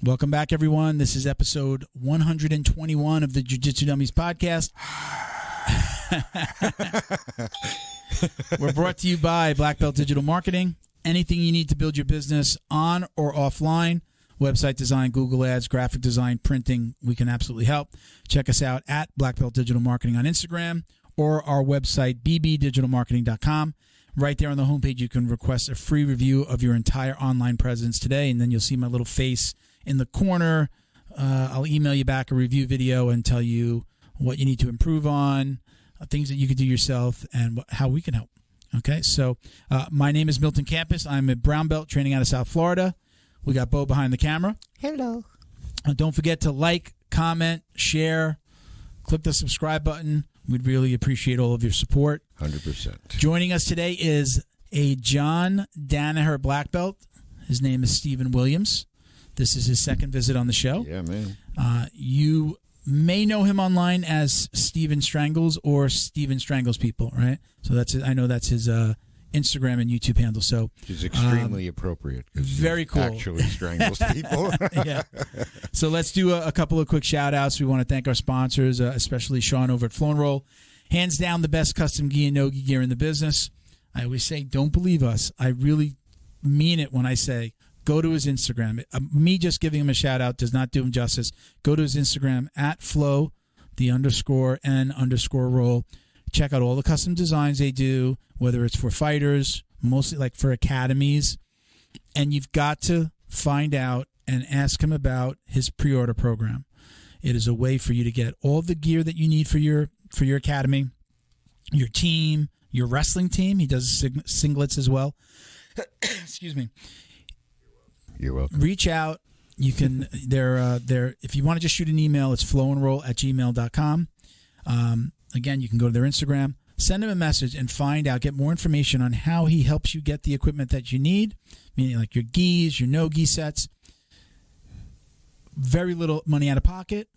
Welcome back, everyone. This is episode 121 of the Jiu-Jitsu Dummies podcast. We're brought to you by Black Belt Digital Marketing. Anything you need to build your business on or offline, website design, Google Ads, graphic design, printing, we can absolutely help. Check us out at Black Belt Digital Marketing on Instagram or our website, bbdigitalmarketing.com. Right there on the homepage, you can request a free review of your entire online presence today, and then you'll see my little face in the corner. I'll email you back a review video and tell you what you need to improve on, things that you can do yourself, and how we can help. Okay, so my name is Milton Campus. I'm a brown belt training out of South Florida. We got Bo behind the camera. Hello. Don't forget to like, comment, share, click the subscribe button. We'd really appreciate all of your support. 100%. Joining us today is a John Danaher Black Belt. His name is Stephen Williams. This is his second visit on the show. Yeah, man. You may know him online as Steven Strangles or Steven Strangles People, right? So that's I know that's his Instagram and YouTube handle. So He's extremely appropriate. Very cool. Actually strangles people. Yeah. So let's do a couple of quick shout-outs. We want to thank our sponsors, especially Sean over at Flow and Roll. Hands down the best custom gi and no-gi gear in the business. I always say, don't believe us. I really mean it when I say, go to his Instagram. Me just giving him a shout-out does not do him justice. Go to his Instagram, at Flow, _N_roll. Check out all the custom designs they do, whether it's for fighters, mostly like for academies. And you've got to find out and ask him about his pre-order program. It is a way for you to get all the gear that you need for your academy, your team, your wrestling team. He does singlets as well. Excuse me. You're welcome. Reach out. You can. If you want to just shoot an email, it's flowandroll@gmail.com. Again, you can go to their Instagram, send him a message, and find out, get more information on how he helps you get the equipment that you need, meaning like your gis, your no-gi sets. Very little money out of pocket.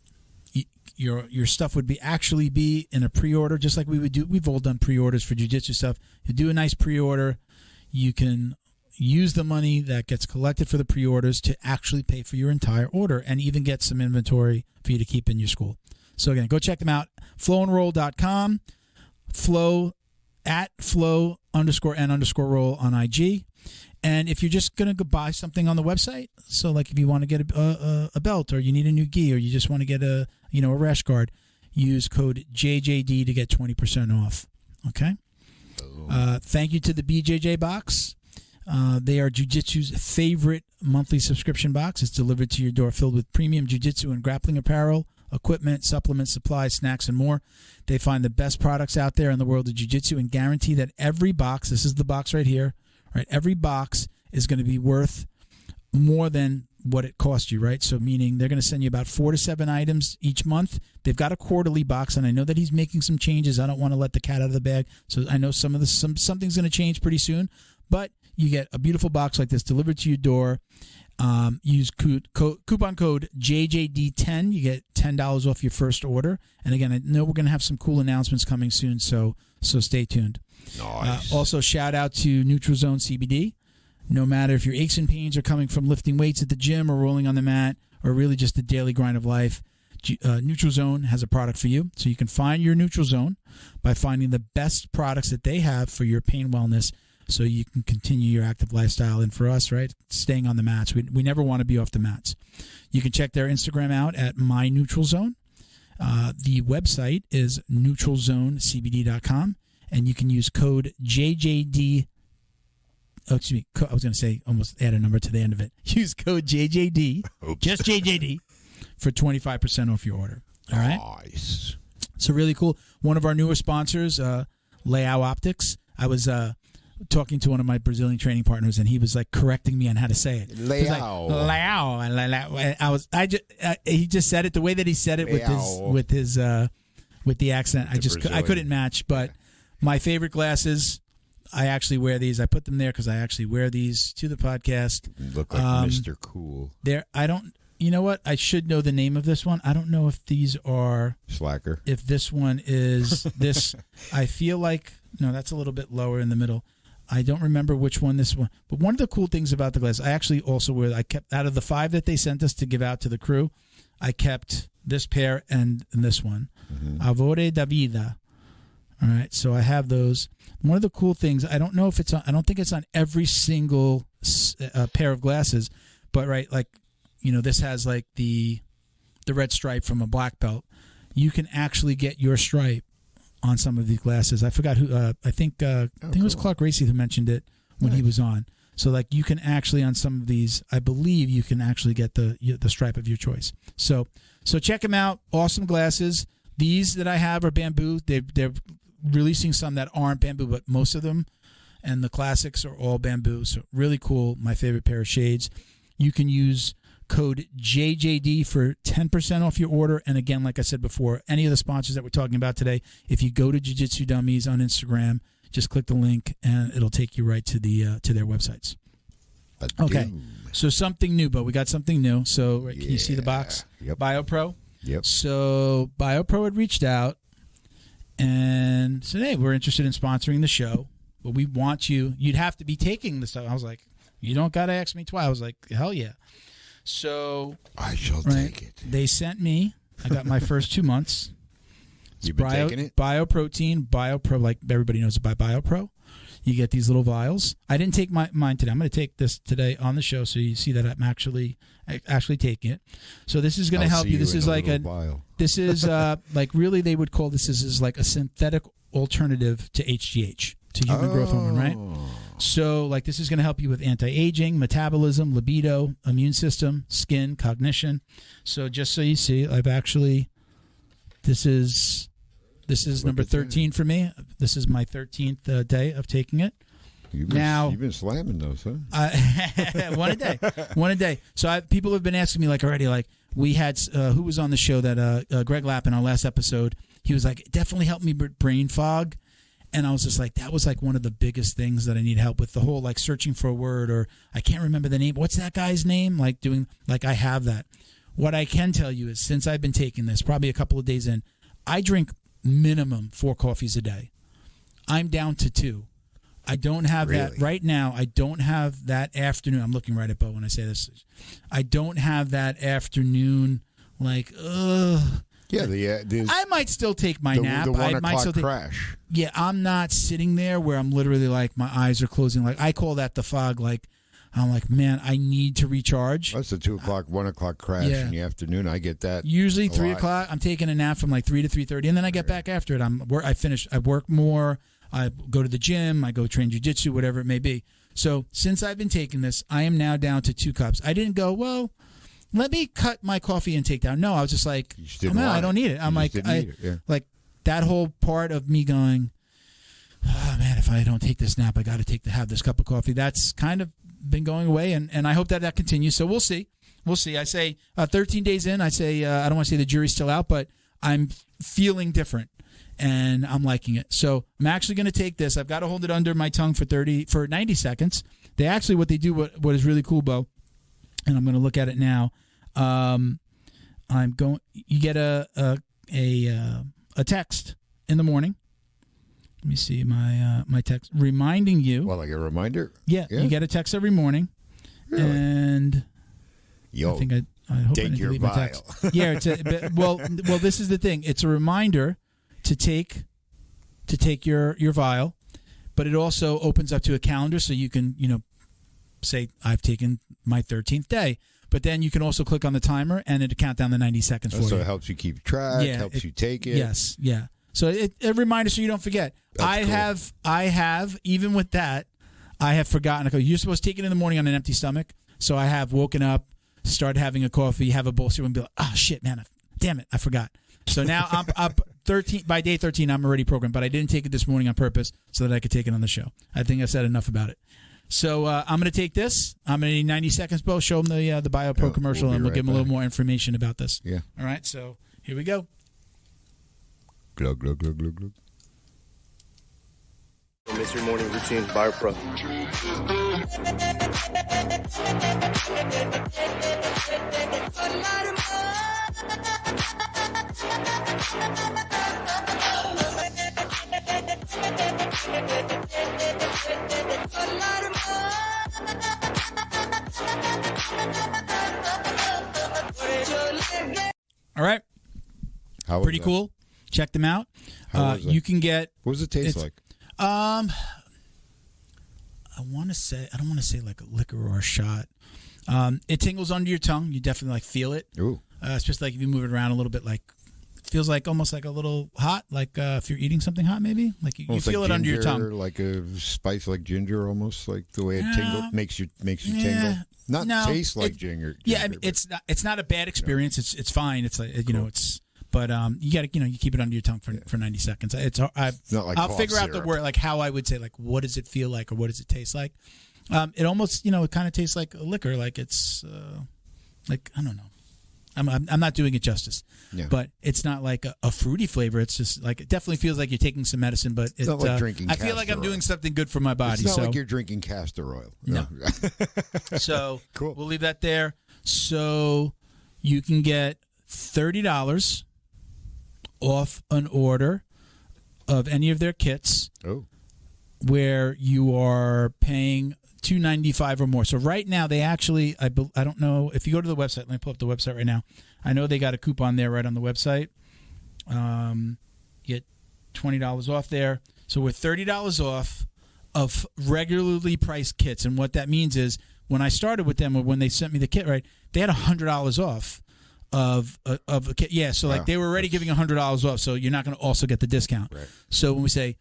Your stuff would actually be in a pre-order, just like we would do. We've all done pre-orders for jiu-jitsu stuff. You do a nice pre-order, you can use the money that gets collected for the pre-orders to actually pay for your entire order and even get some inventory for you to keep in your school. So again, go check them out. Flowandroll.com, @flow_N_roll on IG. And if you're just going to go buy something on the website, so like if you want to get a belt or you need a new gi or you just want to get a rash guard, use code JJD to get 20% off. Okay? Thank you to the BJJ box. They are Jiu-Jitsu's favorite monthly subscription box. It's delivered to your door filled with premium Jiu-Jitsu and grappling apparel, equipment, supplements, supplies, snacks, and more. They find the best products out there in the world of Jiu-Jitsu and guarantee that every box, this is the box right here, right? Every box is going to be worth more than what it cost you, right? So meaning they're going to send you about 4 to 7 items each month. They've got a quarterly box, and I know that he's making some changes. I don't want to let the cat out of the bag. So I know something's going to change pretty soon, but you get a beautiful box like this delivered to your door. Use coupon code JJD10. You get $10 off your first order. And again, I know we're going to have some cool announcements coming soon, so stay tuned. Nice. Also, shout out to Neutral Zone CBD. No matter if your aches and pains are coming from lifting weights at the gym or rolling on the mat or really just the daily grind of life, Neutral Zone has a product for you. So you can find your Neutral Zone by finding the best products that they have for your pain wellness, so you can continue your active lifestyle. And for us, right, staying on the mats. We never want to be off the mats. You can check their Instagram out at MyNeutralZone. The website is neutralzonecbd.com, and you can use code JJD. Oh, excuse me. I was going to say, almost add a number to the end of it. Use code JJD, just JJD, for 25% off your order. All right? Nice. So really cool. One of our newer sponsors, Leao Optics. I was talking to one of my Brazilian training partners, and he was like correcting me on how to say it. Leao. He just said it the way that he said it with the accent. I couldn't match. But my favorite glasses, I actually wear these. I put them there because I actually wear these to the podcast. You look like Mr. Cool. You know what? I should know the name of this one. I don't know if these are Slacker. If this one is this, I feel like no. That's a little bit lower in the middle. I don't remember which one this one, but one of the cool things about the glass, I actually also I kept out of the 5 that they sent us to give out to the crew, I kept this pair and this one, Avore da Vida. All right, so I have those. One of the cool things, I don't know if it's on, I don't think it's on every single pair of glasses, but right, like, you know, this has like the red stripe from a black belt. You can actually get your stripe on some of these glasses. I forgot who. I think it was Clark Racy who mentioned it when he was on. So like you can actually on some of these, I believe you can actually get the stripe of your choice. So check them out. Awesome glasses. These that I have are bamboo. They're releasing some that aren't bamboo, but most of them and the classics are all bamboo. So really cool. My favorite pair of shades. You can use code JJD for 10% off your order. And again, like I said before, any of the sponsors that we're talking about today, if you go to Jiu-Jitsu Dummies on Instagram, just click the link and it'll take you right to the to their websites. Okay, so something new, but we got something new. So can you see the box? Yep. BioPro. Yep. So BioPro had reached out and said, "Hey, we're interested in sponsoring the show, but we want you. You'd have to be taking the stuff." I was like, "You don't got to ask me twice." I was like, "Hell yeah!" So I shall take it. They sent me. I got my first 2 months. You've been taking it? Bioprotein, BioPro, like everybody knows about BioPro. You get these little vials. I didn't take mine today. I'm going to take this today on the show, so you see that I'm actually taking it. So this is going to help you. This is like this is like really they would call this is like a synthetic alternative to HGH, to human growth hormone, right? So like this is going to help you with anti-aging, metabolism, libido, immune system, skin, cognition. So just so you see, I've actually this is number 13 for me. This is my 13th day of taking it. You've been slamming those, huh? One a day. So people have been asking me like already, like we had who was on the show that Greg Lapp in our last episode. He was like, it definitely helped me with brain fog. And I was just like, that was like one of the biggest things that I need help with, the whole like searching for a word, or I can't remember the name. What's that guy's name? Like doing, like I have that. What I can tell you is since I've been taking this, probably a couple of days in, I drink minimum 4 coffees a day. I'm down to 2. I don't have that right now. I don't have that afternoon. I'm looking right at Bo when I say this. I don't have that afternoon like, ugh. Yeah, I might still take my nap. The 1 I might still o'clock crash. Yeah, I'm not sitting there where I'm literally like my eyes are closing. Like I call that the fog. Like I'm like, man, I need to recharge. That's the 2 o'clock, 1 o'clock crash in the afternoon. I get that. Usually 3 o'clock. I'm taking a nap from like 3 to 3:30, and then I get back after it. I finish. I work more. I go to the gym. I go train jiu-jitsu, whatever it may be. So since I've been taking this, I am now down to 2 cups. I didn't go, well, let me cut my coffee intake down. No, I was just like, I don't need it. I'm like, like that whole part of me going, oh man, if I don't take this nap, I got to have this cup of coffee. That's kind of been going away, and I hope that continues. So we'll see. I say 13 days in, I say I don't want to say the jury's still out, but I'm feeling different, and I'm liking it. So I'm actually going to take this. I've got to hold it under my tongue for 90 seconds. They actually what they do what is really cool, Bo, and I'm going to look at it now. You get a text in the morning. Let me see my text reminding you. Well, like a reminder? Yeah, you get a text every morning. Really? And I think I hope take I didn't your delete my vial. text. Yeah, well, this is the thing. It's a reminder to take your vial, but it also opens up to a calendar so you can, say I've taken my 13th day. But then you can also click on the timer and it'll count down the 90 seconds for you. So it helps you keep track, helps you take it. Yes, yeah. So a reminder so you don't forget. That's cool. I have, even with that, I have forgotten. I go, you're supposed to take it in the morning on an empty stomach. So I have woken up, started having a coffee, have a bowl cereal, and be like, oh, shit, man, damn it, I forgot. So now I'm up 13. By day 13, I'm already programmed. But I didn't take it this morning on purpose so that I could take it on the show. I think I said enough about it. So I'm going to take this. I'm going to need 90 seconds, Bo. Show them the BioPro commercial, and we'll give them a little more information about this. Yeah. All right, so here we go. Glug, glug, glug, glug, glug. Miss your morning routine, BioPro. Pretty cool. Check them out. You can get. What does it taste like? I don't want to say like a liquor or a shot. It tingles under your tongue. You definitely like feel it. Ooh. It's just like if you move it around a little bit, like it feels like almost like a little hot, like if you're eating something hot, maybe like you feel like it under your tongue, like a spice, like ginger, almost like the way it tingles makes you tingle. Taste like ginger. Yeah, I mean, it's not a bad experience. It's fine. It's like it's. But you got to you keep it under your tongue for 90 seconds. I'll figure out the word, like how I would say, like what does it feel like or what does it taste like. It almost it kind of tastes like a liquor, like it's like I don't know. I'm not doing it justice, but it's not like a fruity flavor. It's just like it definitely feels like you're taking some medicine, but it's not like drinking. I feel like I'm doing something good for my body. It's not like you're drinking castor oil. No. So cool. We'll leave that there. So you can get $30 off an order of any of their kits. Oh. Where you are paying $295 or more. So right now they actually, I don't know if you go to the website. Let me pull up the website right now. I know they got a coupon there right on the website. Get $20 off there. So we're $30 off of regularly priced kits, and what that means is when I started with them or when they sent me the kit, right, they had $100 off of a kit. Yeah, so like they were already giving $100 off, so you're not going to also get the discount. Right. So when we say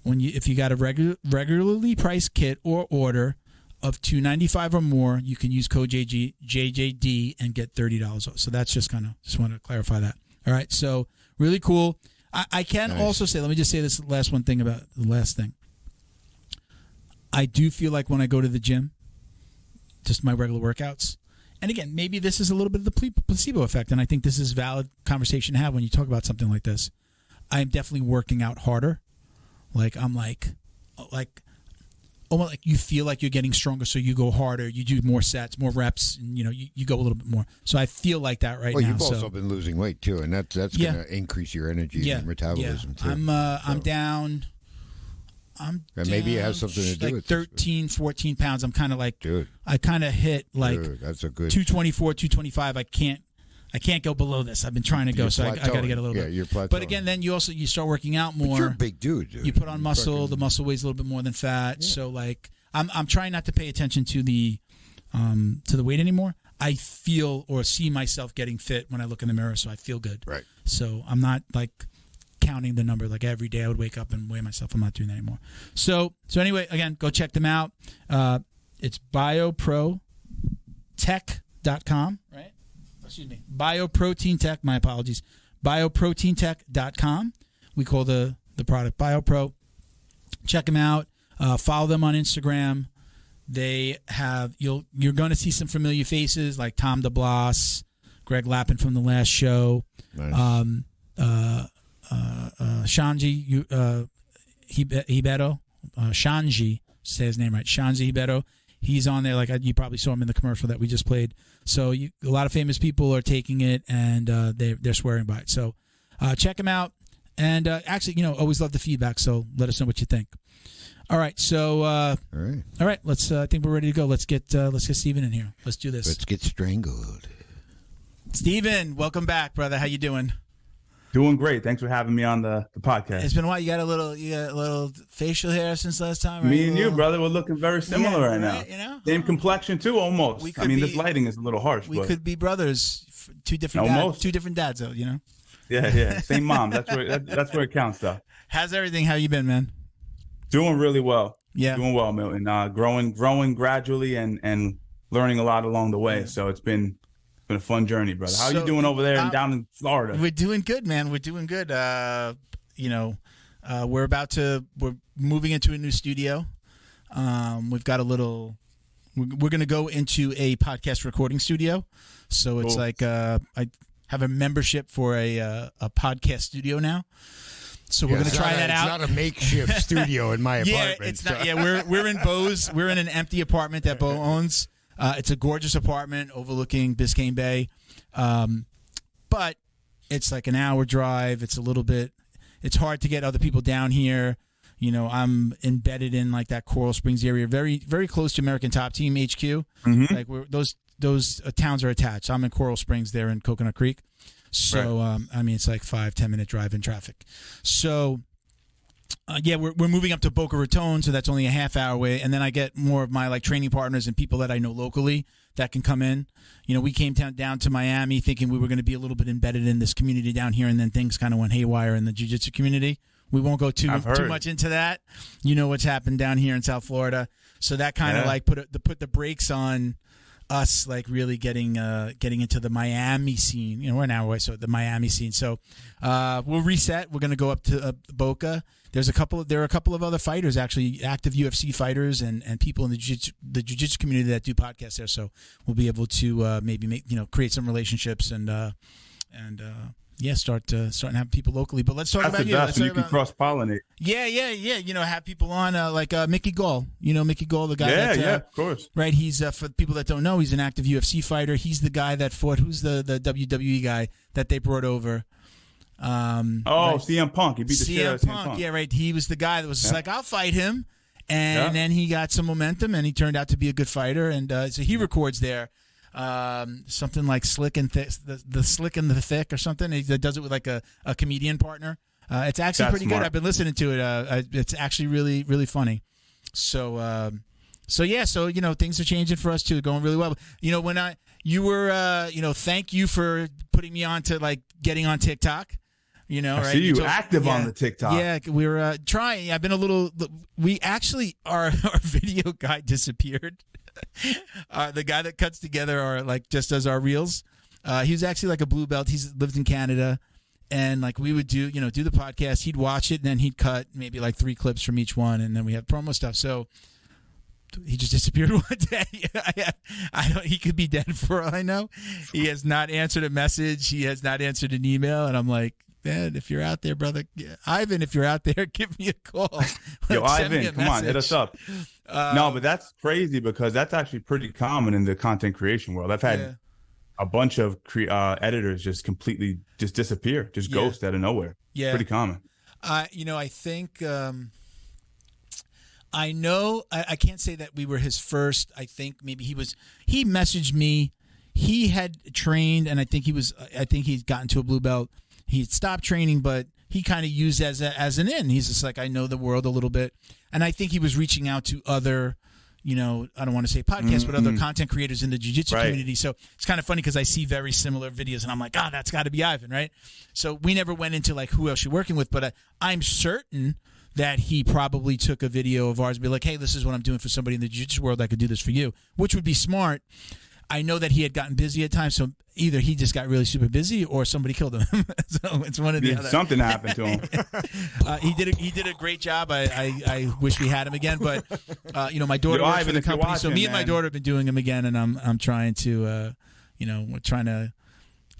if you got a regularly priced kit or order of $295 or more, you can use code JJD and get $30 off. So that's just want to clarify that. All right, so really cool. I can also say, let me just say this last one thing about the last thing. I do feel like when I go to the gym, just my regular workouts, and again, maybe this is a little bit of the placebo effect, and I think this is a valid conversation to have when you talk about something like this. I am definitely working out harder. Like I'm like almost like you feel like you're getting stronger, so you go harder, you do more sets, more reps, and you go a little bit more. So I feel like that right now. Well, you've also been losing weight too, and that's going to increase your energy and metabolism too. I'm down. And maybe it has something to do like with 13, 14 pounds. I'm kind of like, dude. I kind of hit like that's a good 224, 225. I can't go below this. I've been trying to go, so I got to get a little bit. You're plateauing. But again, then you start working out more. But you're a big dude. You put on muscle. The muscle weighs a little bit more than fat. Yeah. So like, I'm trying not to pay attention to the weight anymore. I feel or see myself getting fit when I look in the mirror, so I feel good. Right. So I'm not like counting the number. Like every day I would wake up and weigh myself. I'm not doing that anymore. So anyway, again, go check them out. It's bioprotech.com, right? Excuse me. Bioprotein Tech. My apologies. Bioproteintech.com. We call the product BioPro. Check them out. Follow them on Instagram. They have you're going to see some familiar faces like Tom DeBlas, Greg Lappin from the last show. Nice. Shanji Hibero, Shanji, say his name right, Shanji Hibero. He's on there. Like you probably saw him in the commercial that we just played. So a lot of famous people are taking it, and they're swearing by it. So check them out. And actually, always love the feedback. So let us know what you think. All right. So all right. Let's. I think we're ready to go. Let's get Steven in here. Let's do this. Let's get strangled. Steven, welcome back, brother. How you doing? Doing great. Thanks for having me on the podcast. It's been a while. You got a little facial hair since last time, right? Me and you, brother, we're looking very similar right now. Same complexion too, almost. This lighting is a little harsh. We could be brothers, two different dads, though. Yeah. Same mom. That's where it counts, though. How's everything? How you been, man? Doing really well. Yeah. Doing well, Milton. Growing gradually and learning a lot along the way. So it's been a fun journey, brother. How are you doing over there and down in Florida? We're doing good, man. We're doing good. We're moving into a new studio. We've got we're going to go into a podcast recording studio. So it's like I have a membership for a podcast studio now. So we're going to try that out. It's not a makeshift studio in my apartment. Yeah, it's not. Yeah, we're in Bo's. We're in an empty apartment that Bo owns. It's a gorgeous apartment overlooking Biscayne Bay, but it's like an hour drive. It's it's hard to get other people down here. I'm embedded in like that Coral Springs area, very, very close to American Top Team HQ. Mm-hmm. Like those towns are attached. I'm in Coral Springs there in Coconut Creek. So, I mean, it's like 5-10 minute drive in traffic. So, we're moving up to Boca Raton, so that's only a half hour away. And then I get more of my like training partners and people that I know locally that can come in. You know, we came down to Miami thinking we were going to be a little bit embedded in this community down here, and then things kind of went haywire in the jiu-jitsu community. We won't go too much into that. You know what's happened down here in South Florida. So that kind of like put the brakes on us, like really getting into the Miami scene. You know, we're an hour away, so the Miami scene. So we'll reset. We're going to go up to Boca. There are a couple of other fighters, actually, active UFC fighters and people in the jiu-jitsu community that do podcasts there. So we'll be able to maybe create some relationships and start to have people locally. But let's talk about you. That's the best, you can cross-pollinate. Yeah. You know, have people on like Mickey Gall. You know Mickey Gall, the guy. Yeah, of course. Right. He's for people that don't know, he's an active UFC fighter. He's the guy that fought. Who's the WWE guy that they brought over? Right. CM Punk. He beat the shit out of CM Punk. Yeah, right. He was the guy that was just like, I'll fight him. And then he got some momentum, and he turned out to be a good fighter. And so he records there. Something like Slick and the Slick and the Thick or something. He does it with like a comedian partner. It's actually pretty good. I've been listening to it. It's actually really, really funny. So you know, things are changing for us too, going really well. You know, thank you for putting me on to like getting on TikTok. You know, I right? see you active on the TikTok. Yeah, we're trying. I've been a little. We actually our video guy disappeared. The guy that cuts together our like just does our reels. He was actually like a blue belt. He's lived in Canada, and like we would do the podcast. He'd watch it and then he'd cut maybe like 3 clips from each one, and then we have promo stuff. So he just disappeared one day. He could be dead for all I know. He has not answered a message. He has not answered an email, and I'm like, man, if you're out there, brother, Ivan, if you're out there, give me a call. Yo, Ivan, come on, hit us up. No, but that's crazy because that's actually pretty common in the content creation world. I've had a bunch of editors just completely just disappear, just ghost out of nowhere. Yeah, pretty common. I think I know I can't say that we were his first. I think maybe he messaged me. He had trained, and I think he'd gotten to a blue belt. He stopped training, but he kind of used as an in. He's just like, I know the world a little bit. And I think he was reaching out to other, I don't want to say podcasts, but other content creators in the jiu-jitsu community. So it's kind of funny because I see very similar videos, and I'm like, that's got to be Ivan, right? So we never went into like who else you're working with, but I'm certain that he probably took a video of ours and be like, hey, this is what I'm doing for somebody in the jiu-jitsu world. I could do this for you, which would be smart. I know that he had gotten busy at times, so either he just got really super busy or somebody killed him. So it's one of the other. Something happened to him. He did a great job. I wish we had him again, but my daughter works for the company, so me and my daughter have been doing him again, and I'm trying to we're trying to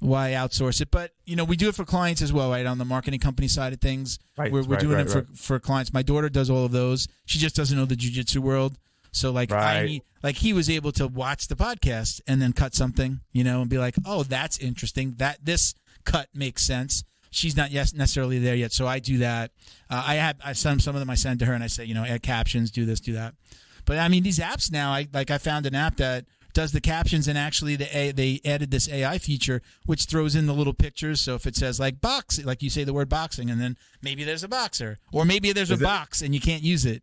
outsource it, but we do it for clients as well, right? On the marketing company side of things, we're doing it for clients. My daughter does all of those. She just doesn't know the jiu-jitsu world. So he was able to watch the podcast and then cut something, and be like, oh, that's interesting. This cut makes sense. She's not necessarily there yet, so I do that. I some of them I send to her and I say, add captions, do this, do that. But I mean, these apps now, I found an app that does the captions, and actually they added this AI feature which throws in the little pictures. So if it says like box, like you say the word boxing, and then maybe there's a boxer, or maybe there's a box and you can't use it.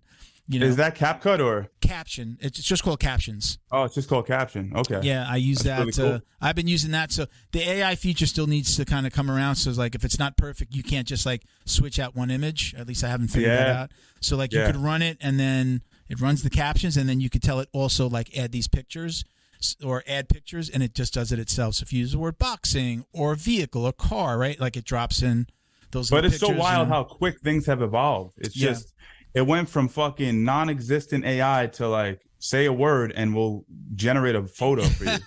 Is that CapCut or Caption? It's just called Captions. Oh, it's just called Caption. Okay. Yeah, I use that. Really cool. I've been using that. So the AI feature still needs to kind of come around. So it's like if it's not perfect, you can't just like switch out one image. At least I haven't figured that out. So like you could run it, and then it runs the captions, and then you could tell it also like add these pictures or add pictures, and it just does it itself. So if you use the word boxing or vehicle or car, right, like it drops in those. But it's so wild how quick things have evolved. It's just. It went from fucking non-existent AI to like say a word and we'll generate a photo for you.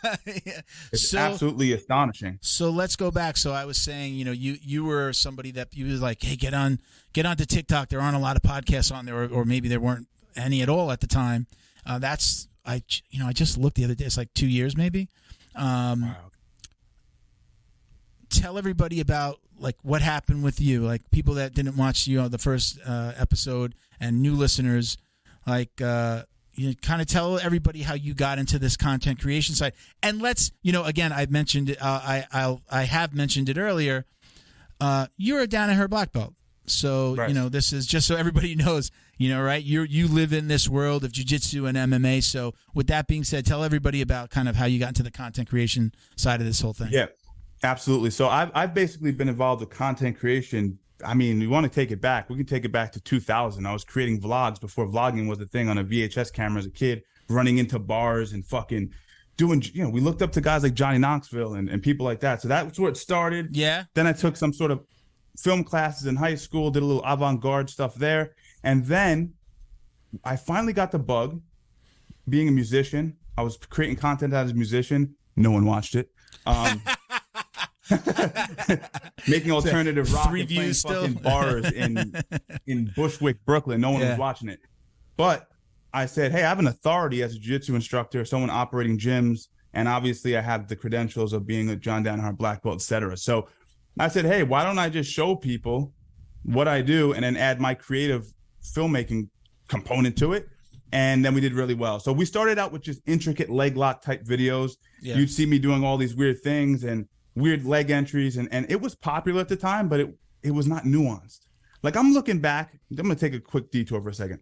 It's absolutely astonishing. So let's go back. So I was saying, you were somebody that you was like, hey, get on to TikTok. There aren't a lot of podcasts on there, or maybe there weren't any at all at the time. I just looked the other day. It's like 2 years maybe. Wow. Tell everybody about like what happened with you, like people that didn't watch the first episode and new listeners, like you kind of tell everybody how you got into this content creation side. And let's, again, I've mentioned it. I have mentioned it earlier. You're a Danaher Black Belt. So, right. This is just so everybody knows, right? You live in this world of jiu-jitsu and MMA. So with that being said, tell everybody about kind of how you got into the content creation side of this whole thing. Yeah, absolutely. So I've basically been involved with content creation. I mean, we want to take it back. We can take it back to 2000. I was creating vlogs before vlogging was a thing on a VHS camera as a kid, running into bars and fucking doing, we looked up to guys like Johnny Knoxville and people like that. So that's where it started. Yeah. Then I took some sort of film classes in high school, did a little avant-garde stuff there. And then I finally got the bug being a musician. I was creating content as a musician. No one watched it. Making alternative rock and playing fucking bars in Bushwick, Brooklyn. No one was watching it. But I said, hey, I have an authority as a jiu-jitsu instructor, someone operating gyms, and obviously I have the credentials of being a John Danaher Black Belt, et cetera. So I said, hey, why don't I just show people what I do and then add my creative filmmaking component to it? And then we did really well. So we started out with just intricate leg lock type videos. Yeah. You'd see me doing all these weird things and weird leg entries. And it was popular at the time, but it was not nuanced. Like I'm looking back, I'm going to take a quick detour for a second.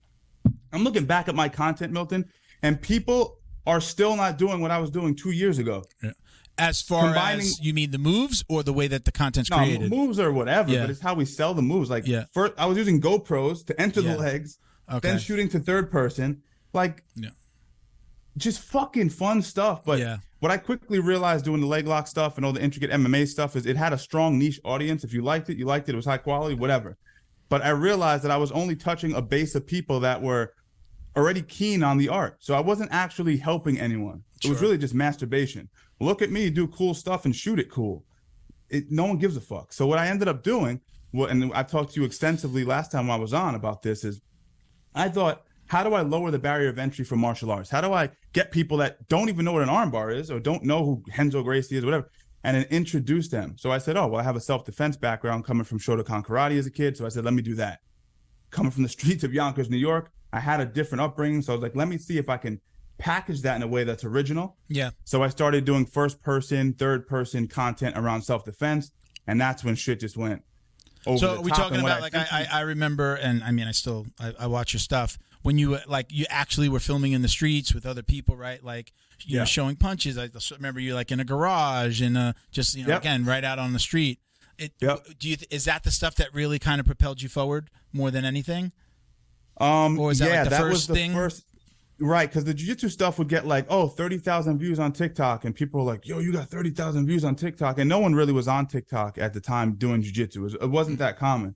I'm looking back at my content, Milton, and people are still not doing what I was doing 2 years ago. Yeah. As far as you mean the moves or the way that the content's created? No, moves or whatever, but it's how we sell the moves. Like first, I was using GoPros to enter the legs, then shooting to third person, like just fucking fun stuff. But what I quickly realized doing the leg lock stuff and all the intricate MMA stuff is it had a strong niche audience. If you liked it, you liked it. It was high quality, whatever. But I realized that I was only touching a base of people that were already keen on the art. So I wasn't actually helping anyone. It was really just masturbation. Look at me do cool stuff and shoot it cool. No one gives a fuck. So what I ended up doing, and I talked to you extensively last time I was on about this, is I thought, how do I lower the barrier of entry for martial arts? How do I get people that don't even know what an armbar is or don't know who Renzo Gracie is, whatever, and then introduce them? So I said, oh, well, I have a self-defense background coming from Shotokan karate as a kid. So I said, let me do that. Coming from the streets of Yonkers, New York, I had a different upbringing. So I was like, let me see if I can package that in a way that's original. Yeah. So I started doing first person, third person content around self-defense. And that's when shit just went over the top. So are we talking about, like, I remember, and I mean, I watch your stuff when you actually were filming in the streets with other people, right? Like, you know, showing punches. I remember you like in a garage and just, again, right out on the street. Is that the stuff that really kind of propelled you forward more than anything? Or was that like the first thing? Right, because the jiu-jitsu stuff would get like, 30,000 views on TikTok, and people were like, yo, you got 30,000 views on TikTok, and no one really was on TikTok at the time doing jiu-jitsu. It wasn't that common.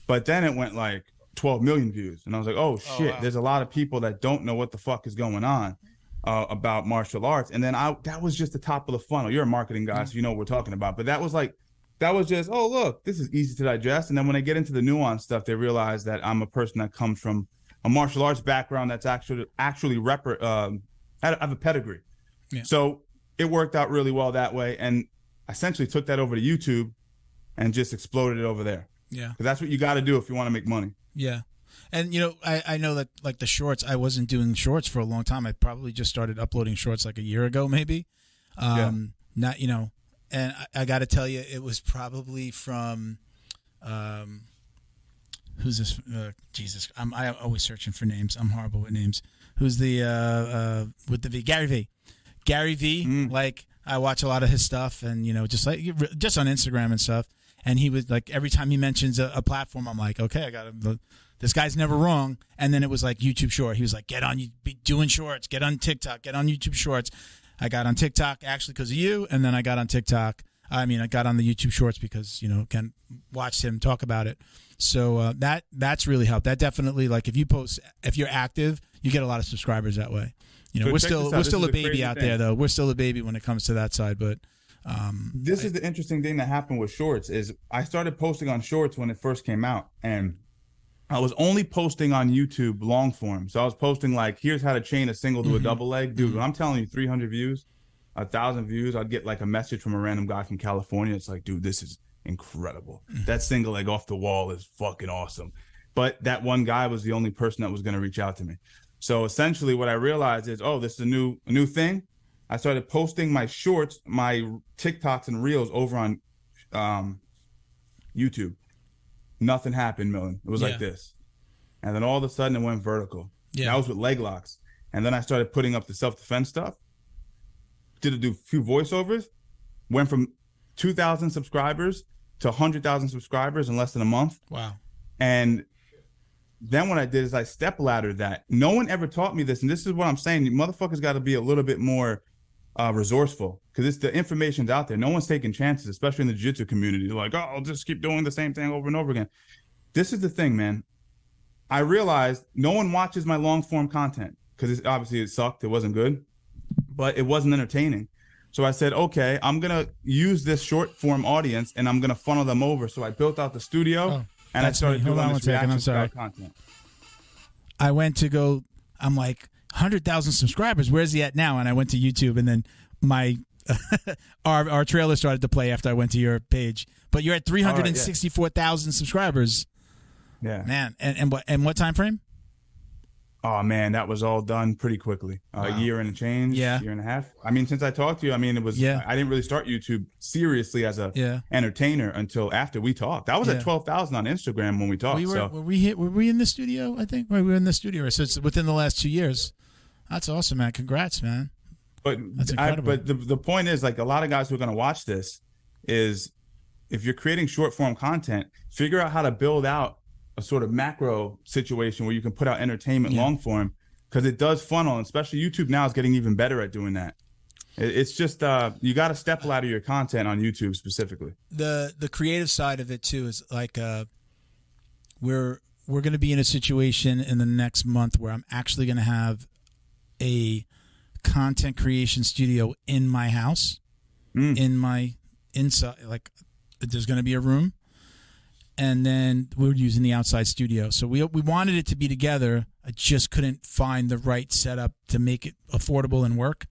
But then it went like 12 million views, and I was like, oh shit, there's a lot of people that don't know what the fuck is going on about martial arts. And then that was just the top of the funnel. You're a marketing guy, so you know what we're talking about. But that was just, oh, look, this is easy to digest. And then when they get into the nuance stuff, they realize that I'm a person that comes from a martial arts background that's actually I have a pedigree. Yeah. So it worked out really well that way. And essentially took that over to YouTube and just exploded it over there. Yeah. Because that's what you got to do if you want to make money. Yeah. And, I know that like the shorts, I wasn't doing shorts for a long time. I probably just started uploading shorts like a year ago, maybe. Not, and I got to tell you, it was probably from, who's this? Jesus, I'm always searching for names. I'm horrible with names. Who's the with the V? Gary V. Gary V. Like I watch a lot of his stuff, and just on Instagram and stuff. And he was like, every time he mentions a platform, I'm like, okay, I got him. This guy's never wrong. And then it was like YouTube Short. He was like, be doing shorts. Get on TikTok. Get on YouTube Shorts. I got on TikTok actually because of you, and then I got on TikTok. I got on the YouTube Shorts because again, watched him talk about it. So that's really helped. That definitely, like, if you're active, you get a lot of subscribers that way. We're still a baby out there though. We're still a baby when it comes to that side. But this is the interesting thing that happened with Shorts is I started posting on Shorts when it first came out, and I was only posting on YouTube long form. So I was posting like, here's how to chain a single to a double leg. Dude, when I'm telling you 300 views, 1,000 views, I'd get like a message from a random guy from California. It's like, dude, this is incredible. That single leg off the wall is fucking awesome. But that one guy was the only person that was going to reach out to me. So essentially what I realized is, oh, this is a new thing. I started posting my shorts, my TikToks and Reels over on YouTube. Nothing happened, Milton. It was like this. And then all of a sudden it went vertical. Yeah. That was with leg locks. And then I started putting up the self-defense stuff. Did a few voiceovers. Went from 2,000 subscribers to 100,000 subscribers in less than a month. Wow. And then what I did is I step laddered that. No one ever taught me this. And this is what I'm saying. You motherfuckers got to be a little bit more resourceful, because the information's out there. No one's taking chances, especially in the jiu-jitsu community. They're like, oh, I'll just keep doing the same thing over and over again. This is the thing, man. I realized no one watches my long form content because obviously it sucked. It wasn't good, but it wasn't entertaining. So I said, okay, I'm going to use this short form audience and I'm going to funnel them over. So I built out the studio and I started doing this reaction style content. I went to go, I'm like, 100,000 subscribers. Where's he at now? And I went to YouTube, and then my our trailer started to play after I went to your page. But you're at 364,000 subscribers. Yeah, man. And what time frame? Oh man, that was all done pretty quickly. A year and a change, year and a half. I mean, since I talked to you, I mean, it was. Yeah. I didn't really start YouTube seriously as a entertainer until after we talked. I was at 12,000 on Instagram when we talked. Were we in the studio? I think we were in the studio. So it's within the last 2 years. That's awesome, man. Congrats, man. But that's incredible. But the point is, like, a lot of guys who are going to watch this is, if you're creating short form content, figure out how to build out a sort of macro situation where you can put out entertainment long form, because it does funnel, and especially YouTube now is getting even better at doing that. It's just you got to step ladder your content on YouTube specifically. The creative side of it too is like we're going to be in a situation in the next month where I'm actually going to have a content creation studio in my house, in my inside, like there's going to be a room. And then we're using the outside studio. So we wanted it to be together. I just couldn't find the right setup to make it affordable and work.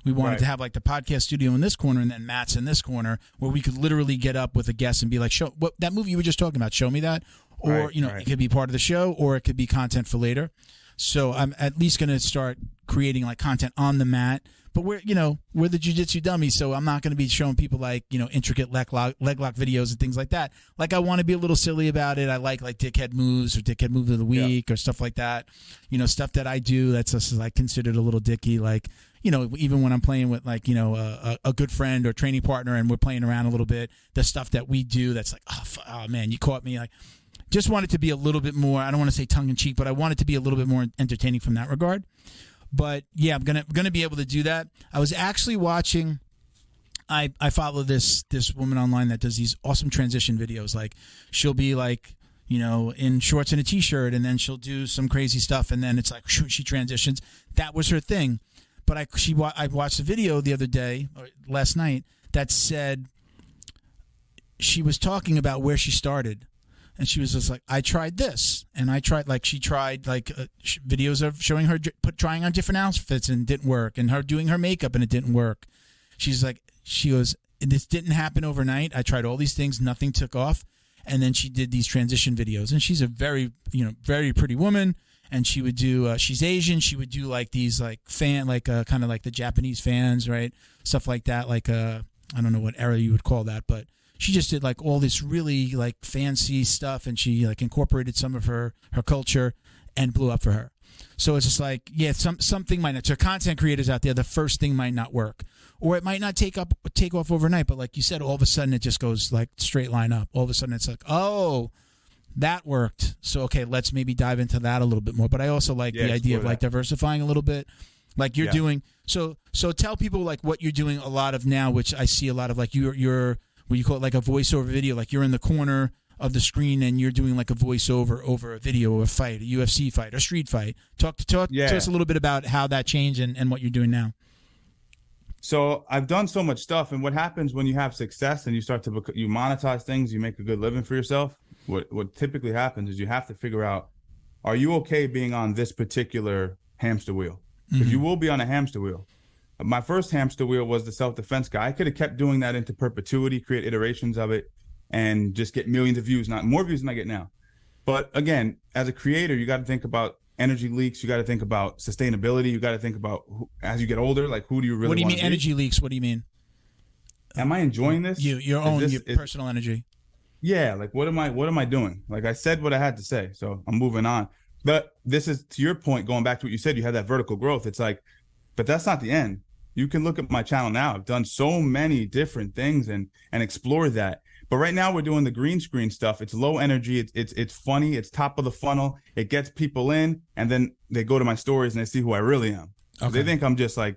We wanted to have like the podcast studio in this corner and then Matt's in this corner, where we could literally get up with a guest and be like, "Show what that movie you were just talking about. Show me that." Or it could be part of the show, or it could be content for later. So I'm at least going to start creating like content on the mat. But we're the jiu-jitsu dummies, so I'm not going to be showing people like, intricate leg lock videos and things like that. Like, I want to be a little silly about it. I like dickhead moves or dickhead move of the week or stuff like that. Stuff that I do that's just like considered a little dicky. Like, even when I'm playing with like, a good friend or training partner and we're playing around a little bit, the stuff that we do that's like, oh man, you caught me. Like, just want it to be a little bit more, I don't want to say tongue in cheek, but I want it to be a little bit more entertaining from that regard. But yeah, I'm gonna be able to do that. I was actually watching. I follow this woman online that does these awesome transition videos. Like, she'll be like, in shorts and a t-shirt, and then she'll do some crazy stuff, and then it's like she transitions. That was her thing. But I watched a video the other day, or last night, that said she was talking about where she started. And she was just like, I tried this, and I tried, like, she tried, like, videos of showing her trying on different outfits and it didn't work, and her doing her makeup and it didn't work. She goes, this didn't happen overnight. I tried all these things, nothing took off, and then she did these transition videos. And she's a very, very pretty woman, and she would do, she's Asian, she would do, like, these, like, kind of like the Japanese fans, right? Stuff like that, like, I don't know what era you would call that, but she just did like all this really like fancy stuff, and she like incorporated some of her culture and blew up for her. So it's just like, something might not, to content creators out there, the first thing might not work, or it might not take off overnight. But like you said, all of a sudden it just goes like straight line up. All of a sudden it's like, oh, that worked. So, okay, let's maybe dive into that a little bit more. But I also like the idea of like diversifying a little bit, like you're doing. So tell people like what you're doing a lot of now, which I see a lot of, like you're what you call it, like a voiceover video, like you're in the corner of the screen and you're doing like a voiceover over a video or a fight, a UFC fight, a street fight. Talk to us a little bit about how that changed and what you're doing now. So I've done so much stuff, and what happens when you have success and you start to you monetize things, you make a good living for yourself. What typically happens is you have to figure out, are you okay being on this particular hamster wheel? Because you will be on a hamster wheel. My first hamster wheel was the self-defense guy. I could have kept doing that into perpetuity, create iterations of it, and just get millions of views, not more views than I get now. But again, as a creator, you got to think about energy leaks. You got to think about sustainability. You got to think about as you get older, like who do you really want to be? What do you mean energy leaks? What do you mean? Am I enjoying this? Your personal energy. Yeah, like what am I doing? Like I said what I had to say, so I'm moving on. But this is to your point, going back to what you said, you had that vertical growth. It's like, but that's not the end. You can look at my channel now. I've done so many different things and explore that. But right now we're doing the green screen stuff. It's low energy. It's funny. It's top of the funnel. It gets people in, and then they go to my stories and they see who I really am. Okay. They think I'm just like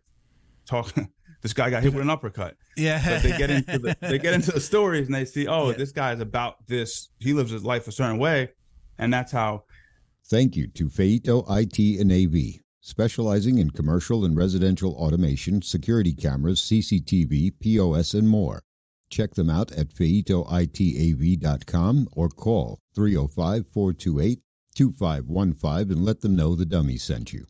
talking. This guy got hit with an uppercut. Yeah. But they get into the stories and they see, this guy is about this. He lives his life a certain way, and that's how. Thank you to Feito IT and AV, specializing in commercial and residential automation, security cameras, CCTV, POS, and more. Check them out at feitoitav.com or call 305-428-2515 and let them know the dummy sent you.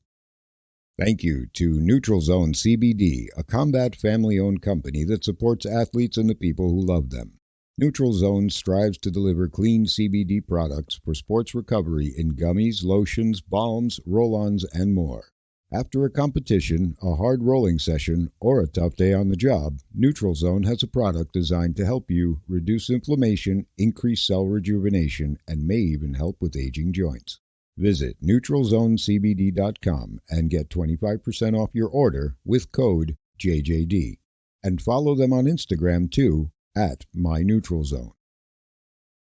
Thank you to Neutral Zone CBD, a combat family-owned company that supports athletes and the people who love them. Neutral Zone strives to deliver clean CBD products for sports recovery in gummies, lotions, balms, roll-ons, and more. After a competition, a hard rolling session, or a tough day on the job, Neutral Zone has a product designed to help you reduce inflammation, increase cell rejuvenation, and may even help with aging joints. Visit NeutralZoneCBD.com and get 25% off your order with code JJD. And follow them on Instagram too, at MyNeutralZone.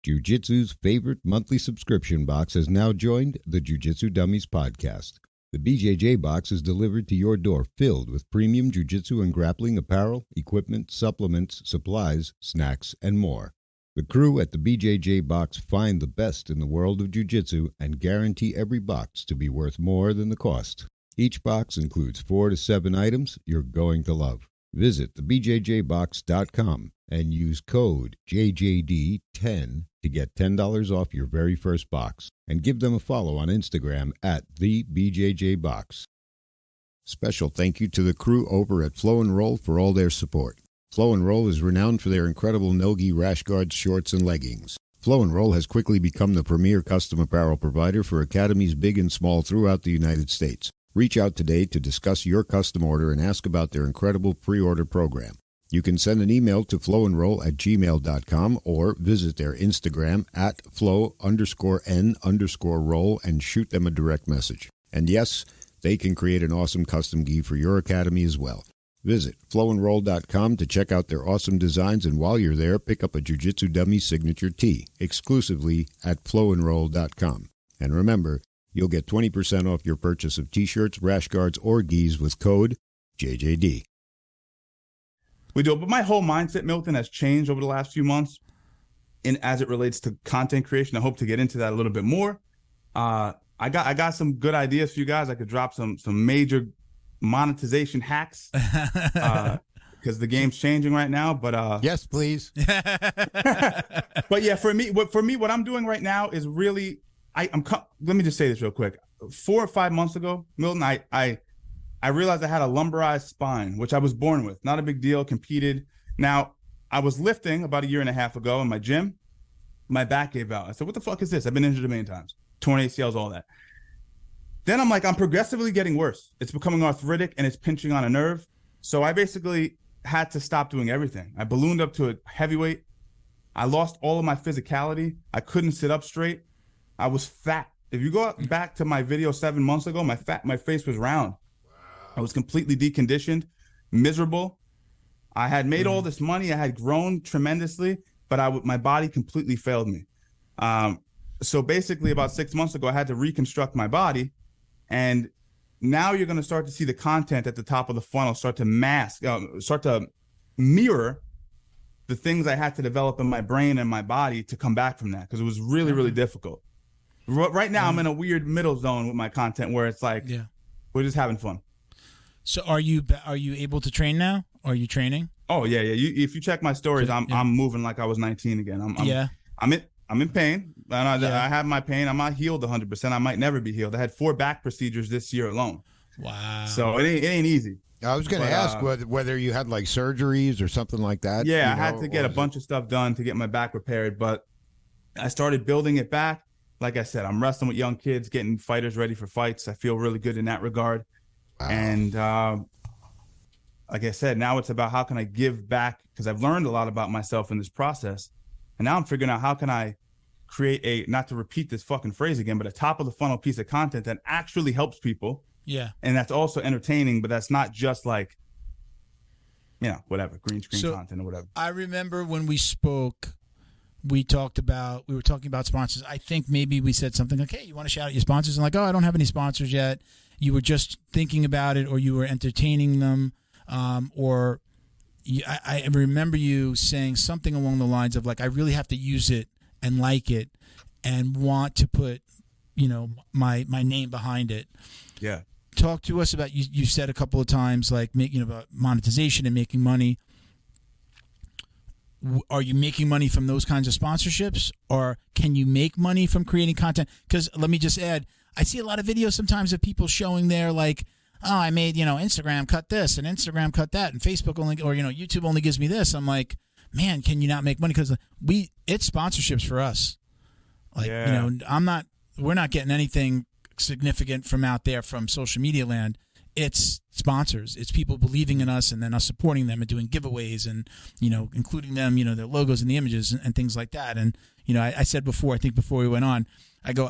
Jiu-Jitsu's favorite monthly subscription box has now joined the Jiu-Jitsu Dummies podcast. The BJJ box is delivered to your door filled with premium jiu-jitsu and grappling apparel, equipment, supplements, supplies, snacks, and more. The crew at the BJJ box find the best in the world of jiu-jitsu and guarantee every box to be worth more than the cost. Each box includes 4 to 7 items you're going to love. Visit thebjjbox.com and use code JJD10 to get $10 off your very first box. And give them a follow on Instagram at thebjjbox. Special thank you to the crew over at Flow and Roll for all their support. Flow and Roll is renowned for their incredible no-gi rash guards, shorts, and leggings. Flow and Roll has quickly become the premier custom apparel provider for academies big and small throughout the United States. Reach out today to discuss your custom order and ask about their incredible pre-order program. You can send an email to flowandroll@gmail.com or visit their Instagram at flow_n_roll and shoot them a direct message. And yes, they can create an awesome custom gi for your academy as well. Visit flowandroll.com to check out their awesome designs, and while you're there, pick up a Jiu-Jitsu Dummy signature tee exclusively at flowandroll.com. And remember, you'll get 20% off your purchase of t-shirts, rash guards, or gis with code JJD. We do, but my whole mindset, Milton, has changed over the last few months as it relates to content creation. I hope to get into that a little bit more. I got some good ideas for you guys. I could drop some major monetization hacks because the game's changing right now. But yes, please. But yeah, for me, what I'm doing right now is really, let me just say this real quick. 4 or 5 months ago, Milton, I realized I had a lumbarized spine, which I was born with. Not a big deal, competed. Now, I was lifting about 1.5 years ago in my gym. My back gave out. I said, what the fuck is this? I've been injured a million times. Torn ACLs, all that. Then I'm like, I'm progressively getting worse. It's becoming arthritic and it's pinching on a nerve. So I basically had to stop doing everything. I ballooned up to a heavyweight. I lost all of my physicality. I couldn't sit up straight. I was fat. If you go back to my video 7 months ago, my face was round. I was completely deconditioned, miserable. I had made all this money. I had grown tremendously, but my body completely failed me. So basically about 6 months ago, I had to reconstruct my body. And now you're going to start to see the content at the top of the funnel start to mirror the things I had to develop in my brain and my body to come back from that, because it was really, really difficult. Right now, I'm in a weird middle zone with my content where it's like, we're just having fun. So are you able to train now? Are you training? Oh yeah. If you check my stories, I'm moving like I was 19 again. I'm in pain. And I have my pain. I'm not healed 100%. I might never be healed. I had 4 back procedures this year alone. Wow. So it ain't easy. I was going to ask whether you had like surgeries or something like that. Yeah, I had to get a bunch of stuff done to get my back repaired, but I started building it back. like I said, I'm wrestling with young kids, getting fighters ready for fights. I feel really good in that regard. Wow. And like I said, now it's about how can I give back, because I've learned a lot about myself in this process. And now I'm figuring out how can I create a, not to repeat this fucking phrase again, but a top of the funnel piece of content that actually helps people. Yeah. And that's also entertaining, but that's not just like, you know, whatever, green screen content or whatever. I remember when we spoke, we were talking about sponsors. I think maybe we said something like, hey, you want to shout out your sponsors? And like, oh, I don't have any sponsors yet. You were just thinking about it, or you were entertaining them. I remember you saying something along the lines of like, I really have to use it and like it and want to put, you know, my name behind it. Yeah. Talk to us about, you said a couple of times, like making about monetization and making money. Are you making money from those kinds of sponsorships, or can you make money from creating content? Because let me just add, I see a lot of videos sometimes of people showing their like, oh, I made, you know, Instagram cut this and Instagram cut that and Facebook only, or, you know, YouTube only gives me this. I'm like, man, can you not make money? Because it's sponsorships for us. Like, you know, we're not getting anything significant from out there from social media land. It's sponsors. It's people believing in us and then us supporting them and doing giveaways and, you know, including them, you know, their logos and the images and things like that. And, you know, I said before, I think before we went on, I go,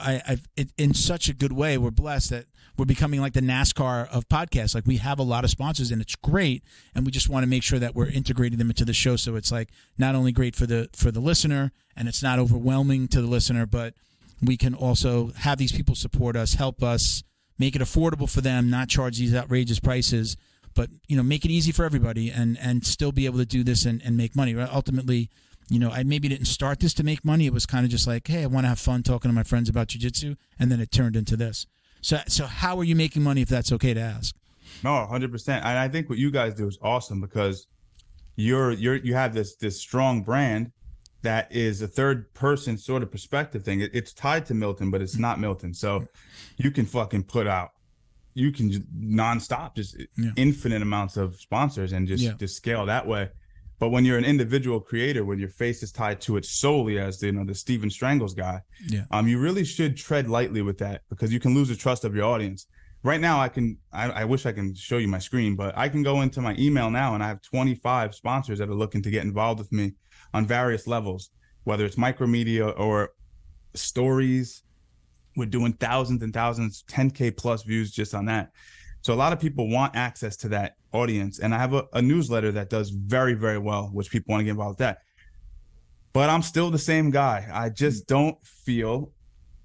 in such a good way, we're blessed that we're becoming like the NASCAR of podcasts. Like, we have a lot of sponsors and it's great. And we just want to make sure that we're integrating them into the show. So it's like not only great for the listener and it's not overwhelming to the listener, but we can also have these people support us, help us, make it affordable for them, not charge these outrageous prices, but, you know, make it easy for everybody and still be able to do this and make money. Right? Ultimately, you know, I maybe didn't start this to make money. It was kind of just like, hey, I want to have fun talking to my friends about jiu-jitsu, and then it turned into this. So how are you making money, if that's okay to ask? No, 100%. And I think what you guys do is awesome, because you have this strong brand that is a third person sort of perspective thing. It's tied to Milton, but it's not Milton. So you can fucking you can nonstop, just infinite amounts of sponsors and just scale that way. But when you're an individual creator, when your face is tied to it solely as, you know, the Steven Strangles guy, you really should tread lightly with that, because you can lose the trust of your audience. Right now, I wish I can show you my screen, but I can go into my email now and I have 25 sponsors that are looking to get involved with me on various levels, whether it's micromedia or stories. We're doing thousands and thousands, 10K plus views just on that. So a lot of people want access to that audience. And I have a newsletter that does very, very well, which people want to get involved with that. But I'm still the same guy. I just don't feel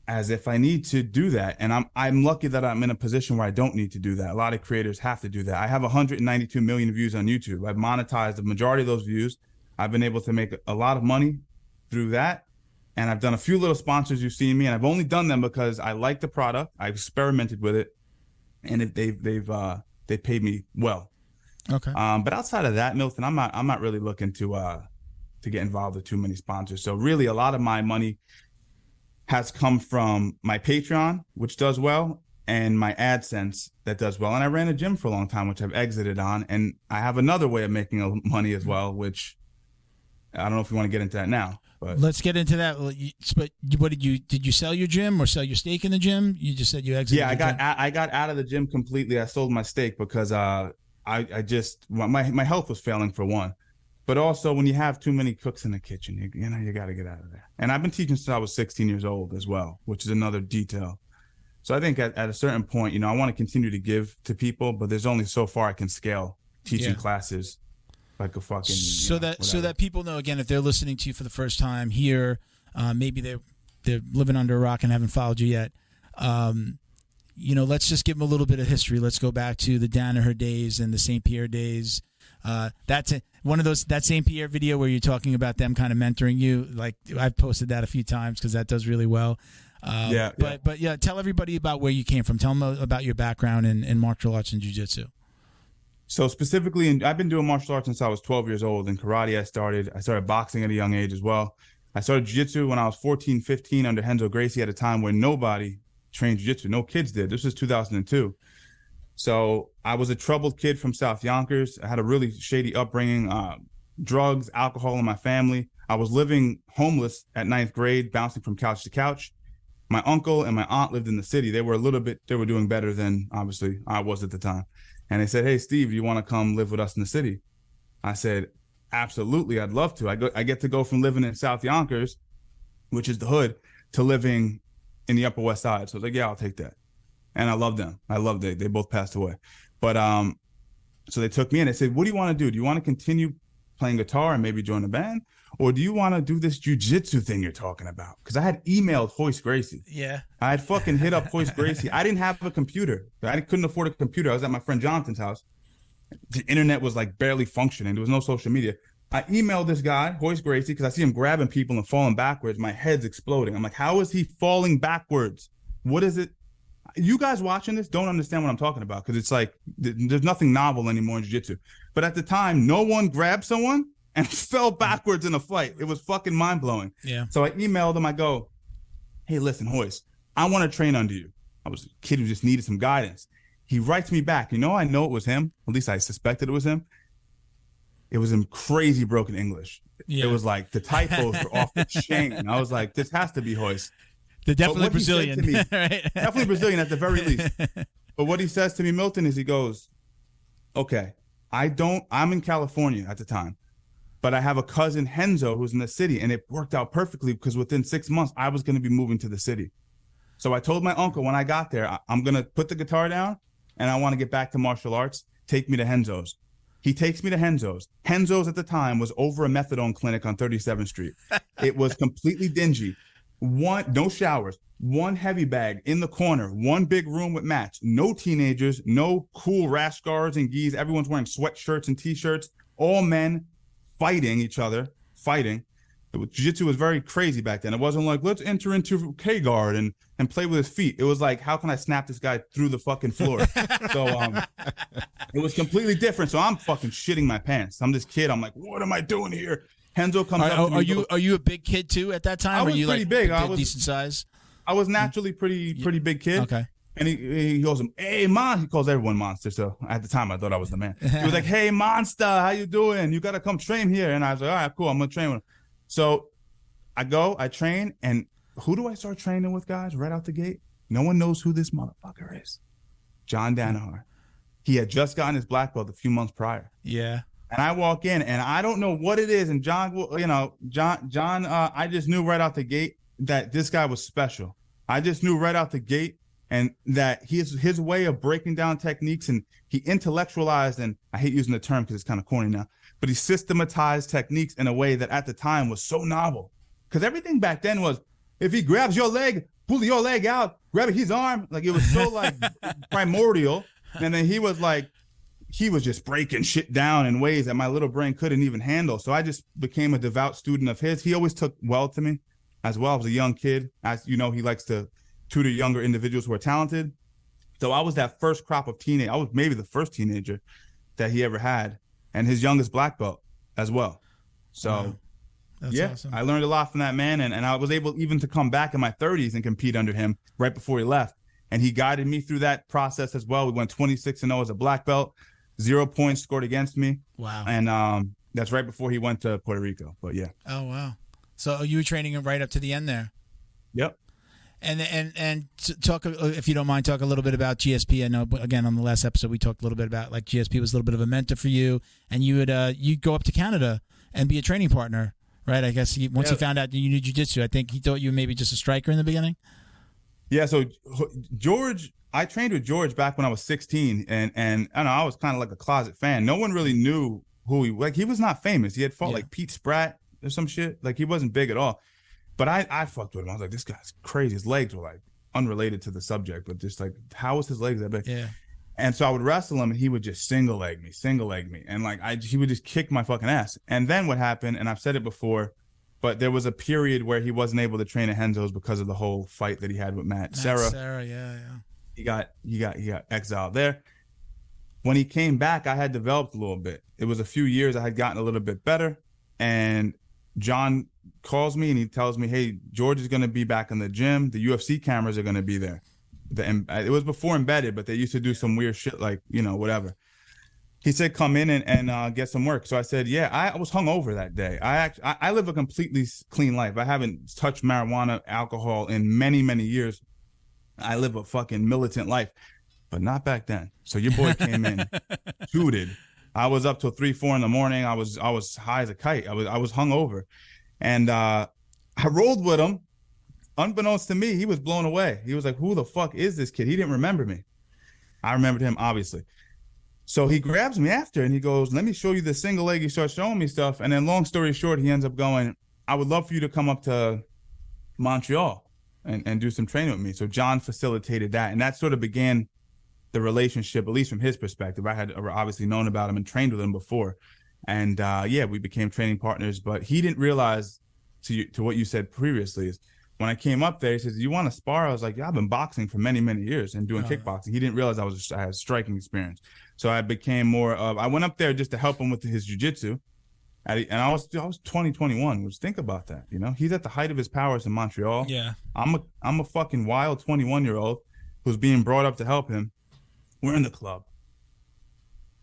as if I need to do that. And I'm lucky that I'm in a position where I don't need to do that. A lot of creators have to do that. I have 192 million views on YouTube. I've monetized the majority of those views. I've been able to make a lot of money through that. And I've done a few little sponsors you've seen me, and I've only done them because I like the product. I've experimented with it, and they've paid me well. Okay. But outside of that, Milton, I'm not really looking to get involved with too many sponsors. So really, a lot of my money has come from my Patreon, which does well, and my AdSense that does well. And I ran a gym for a long time, which I've exited on, and I have another way of making money as well, which I don't know if you want to get into that now. But let's get into that. But what did you sell your gym or sell your stake in the gym? You just said you exited. Yeah, I got out of the gym completely. I sold my stake because I just my health was failing, for one, but also when you have too many cooks in the kitchen, you got to get out of there. And I've been teaching since I was 16 years old as well, which is another detail. So I think at a certain point, you know, I want to continue to give to people, but there's only so far I can scale teaching classes. Like a fucking so that people know, again, if they're listening to you for the first time here, maybe they're living under a rock and haven't followed you yet. You know, let's just give them a little bit of history. Let's go back to the Danaher days and the St. Pierre days. That's one of those, that St. Pierre video where you're talking about them kind of mentoring you. Like, I've posted that a few times because that does really well. But yeah, tell everybody about where you came from. Tell them about your background in martial arts and jiu-jitsu. So specifically, I've been doing martial arts since I was 12 years old. In karate, I started boxing at a young age as well. I started jiu-jitsu when I was 14, 15 under Renzo Gracie at a time where nobody trained jiu-jitsu. No kids did. This was 2002. So I was a troubled kid from South Yonkers. I had a really shady upbringing, drugs, alcohol in my family. I was living homeless at 9th grade, bouncing from couch to couch. My uncle and my aunt lived in the city. They were doing better than obviously I was at the time. And they said, hey, Steve, do you want to come live with us in the city? I said, absolutely. I'd love to. I get to go from living in South Yonkers, which is the hood, to living in the Upper West Side. So I was like, yeah, I'll take that. And I loved them. They both passed away. But so they took me in. They said, what do you want to do? Do you want to continue playing guitar and maybe join a band? Or do you want to do this jiu-jitsu thing you're talking about? Because I had emailed Hoist Gracie. Yeah. I had fucking hit up Hoist Gracie. I didn't have a computer. I couldn't afford a computer. I was at my friend Jonathan's house. The internet was like barely functioning. There was no social media. I emailed this guy, Hoist Gracie, because I see him grabbing people and falling backwards. My head's exploding. I'm like, how is he falling backwards? What is it? You guys watching this don't understand what I'm talking about, because it's like there's nothing novel anymore in jiu-jitsu. But at the time, no one grabbed someone and fell backwards in a fight. It was fucking mind-blowing. Yeah. So I emailed him. I go, hey, listen, Hoist, I want to train under you. I was a kid who just needed some guidance. He writes me back. I know it was him. At least I suspected it was him. It was in crazy broken English. Yeah. It was like the typos were off the chain. I was like, this has to be Hoist. They're definitely Brazilian. Me, right? Definitely Brazilian at the very least. But what he says to me, Milton, is he goes, okay, I'm in California at the time, but I have a cousin, Henzo, who's in the city, and it worked out perfectly because within 6 months, I was going to be moving to the city. So I told my uncle when I got there, I'm going to put the guitar down, and I want to get back to martial arts. Take me to Henzo's. He takes me to Henzo's. Henzo's at the time was over a methadone clinic on 37th Street. It was completely dingy. No showers, one heavy bag in the corner, one big room with mats, no teenagers, no cool rash guards and gis. Everyone's wearing sweatshirts and T-shirts, all men fighting each other, fighting. Jiu-jitsu was very crazy back then. It wasn't like, let's enter into K-guard and play with his feet. It was like, how can I snap this guy through the fucking floor? So it was completely different. So I'm fucking shitting my pants. I'm this kid. I'm like, what am I doing here? Henzo comes up to me. Are you a big kid too at that time? I was pretty big. I was decent size. I was naturally pretty big kid. Okay. And he goes, hey, man. He calls everyone monster. So at the time, I thought I was the man. He was like, hey, monster, how you doing? You got to come train here. And I was like, all right, cool. I'm going to train with him. So I go, I train. And who do I start training with, guys, right out the gate? No one knows who this motherfucker is. John Danaher. He had just gotten his black belt a few months prior. Yeah. And I walk in, and I don't know what it is. And John, I just knew right out the gate that this guy was special. I just knew right out the gate, and that his way of breaking down techniques, and he intellectualized, and I hate using the term because it's kind of corny now, but he systematized techniques in a way that at the time was so novel. Because everything back then was, if he grabs your leg, pull your leg out, grab his arm. Like, it was so like primordial. And then he was just breaking shit down in ways that my little brain couldn't even handle. So I just became a devout student of his. He always took well to me as well. I was a young kid. As you know, he likes to tutor younger individuals who are talented. So I was that first crop of teenage. I was maybe the first teenager that he ever had, and his youngest black belt as well. So wow. That's awesome. I learned a lot from that man, and I was able even to come back in my 30s and compete under him right before he left. And he guided me through that process as well. We went 26-0 as a black belt, 0 points scored against me. Wow. And that's right before he went to Puerto Rico. But yeah. Oh, wow. So you were training him right up to the end there. Yep. And talk, if you don't mind, talk a little bit about GSP. I know, again, on the last episode, we talked a little bit about, like, GSP was a little bit of a mentor for you, and you'd go up to Canada and be a training partner, right? I guess once he found out that you knew jiu-jitsu, I think he thought you were maybe just a striker in the beginning. Yeah, so I trained with George back when I was 16, and I don't know, I was kind of like a closet fan. No one really knew who he was not famous. He had fought like Pete Spratt or some shit. Like, he wasn't big at all. But I fucked with him. I was like, this guy's crazy. His legs were like unrelated to the subject, but just like, how was his legs that big? Yeah. And so I would wrestle him, and he would just single leg me. And like, he would just kick my fucking ass. And then what happened, and I've said it before, but there was a period where he wasn't able to train at Henzo's because of the whole fight that he had with Matt Serra. Yeah. He got exiled there. When he came back, I had developed a little bit. It was a few years. I had gotten a little bit better. And John calls me and he tells me, hey, George is going to be back in the gym. The UFC cameras are going to be there. It was before embedded, but they used to do some weird shit like, whatever. he said, come in and get some work. So I said, yeah, I was hungover that day. I live a completely clean life. I haven't touched marijuana, alcohol in many, many years. I live a fucking militant life, but not back then. So your boy came in, tooted. I was up till 3, 4 in the morning. I was high as a kite. I was hungover. And I rolled with him. Unbeknownst to me, he was blown away. He was like, who the fuck is this kid? He didn't remember me. I remembered him, obviously. So he grabs me after and he goes, let me show you the single leg. He starts showing me stuff. And then long story short, he ends up going, I would love for you to come up to Montreal and do some training with me. So John facilitated that. And that sort of began the relationship, at least from his perspective. I had obviously known about him and trained with him before. And yeah, we became training partners. But he didn't realize, to what you said previously, is when I came up there, he says, you want to spar? I was like, yeah, I've been boxing for many, many years and doing kickboxing. He didn't realize I had striking experience. So I became more of, I went up there just to help him with his jiu-jitsu. And I was 21, which think about that. You know, he's at the height of his powers in Montreal. Yeah. I'm a fucking wild 21-year-old who's being brought up to help him. We're in the club.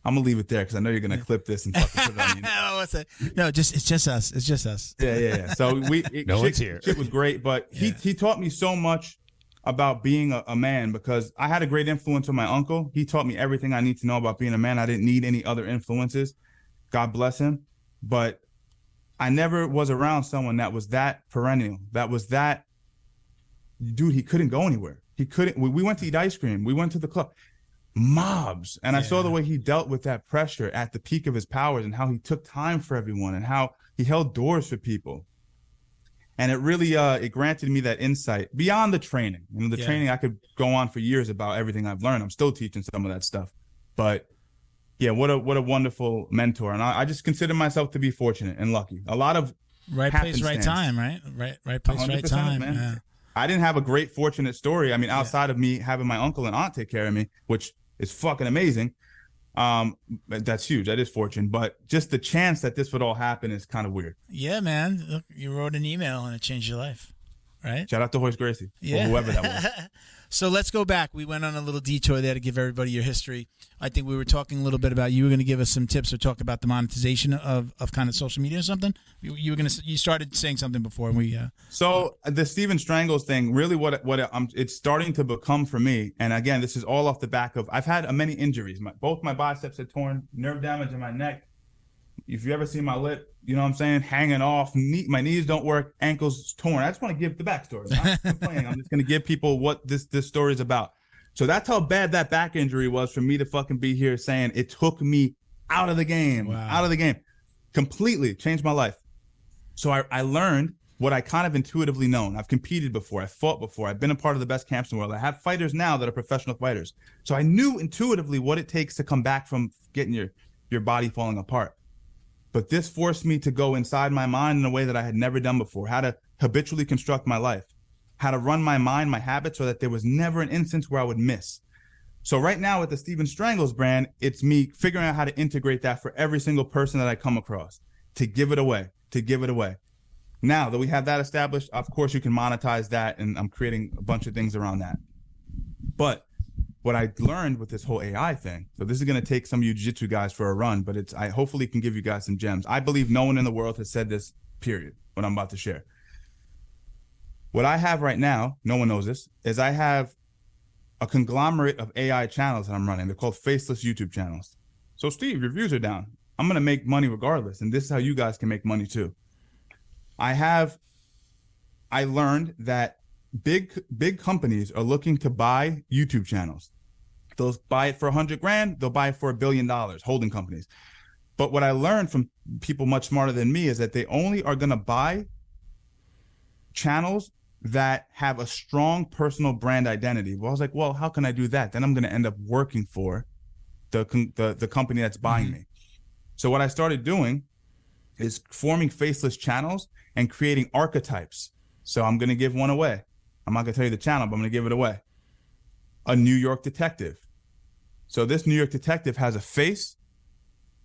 I'm gonna leave it there because I know you're gonna clip this and fucking put it on What's that? No, it's just us. It's just us. Yeah. So one's here. Shit was great, but he taught me so much about being a man because I had a great influence on my uncle. He taught me everything I need to know about being a man. I didn't need any other influences. God bless him. But I never was around someone that was that perennial. That was that dude. He couldn't go anywhere. He couldn't. We went to eat ice cream. We went to the club. Mobs. And I saw the way he dealt with that pressure at the peak of his powers and how he took time for everyone and how he held doors for people. And it really it granted me that insight beyond the training. You know, the training, I could go on for years about everything I've learned. I'm still teaching some of that stuff. But yeah, what a wonderful mentor. And I just consider myself to be fortunate and lucky. A lot of right place, right time, right? Right place, right time. Man. Yeah. I didn't have a great fortunate story. I mean, outside of me having my uncle and aunt take care of me, which is fucking amazing. That's huge. That is fortune. But just the chance that this would all happen is kind of weird. Yeah, man. Look, you wrote an email and it changed your life, right? Shout out to Hoist Gracie or whoever that was. So let's go back. We went on a little detour there to give everybody your history. I think we were talking a little bit about, you were going to give us some tips or talk about the monetization of kind of social media or something. You started saying something before, and we. So the Steven Strangles thing, really, it's starting to become for me. And again, this is all off the back of I've had many injuries. Both my biceps are torn, nerve damage in my neck. If you ever see my lip, you know what I'm saying, hanging off, my knees don't work, ankles torn. I just want to give the backstory. I'm not complaining. I'm just going to give people what this story is about. So that's how bad that back injury was for me to fucking be here saying it took me out of the game, completely changed my life. So I learned what I kind of intuitively known. I've competed before. I've fought before. I've been a part of the best camps in the world. I have fighters now that are professional fighters. So I knew intuitively what it takes to come back from getting your body falling apart. But this forced me to go inside my mind in a way that I had never done before, how to habitually construct my life, how to run my mind, my habits, so that there was never an instance where I would miss. So right now with the Steven Strangles brand, it's me figuring out how to integrate that for every single person that I come across, to give it away. Now that we have that established, of course you can monetize that, and I'm creating a bunch of things around that. But what I learned with this whole AI thing, so this is going to take some of you jiu-jitsu guys for a run, but I hopefully can give you guys some gems. I believe no one in the world has said this, period, what I'm about to share. What I have right now, no one knows this, is I have a conglomerate of AI channels that I'm running. They're called faceless YouTube channels. So Steve, your views are down. I'm going to make money regardless, and this is how you guys can make money too. I learned that big companies are looking to buy YouTube channels. They'll buy it for $100,000. They'll buy it for $1 billion, holding companies. But what I learned from people much smarter than me is that they only are going to buy channels that have a strong personal brand identity. Well, I was like, well, how can I do that? Then I'm going to end up working for the company that's buying me. So what I started doing is forming faceless channels and creating archetypes. So I'm going to give one away. I'm not going to tell you the channel, but I'm going to give it away. A New York detective. So this New York detective has a face.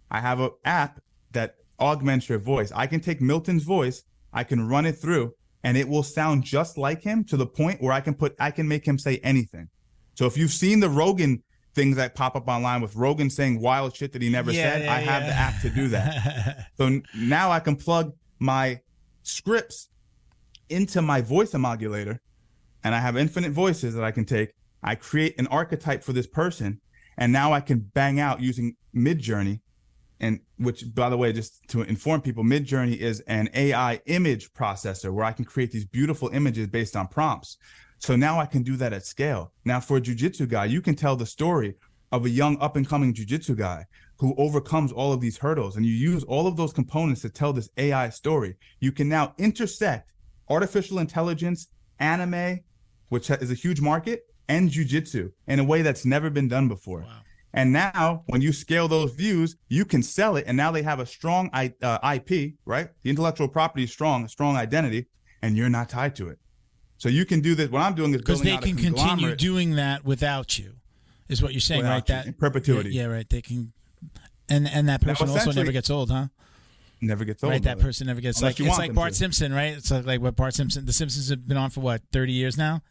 I have an app that augments your voice. I can take Milton's voice, I can run it through, and it will sound just like him to the point where I can make him say anything. So if you've seen the Rogan things that pop up online with Rogan saying wild shit that he never said. I have the app to do that. So now I can plug my scripts into my voice modulator, and I have infinite voices that I can take. I create an archetype for this person, and now I can bang out using Midjourney, and which, by the way, just to inform people, Midjourney is an AI image processor where I can create these beautiful images based on prompts. So now I can do that at scale. Now for a jiu-jitsu guy, you can tell the story of a young up-and-coming jiu-jitsu guy who overcomes all of these hurdles, and you use all of those components to tell this AI story. You can now intersect artificial intelligence, anime, which is a huge market, and jiu-jitsu in a way that's never been done before. Wow. And now when you scale those views, you can sell it, and now they have a strong IP, right? The intellectual property is strong, a strong identity, and you're not tied to it. So you can do this. What I'm doing is building out a conglomerate. Because they can continue doing that without you, is what you're saying, right? That in perpetuity. Yeah, right. They can, and that person also never gets old, huh? Never gets old. Right, that person never gets it's like Bart Simpson, right? It's like what Bart Simpson. The Simpsons have been on for what, 30 years now.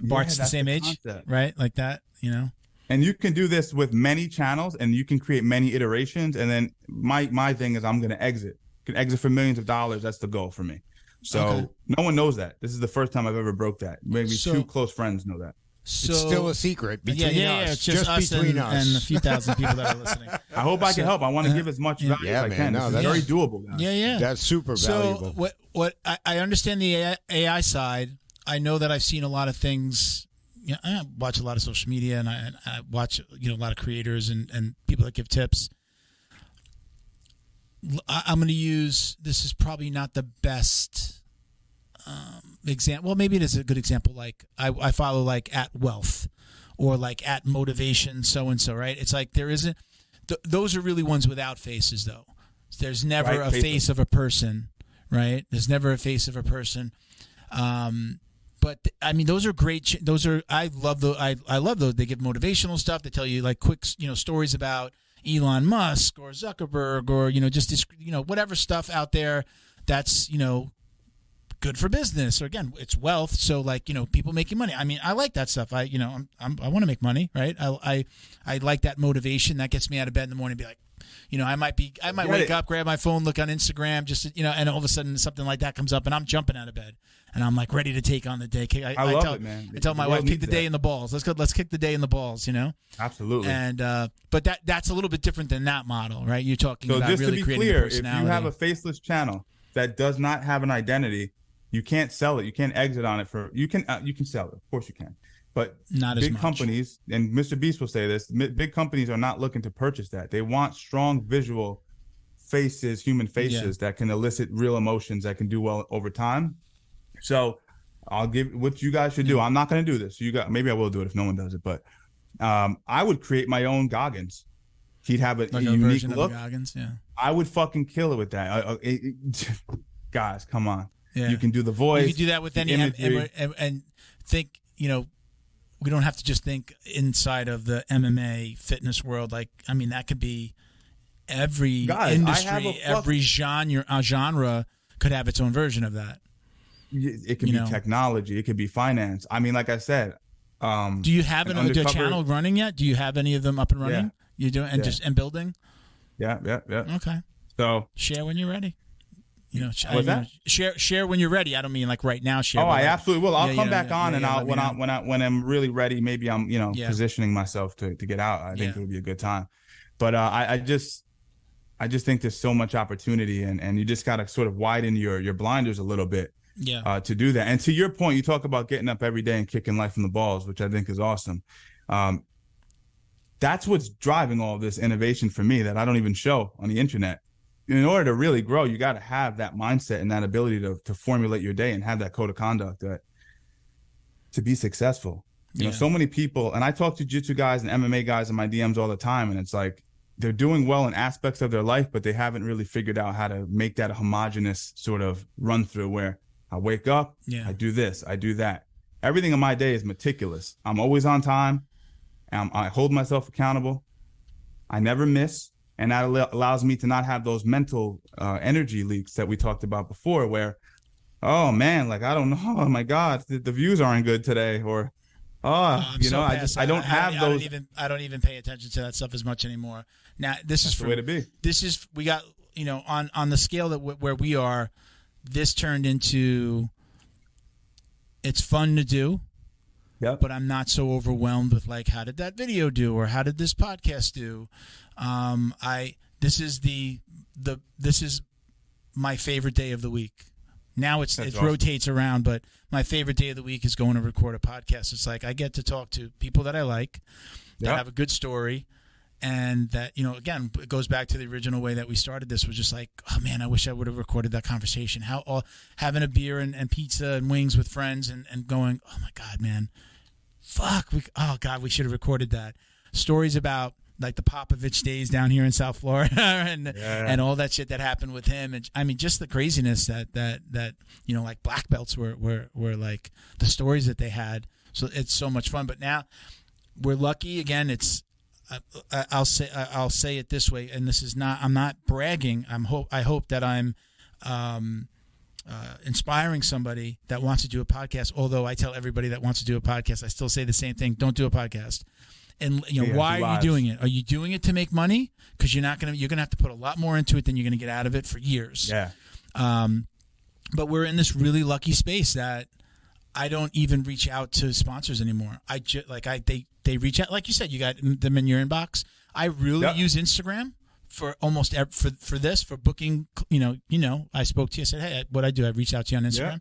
Bart's the same age, right? Like that, you know. And you can do this with many channels, and you can create many iterations. And then my thing is, I'm going to exit. Can exit for millions of dollars. That's the goal for me. So no one knows that. This is the first time I've ever broke that. Maybe two close friends know that. So, it's still a secret between us. Yeah, it's just us between us and a few thousand people that are listening. I hope I can help. I want to give as much value as I can. No, that's very doable, guys. Yeah. That's super valuable. So what I understand the AI side. I know that I've seen a lot of things. You know, I watch a lot of social media, and I watch a lot of creators and people that give tips. I'm going to use, this is probably not the best example. Well, maybe it is a good example. Like I follow like @wealth or like @motivation so-and-so, right? It's like there isn't, those are really ones without faces though. There's never a face of a person, right? There's never a face of a person. But I mean, those are great. I love those. I love those. They give motivational stuff. They tell you like quick, stories about Elon Musk or Zuckerberg or, just this, whatever stuff out there that's, good for business. Or again, it's wealth. So like, people making money. I mean, I like that stuff. I want to make money, right? I like that motivation. That gets me out of bed in the morning and be like, I might wake up, grab my phone, look on Instagram, just, and all of a sudden something like that comes up and I'm jumping out of bed and I'm like ready to take on the day. I love it, man. I tell my wife, kick the day in the balls. Let's kick the day in the balls, Absolutely. And, but that's a little bit different than that model, right? You're talking about really creating clear, a personality. If you have a faceless channel that does not have an identity, you can't sell it. You can't exit on it you can sell it. Of course you can. But not big companies, and Mr. Beast will say this, big companies are not looking to purchase that. They want strong visual faces, human faces that can elicit real emotions, that can do well over time. So I'll give what you guys should do. I'm not going to do this. Maybe I will do it if no one does it, but I would create my own Goggins. He'd have a unique look. Goggins, yeah. I would fucking kill it with that. Guys, come on. Yeah. You can do the voice. You can do that with any and think, we don't have to just think inside of the MMA fitness world. Like, I mean, that could be every industry, every genre could have its own version of that. It could be technology. It could be finance. I mean, like I said, do you have a channel running yet? Do you have any of them up and running? Yeah. You doing and building? Yeah. Okay. So share when you're ready. Share when you're ready. I don't mean like right now. Share. I absolutely will. I'll come back on, and when I'm really ready, maybe I'm positioning myself to get out. I think it would be a good time. But I just think there's so much opportunity, and you just got to sort of widen your blinders a little bit. To do that. And to your point, you talk about getting up every day and kicking life in the balls, which I think is awesome. That's what's driving all of this innovation for me that I don't even show on the internet. In order to really grow, you got to have that mindset and that ability to formulate your day and have that code of conduct to be successful. So many people, and I talk to jiu-jitsu guys and MMA guys in my DMs all the time, and it's like they're doing well in aspects of their life, but they haven't really figured out how to make that a homogenous sort of run through where I wake up, I do this, I do that. Everything in my day is meticulous. I'm always on time. I hold myself accountable. I never miss. And that allows me to not have those mental energy leaks that we talked about before where, oh, man, like, I don't know. Oh, my God, the views aren't good today. Or I don't have those. I don't even pay attention to that stuff as much anymore. Now this is the way to be. This is we got on the scale that where we are. This turned into. It's fun to do. Yep. But I'm not so overwhelmed with like, how did that video do, or how did this podcast do? This is my favorite day of the week. Now it awesome. rotates around, but my favorite day of the week is going to record a podcast. It's like I get to talk to people that I like, that have a good story, and that, again, it goes back to the original way that we started this, was just like, oh man, I wish I would have recorded that conversation. Having a beer and pizza and wings with friends and going, oh my God, man, fuck, we should have recorded that. Stories about like the Popovich days down here in South Florida and all that shit that happened with him. And I mean, just the craziness that like black belts were like the stories that they had. So it's so much fun. But now we're lucky. Again, I'll say it this way, and this is not, I'm not bragging. I hope that I'm inspiring somebody that wants to do a podcast. Although I tell everybody that wants to do a podcast, I still say the same thing: don't do a podcast. And why are you doing it? Are you doing it to make money? Because you're gonna have to put a lot more into it than you're gonna get out of it for years. Yeah. But we're in this really lucky space that I don't even reach out to sponsors anymore. They reach out, like you said, you got them in your inbox. I really use Instagram for almost for booking. I spoke to you. I said, hey, what I do, I reach out to you on Instagram.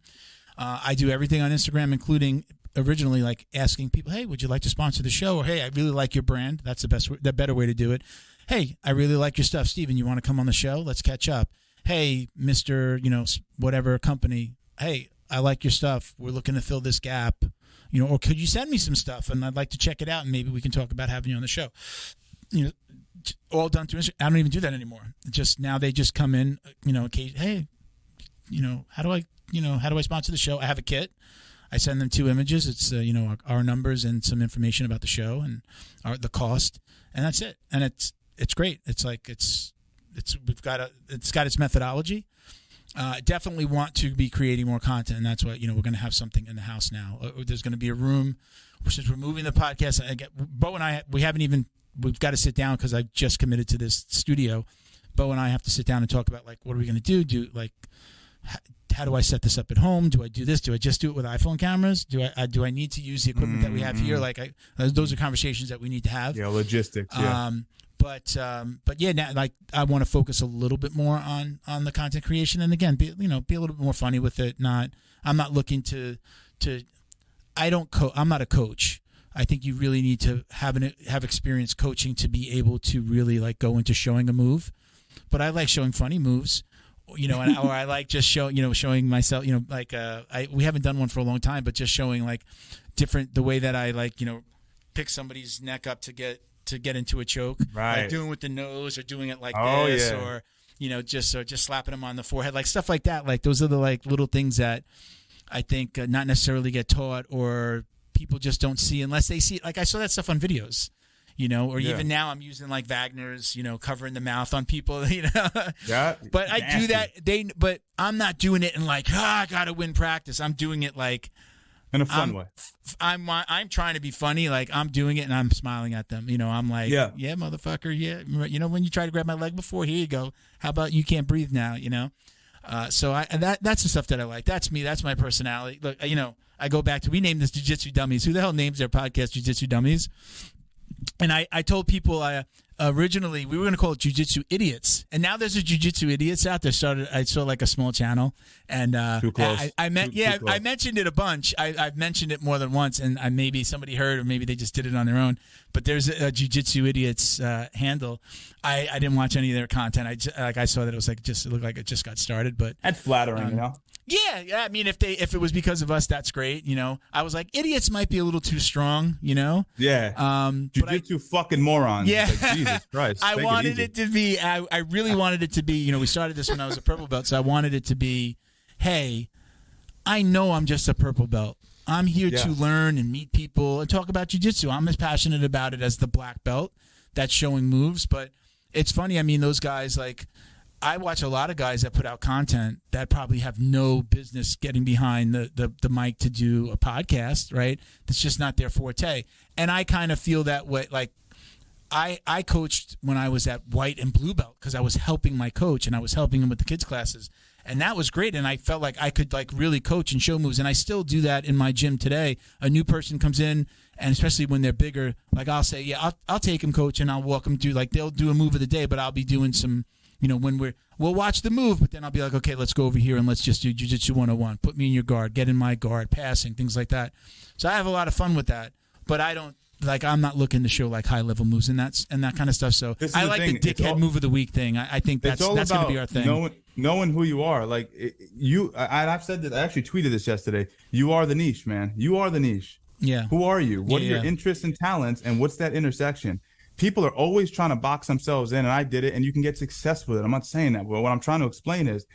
Yeah. I do everything on Instagram, including originally like asking people, hey, would you like to sponsor the show? Or hey, I really like your brand. That's the better way to do it. Hey, I really like your stuff, Steven. You want to come on the show? Let's catch up. Hey, Mr. Whatever company. Hey, I like your stuff. We're looking to fill this gap. Or could you send me some stuff and I'd like to check it out and maybe we can talk about having you on the show. All done through Instagram. I don't even do that anymore. Just now they just come in, hey, how do I sponsor the show? I have a kit. I send them 2 images. It's our numbers and some information about the show and the cost, and that's it. And it's great. It's like it's got its methodology. Definitely want to be creating more content, and that's why we're going to have something in the house now. There's going to be a room since we're moving the podcast. Bo and I we've got to sit down because I just committed to this studio. Bo and I have to sit down and talk about like what are we going to do? How do I set this up at home? Do I do this? Do I just do it with iPhone cameras? Do I need to use the equipment that we have here? Those are conversations that we need to have. Yeah, logistics. Yeah. But yeah, now like I want to focus a little bit more on the content creation, and again, be a little bit more funny with it. I'm not looking to. I'm not a coach. I think you really need to have experience coaching to be able to really like go into showing a move. But I like showing funny moves. Or I like just showing myself, we haven't done one for a long time, but just showing like the way that I like, pick somebody's neck up to get into a choke, right? Like doing with the nose or doing it like this, or just slapping them on the forehead, like stuff like that. Like those are the like little things that I think not necessarily get taught or people just don't see unless they see it. Like I saw that stuff on videos. Even now I'm using like Wagner's, covering the mouth on people, Yeah. But I do that. But I'm not doing it in like, I got to win practice. I'm doing it like in a fun way. I'm trying to be funny. Like I'm doing it and I'm smiling at them. I'm like, yeah, motherfucker. Yeah. When you try to grab my leg before, here you go. How about you can't breathe now? So that's the stuff that I like. That's me. That's my personality. Look, I go back to, we named this Jiu-Jitsu Dummies. Who the hell names their podcast Jiu-Jitsu Dummies? And I told people originally we were going to call it Jiu-Jitsu Idiots, and now there's a Jiu-Jitsu Idiots out there. I saw like a small channel, and too close. I mentioned it a bunch. I've mentioned it more than once, and maybe somebody heard, or maybe they just did it on their own. But there's a Jiu-Jitsu Idiots handle. I didn't watch any of their content. I saw that it looked like it just got started, but that's flattering, Yeah. I mean, if it was because of us, that's great. I was like, idiots might be a little too strong. Yeah. Jiu-jitsu fucking morons. Yeah. Like, Jesus Christ. I wanted it to be. I really wanted it to be. We started this when I was a purple belt, so I wanted it to be. Hey, I know I'm just a purple belt. I'm here to learn and meet people and talk about jiu-jitsu. I'm as passionate about it as the black belt that's showing moves. But it's funny. I mean, those guys like. I watch a lot of guys that put out content that probably have no business getting behind the mic to do a podcast, right? That's just not their forte. And I kind of feel that way. Like, I coached when I was at white and blue belt because I was helping my coach and I was helping him with the kids' classes. And that was great. And I felt like I could like really coach and show moves. And I still do that in my gym today. A new person comes in, and especially when they're bigger, like I'll say, yeah, I'll take him, coach, and I'll walk them through. Like they'll do a move of the day, but I'll be doing some, you know, when we'll watch the move, but then I'll be like, okay, let's go over here and let's just do jiu-jitsu 101. Put me in your guard, get in my guard, passing, things like that. So I have a lot of fun with that, but I'm not looking to show like high level moves and that kind of stuff. So I like the dickhead move of the week thing. I think that's going to be our thing. Knowing who you are, like I've said that. I actually tweeted this yesterday. You are the niche, man. You are the niche. Yeah. Who are you? What are your interests and talents, and what's that intersection? People are always trying to box themselves in, and I did it, and you can get successful with it. I'm not saying that, but what I'm trying to explain is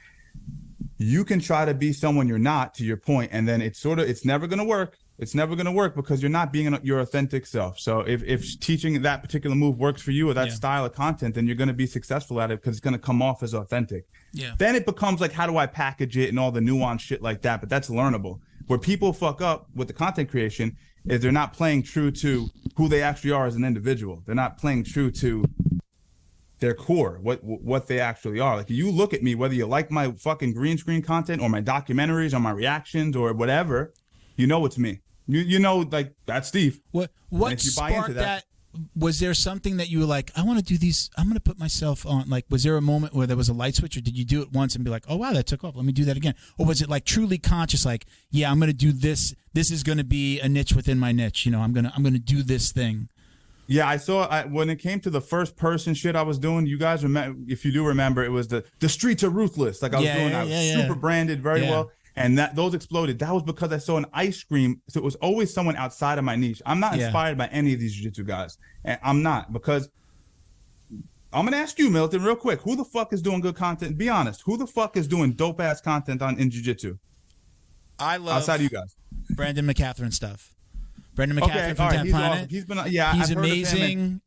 you can try to be someone you're not, to your point, and then it's never going to work. It's never going to work because you're not being your authentic self. So if teaching that particular move works for you or that style of content, then you're going to be successful at it because it's going to come off as authentic. Yeah. Then it becomes like, how do I package it and all the nuanced shit like that? But that's learnable. Where people fuck up with the content creation is they're not playing true to who they actually are as an individual. They're not playing true to their core, what they actually are. Like, you look at me, whether you like my fucking green screen content or my documentaries or my reactions or whatever, you know it's me. You know, like, that's Steve. What sparked that? Was there something that you were like, I want to do these, I'm going to put myself on, like, was there a moment where there was a light switch, or did you do it once and be like, oh, wow, that took off, let me do that again? Or was it like truly conscious, like, yeah, I'm going to do this, this is going to be a niche within my niche, you know, I'm going to do this thing? Yeah, I saw when it came to the first person shit I was doing, you guys remember, if you do remember, it was the streets are ruthless. Like, I was super branded very well. And those exploded. That was because I saw an ice cream. So it was always someone outside of my niche. I'm not inspired by any of these jiu-jitsu guys. And I'm not, because I'm going to ask you, Milton, real quick. Who the fuck is doing good content? Be honest. Who the fuck is doing dope-ass content in jiu-jitsu? I love outside of you guys. Brandon McCaffrey stuff. Brandon McCaffrey from Ten Planet. Awesome. He's been, he's I've amazing.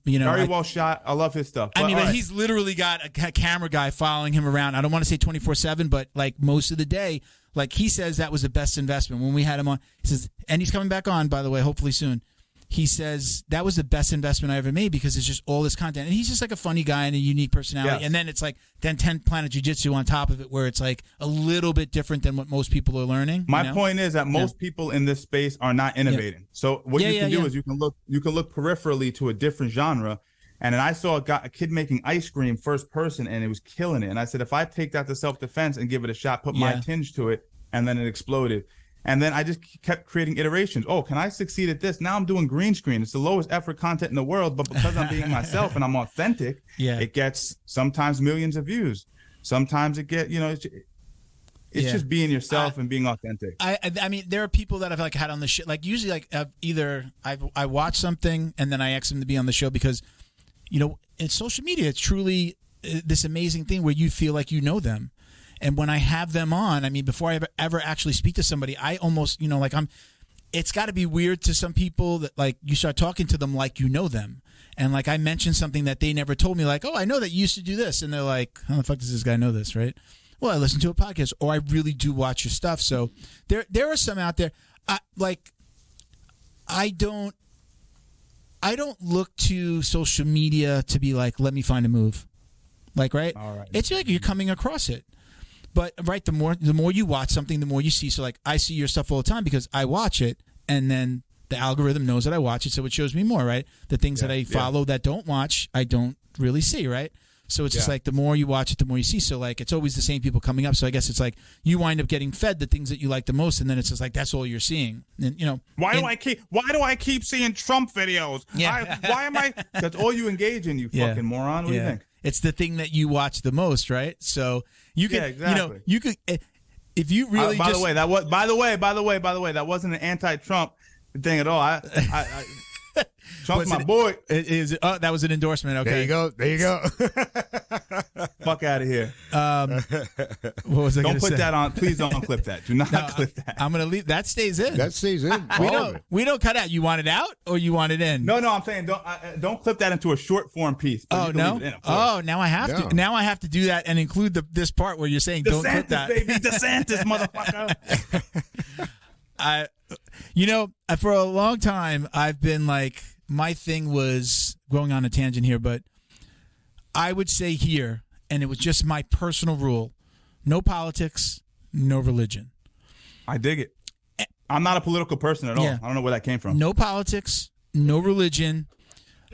You know, very well shot. I love his stuff. But he's literally got a camera guy following him around. I don't want to say 24/7, but like most of the day. Like, he says that was the best investment when we had him on. He says, and he's coming back on, by the way, hopefully soon. He says that was the best investment I ever made because it's just all this content. And he's just like a funny guy and a unique personality. Yes. And then it's like 10 Planet Jiu-Jitsu on top of it, where it's like a little bit different than what most people are learning. My point is that most people in this space are not innovating. Yeah. So what you can do is you can look peripherally to a different genre. And then I saw a kid making ice cream first person, and it was killing it. And I said, if I take that to self-defense and give it a shot, put my tinge to it, and then it exploded. And then I just kept creating iterations. Oh, can I succeed at this? Now I'm doing green screen. It's the lowest effort content in the world, but because I'm being myself and I'm authentic, it gets sometimes millions of views. Sometimes it get, it's just being yourself and being authentic. I mean, there are people that I've like had on the show. Like, usually, like, either I watch something and then I ask them to be on the show because, in social media, it's truly this amazing thing where you feel like you know them. And when I have them on, I mean, before I ever actually speak to somebody, I almost, it's got to be weird to some people that, like, you start talking to them like you know them. And, like, I mentioned something that they never told me, like, oh, I know that you used to do this. And they're like, how the fuck does this guy know this, right? Well, I listen to a podcast, or I really do watch your stuff. So there are some out there. I don't look to social media to be like, let me find a move. Like, right? All right. It's like you're coming across it. But, right, the more you watch something, the more you see. So, like, I see your stuff all the time because I watch it, and then the algorithm knows that I watch it, so it shows me more, right? The things that I follow that don't watch, I don't really see, right? So it's just like the more you watch it, the more you see. So, like, it's always the same people coming up. So I guess it's like you wind up getting fed the things that you like the most, and then it's just like that's all you're seeing. And why do I keep seeing Trump videos? Yeah. Why am I? That's all you engage in, you fucking moron. What do you think? It's the thing that you watch the most, right? So you can, exactly. You could, if you really. By the way, that wasn't an anti-Trump thing at all. Chunk's my boy. That was an endorsement. Okay. There you go. Fuck out of here. What was I Don't gonna put say? that on. Please don't clip that. Do not clip that. I'm gonna leave. That stays in. That stays in. We don't cut out. You want it out or you want it in? No, I'm saying don't clip that into a short form piece. Oh no. Now I have to. Now I have to do that and include this part where you're saying don't clip that. Baby, DeSantis, motherfucker. For a long time, I've been like, my thing was going on a tangent here, but I would say here, and it was just my personal rule: no politics, no religion. I dig it. I'm not a political person at all. Yeah. I don't know where that came from. No politics, no religion.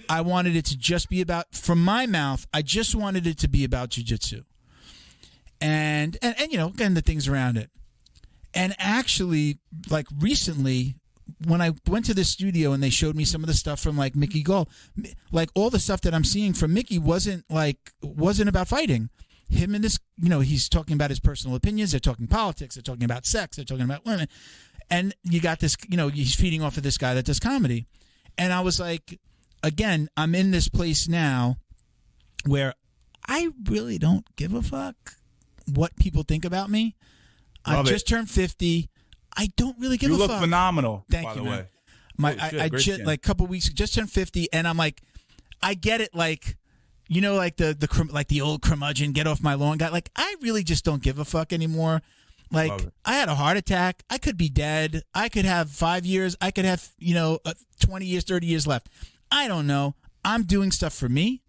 I wanted it to just be about, from my mouth, I just wanted it to be about jiu-jitsu. And again, the things around it. And actually, like recently, when I went to the studio and they showed me some of the stuff from like Mickey Gall, like all the stuff that I'm seeing from Mickey wasn't about fighting. Him and this, he's talking about his personal opinions. They're talking politics. They're talking about sex. They're talking about women. And you got this, he's feeding off of this guy that does comedy. And I was like, again, I'm in this place now where I really don't give a fuck what people think about me. I just turned 50. I don't really give a fuck. You look phenomenal. Thank you, man. I just like a couple weeks just turned 50, and I'm like, I get it. Like, like the old curmudgeon, get off my lawn guy. Like, I really just don't give a fuck anymore. Like, I had a heart attack. I could be dead. I could have 5 years. I could have 20 years, 30 years left. I don't know. I'm doing stuff for me.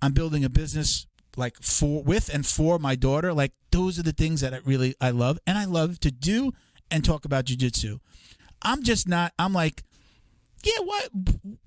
I'm building a business like with and for my daughter. Like, those are the things that I love, and I love to do and talk about jiu-jitsu. I'm like, yeah,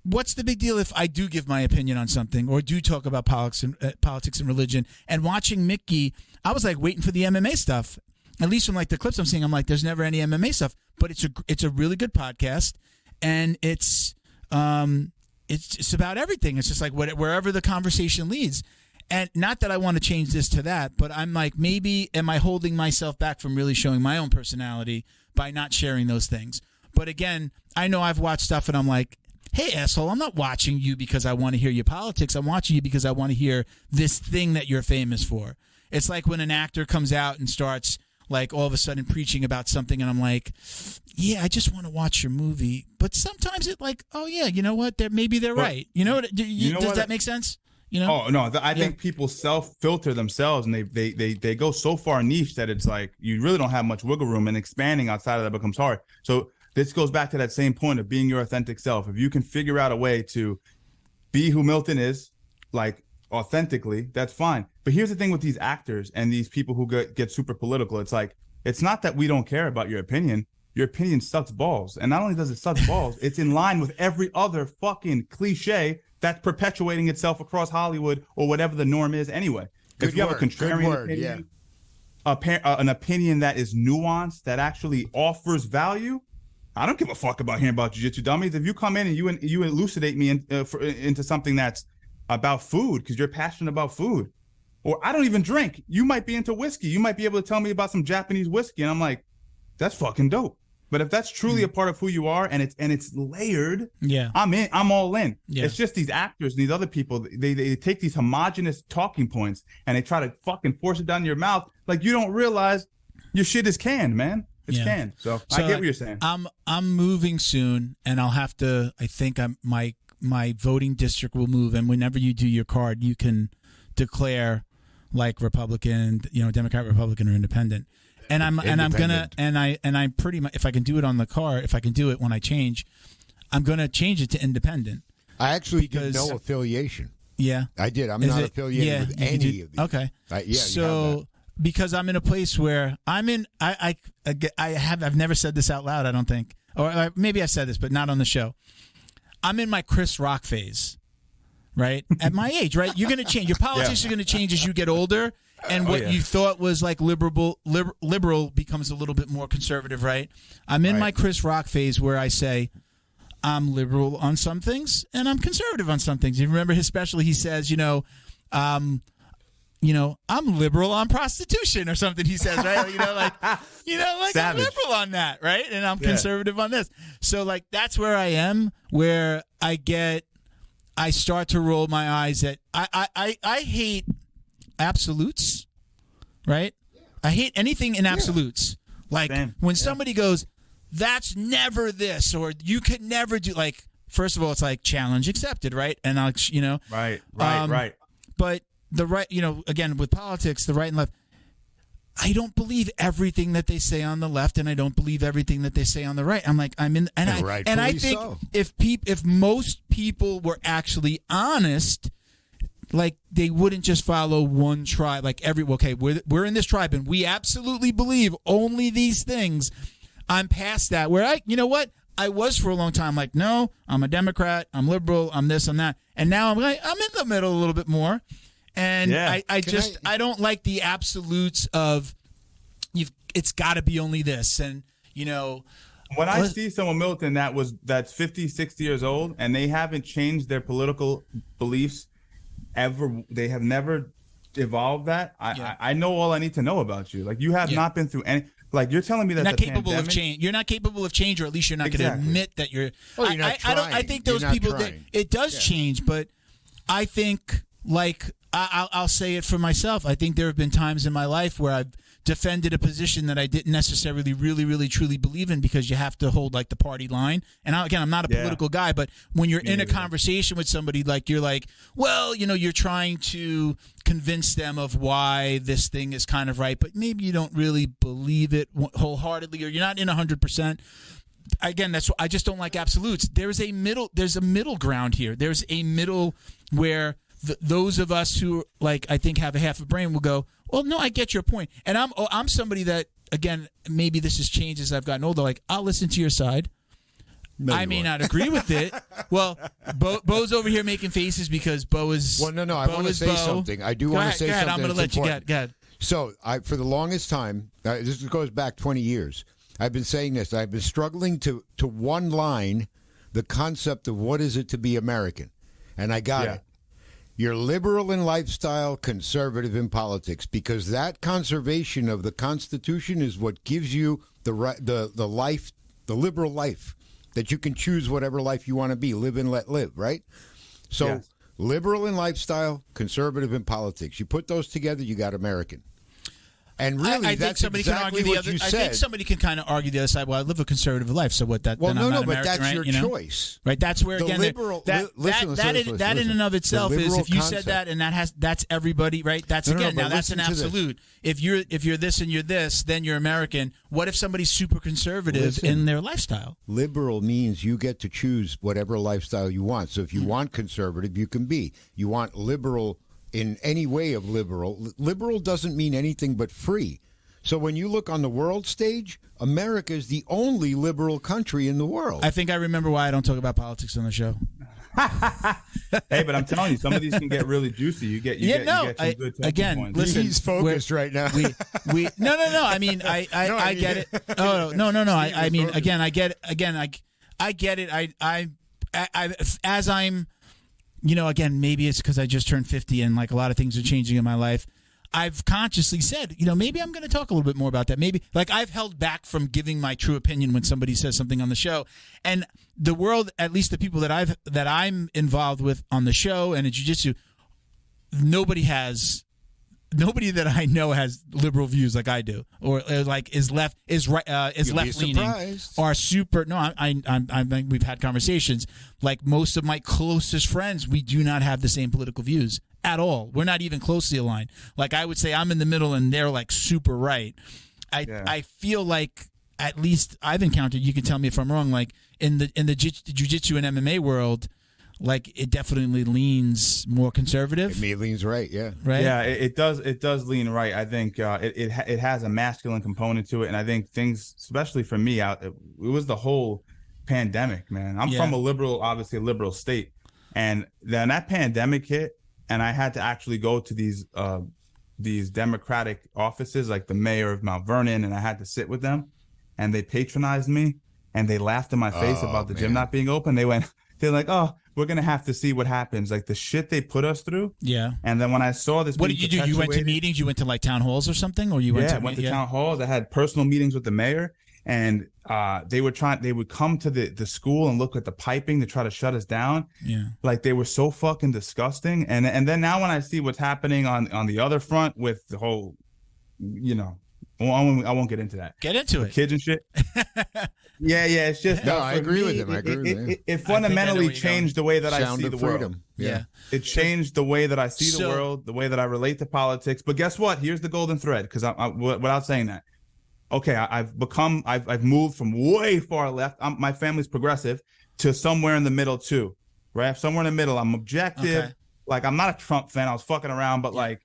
what's the big deal if I do give my opinion on something or do talk about politics and religion? And watching Mickey, I was like waiting for the MMA stuff. At least from like the clips I'm seeing, I'm like, there's never any MMA stuff, but it's a really good podcast, and it's about everything. It's just like wherever the conversation leads. And not that I want to change this to that, but I'm like, maybe am I holding myself back from really showing my own personality by not sharing those things? But again, I know I've watched stuff and I'm like, hey, asshole, I'm not watching you because I want to hear your politics. I'm watching you because I want to hear this thing that you're famous for. It's like when an actor comes out and starts like all of a sudden preaching about something and I'm like, yeah, I just want to watch your movie. But sometimes it's like, oh, yeah, you know what? Maybe they're right. Does that make sense? Oh no, I think people self-filter themselves, and they go so far niche that it's like you really don't have much wiggle room, and expanding outside of that becomes hard. So this goes back to that same point of being your authentic self. If you can figure out a way to be who Milton is, like authentically, that's fine. But here's the thing with these actors and these people who get super political. It's like, it's not that we don't care about your opinion. Your opinion sucks balls. And not only does it suck balls, it's in line with every other fucking cliche that's perpetuating itself across Hollywood or whatever the norm is anyway. If you have a contrarian opinion, an opinion that is nuanced, that actually offers value, I don't give a fuck about hearing about jiu-jitsu dummies. If you come in and you elucidate me into something that's about food because you're passionate about food, or I don't even drink, you might be into whiskey. You might be able to tell me about some Japanese whiskey, and I'm like, that's fucking dope. But if that's truly a part of who you are and it's layered, I'm all in. Yeah. It's just these actors and these other people, they take these homogenous talking points and they try to fucking force it down your mouth. Like, you don't realize your shit is canned, man. It's canned. So I get what you're saying. I'm moving soon, and I'll have to, I think my voting district will move, and whenever you do your card, you can declare like Republican, Democrat, Republican, or Independent. And I'm pretty much, if I can do it on the card, if I can do it when I change, I'm gonna change it to independent. I actually did no affiliation. Yeah, I did. I'm not affiliated with any of these. Okay. So because I'm in a place where I'm in, I've never said this out loud. I don't think, or maybe I said this, but not on the show. I'm in my Chris Rock phase, right? At my age, right? You're gonna change. Your politics are gonna change as you get older. And what you thought was like liberal becomes a little bit more conservative, right? I'm in my Chris Rock phase where I say I'm liberal on some things and I'm conservative on some things. You remember his special? He says, I'm liberal on prostitution or something, he says, right? I'm liberal on that, right? And I'm conservative on this. So, like, that's where I am, where I start to roll my eyes at, I hate absolutes, right? I hate anything in absolutes. Like, when somebody goes, that's never this, or you could never do, like, first of all, it's like challenge accepted, right? And I'll, Right. But the right, again, with politics, the right and left, I don't believe everything that they say on the left, and I don't believe everything that they say on the right. I'm like, I think if most people were actually honest, like, they wouldn't just follow one tribe. Like, we're in this tribe, and we absolutely believe only these things. I'm past that, where I was for a long time like, no, I'm a Democrat, I'm liberal, I'm this, I'm that. And now I'm in the middle a little bit more. And I don't like the absolutes of it's got to be only this. And, when I see someone, Milton, that's 50, 60 years old, and they haven't changed their political beliefs ever, they have never evolved that, I know all I need to know about you. Like, you have not been through any. Like, you're telling me that you're not capable of change. You're not capable of change, or at least you're not going to admit that you're. Well, you're not trying. I think those people that it does change, but I think, like, I'll say it for myself. I think there have been times in my life where I've defended a position that I didn't necessarily really, really, truly believe in, because you have to hold, like, the party line. And I'm not a political guy, but when you're in a conversation with somebody, like, you're like, well, you're trying to convince them of why this thing is kind of right, but maybe you don't really believe it wholeheartedly, or you're not in 100%. Again, that's I just don't like absolutes. There's a middle ground here. There's a middle where those of us who, like, I think have a half a brain will go, well, no, I get your point. And I'm somebody that, again, maybe this has changed as I've gotten older. Like, I'll listen to your side. No, I may not agree with it. Well, Bo's over here making faces because Bo is. Well, no, I want to say something. I do want to say something. I'm going to let you get. Go ahead. So, for the longest time, this goes back 20 years. I've been saying this. I've been struggling to one line the concept of what is it to be American, and I got it. You're liberal in lifestyle, conservative in politics, because that conservation of the Constitution is what gives you the life, the liberal life, that you can choose whatever life you want to be, live and let live, right? So liberal in lifestyle, conservative in politics. You put those together, you got American. And really, I think somebody can argue the other. I think somebody can kind of argue the other side. Well, I live a conservative life, so what? That? Well, then I'm not but American, that's right? your choice, right? That's where the again, liberal. That in and of itself is, if you said that, and that's everybody, right? That's now that's an absolute. If you're this and you're this, then you're American. What if somebody's super conservative in their lifestyle? Liberal means you get to choose whatever lifestyle you want. So if you want conservative, you can be. You want liberal in any way of liberal. Liberal doesn't mean anything but free. So when you look on the world stage, America is the only liberal country in the world. I think I remember why I don't talk about politics on the show. Hey, but I'm telling you, some of these can get really juicy. You get some good talking points. Listen, he's focused right now. No. I mean, I get it. Oh no. I mean, again, I get it. I get it. I as I'm, again, maybe it's because I just turned 50 and, like, a lot of things are changing in my life. I've consciously said, maybe I'm going to talk a little bit more about that. Maybe, like, I've held back from giving my true opinion when somebody says something on the show. And the world, at least the people that I'm involved with on the show and in jiu-jitsu, nobody that I know has liberal views like I do, or like is left leaning, or super. No, we've had conversations. Like, most of my closest friends, we do not have the same political views at all. We're not even closely aligned. Like, I would say I'm in the middle and they're, like, super right. I feel like, at least I've encountered, you can tell me if I'm wrong, like, in the jiu-jitsu and MMA world, like, it definitely leans more conservative. It leans right, yeah. Right? Yeah, it does lean right. I think it has a masculine component to it, and I think things, especially for me, it was the whole pandemic, man. I'm from a liberal state, and then that pandemic hit, and I had to actually go to these Democratic offices, like the mayor of Mount Vernon, and I had to sit with them, and they patronized me, and they laughed in my face about the gym not being open. They're like, oh, we're going to have to see what happens. Like the shit they put us through. Yeah. And then when I saw this, what did you do? You went to meetings? You went to like town halls or something? Or you went to town halls. I had personal meetings with the mayor, and they would come to the school and look at the piping to try to shut us down. Yeah. Like they were so fucking disgusting. And then now when I see what's happening on the other front with the whole, I won't get into that. Get into it. Kids and shit. Yeah. It's just no. I agree with him. It fundamentally changed the way that I see the world. Yeah. It changed the way that I see the world, the way that I relate to politics. But guess what? Here's the golden thread. Because without saying that, okay, I've moved from way far left. My family's progressive to somewhere in the middle too, right? Somewhere in the middle. I'm objective. Okay. Like I'm not a Trump fan. I was fucking around, but like.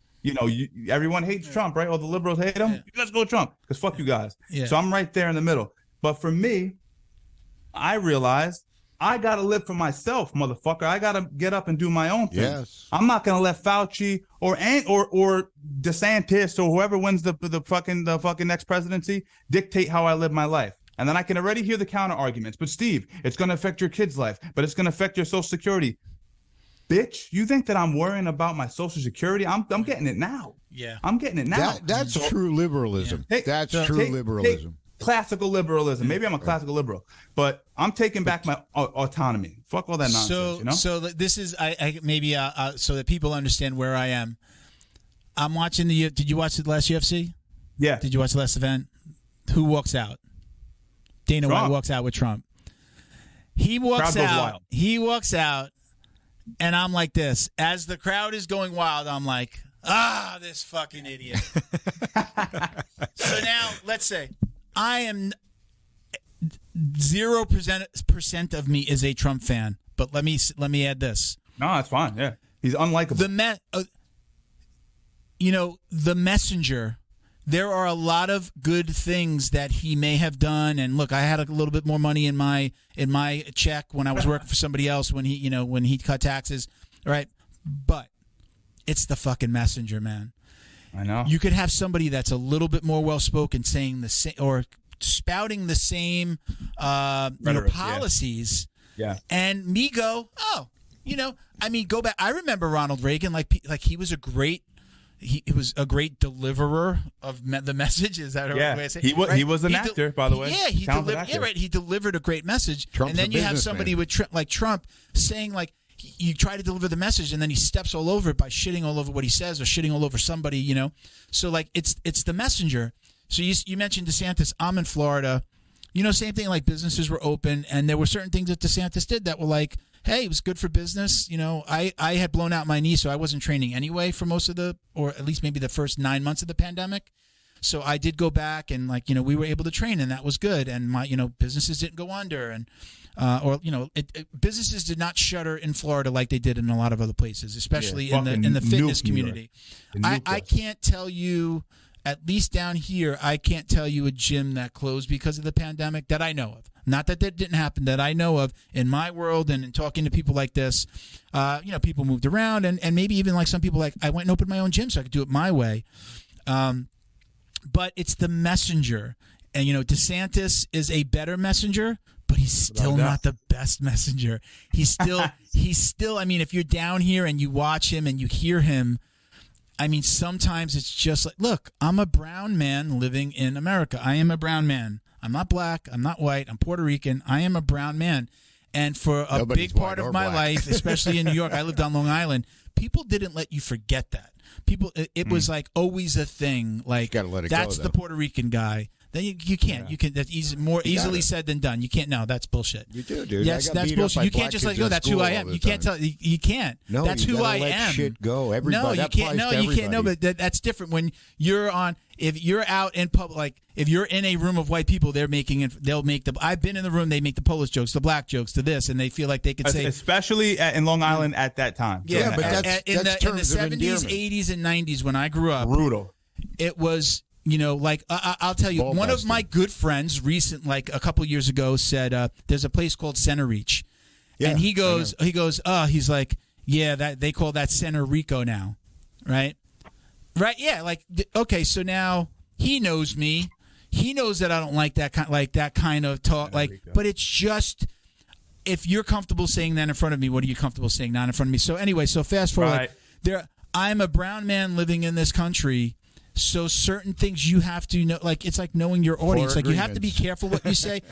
Everyone hates Trump, right? All the liberals hate him. Yeah. Let's go Trump, because fuck you guys. Yeah. So I'm right there in the middle. But for me, I realized I got to live for myself, motherfucker. I got to get up and do my own thing. Yes. I'm not going to let Fauci or DeSantis or whoever wins the fucking next presidency dictate how I live my life. And then I can already hear the counter arguments. But Steve, it's going to affect your kid's life, but it's going to affect your Social Security. Bitch, you think that I'm worrying about my Social Security? I'm getting it now. Yeah. I'm getting it now. That's true liberalism. Yeah. That's true liberalism. Classical liberalism. Maybe I'm a classical liberal, but I'm taking back my autonomy. Fuck all that nonsense, So this is maybe so that people understand where I am. I'm watching did you watch the last UFC? Yeah. Did you watch the last event? Who walks out? Dana White walks out with Trump. He walks out. He walks out. And I'm like this. As the crowd is going wild, I'm like, this fucking idiot. So now, let's say, I am 0% of me is a Trump fan. But let me add this. No, it's fine. Yeah. He's unlikable. The messenger, there are a lot of good things that he may have done. And look, I had a little bit more money in my check when I was working for somebody else when he cut taxes. All right. But it's the fucking messenger, man. I know. You could have somebody that's a little bit more well-spoken saying the same or spouting the same policies. Yeah. And me go, go back. I remember Ronald Reagan, like he was a great He was a great deliverer of the message. Is that right way I say? He was an actor, by the way. Yeah, he delivered. Yeah, right. He delivered a great message. Trump's and then you have somebody with like Trump saying like you try to deliver the message, and then he steps all over it by shitting all over what he says or shitting all over somebody. You know, so like it's the messenger. So you mentioned DeSantis. I'm in Florida. You know, same thing. Like businesses were open, and there were certain things that DeSantis did that were like, hey, it was good for business. You know, I had blown out my knee, so I wasn't training anyway for most of or at least maybe the first 9 months of the pandemic. So I did go back and we were able to train, and that was good. And my, businesses didn't go under, and businesses did not shutter in Florida like they did in a lot of other places, especially in the fitness community. I can't tell you. At least down here, I can't tell you a gym that closed because of the pandemic that I know of. Not that didn't happen, that I know of in my world and in talking to people like this. People moved around, and maybe even like some people like, I went and opened my own gym so I could do it my way. But it's the messenger. And, DeSantis is a better messenger, but he's still not the best messenger. He's still, I mean, if you're down here and you watch him and you hear him, I mean, sometimes it's just like, look, I'm a brown man living in America. I am a brown man. I'm not black. I'm not white. I'm Puerto Rican. I am a brown man. And for a big part of my life, especially in New York, I lived on Long Island, people didn't let you forget that. People, it was like always a thing. Like, that's the Puerto Rican guy. Then you can't. Yeah. You can. That's more easily said than done. You can't. No, that's bullshit. You do, dude. Yes, that's bullshit. You can't just like, that's who I am. You can't tell. You can't. No, that's who I let am. Shit go. Everybody. No, you can't. No, you can't. No, but that's different when you're on. If you're out in public, like if you're in a room of white people, they'll make the. I've been in the room. They make the Polish jokes, the black jokes, to this, and they feel like they could say, especially in Long Island at that time. Yeah, but that's in the 70s, 80s, and 90s when I grew up. Brutal. It was. Like I'll tell you, one of my good friends like a couple years ago said, there's a place called Center Reach. Yeah, and he goes, he's like, yeah, that they call that Center Rico now. Right. Yeah. Like, okay. So now he knows me. He knows that I don't like that kind of talk. Like, but it's just, if you're comfortable saying that in front of me, what are you comfortable saying not in front of me? So anyway, so fast forward. Like, I'm a brown man living in this country. So certain things you have to know, like it's like knowing your audience. Like you have to be careful what you say.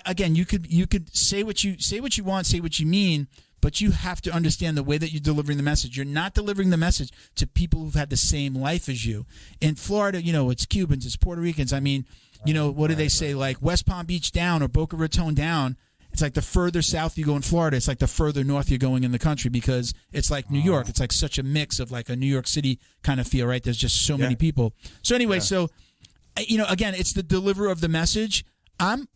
Again, you could say what you want, say what you mean, but you have to understand the way that you're delivering the message. You're not delivering the message to people who've had the same life as you. In Florida, it's Cubans, it's Puerto Ricans. I mean, what do they say? Like West Palm Beach down or Boca Raton down. It's like the further south you go in Florida, it's like the further north you're going in the country because it's like New York. It's like such a mix of like a New York City kind of feel, right? There's just so many people. So anyway, again, it's the deliverer of the message. I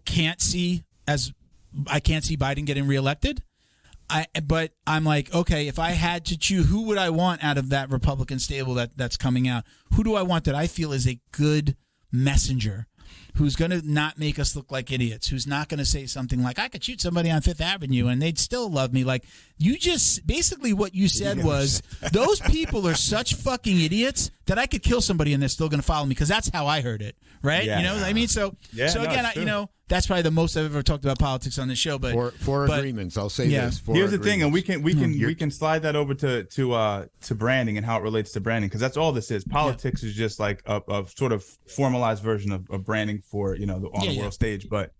can't see Biden getting reelected. But I'm like, okay, if I had to choose, who would I want out of that Republican stable that's coming out? Who do I want that I feel is a good messenger? Who's going to not make us look like idiots, who's not going to say something like, I could shoot somebody on Fifth Avenue and they'd still love me. Like, you just, basically what you said was, those people are such fucking idiots that I could kill somebody and they're still going to follow me, because that's how I heard it, right? You know what I mean? So again, that's probably the most I've ever talked about politics on the show. But four agreements, I'll say this. Here's the thing, and we can slide that over to branding and how it relates to branding, because that's all this is. Politics is just like a sort of formalized version of branding for the world stage. But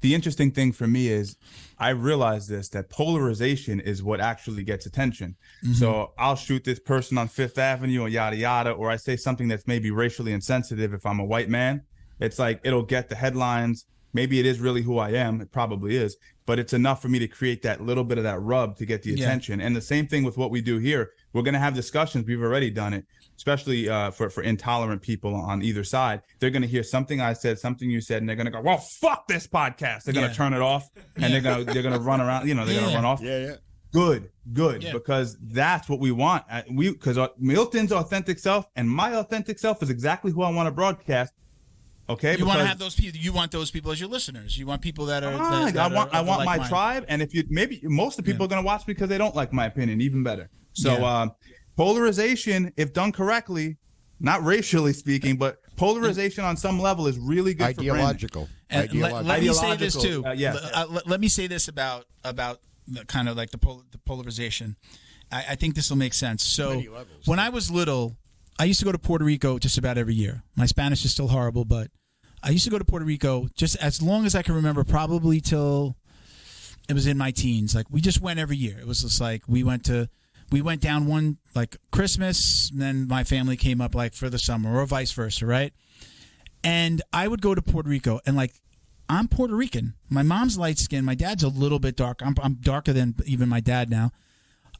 the interesting thing for me is I realize that polarization is what actually gets attention. Mm-hmm. So I'll shoot this person on Fifth Avenue or yada yada, or I say something that's maybe racially insensitive if I'm a white man. It's like it'll get the headlines. Maybe it is really who I am. It probably is. But it's enough for me to create that little bit of that rub to get the attention. And the same thing with what we do here. We're going to have discussions. We've already done it, especially for intolerant people on either side. They're going to hear something I said, something you said, and they're going to go, well, fuck this podcast. They're going to turn it off, and they're going to run around. They're going to run off. Good, because that's what we want. Because Milton's authentic self and my authentic self is exactly who I want to broadcast. Okay, you want to have those people. You want those people as your listeners. You want people that are. I want my tribe, and if you most of the people are going to watch because they don't like my opinion. Even better. So polarization, if done correctly, not racially speaking, but polarization on some level is really good. Ideological. And let me say this too. Let me say this about the kind of like the polarization. I think this will make sense. So when I was little, I used to go to Puerto Rico just about every year. My Spanish is still horrible, but I used to go to Puerto Rico just as long as I can remember, probably till it was in my teens. Like, we just went every year. It was just like we went down one like Christmas, and then my family came up like for the summer, or vice versa, right? And I would go to Puerto Rico, and like, I'm Puerto Rican. My mom's light skinned. My dad's a little bit dark. I'm darker than even my dad now.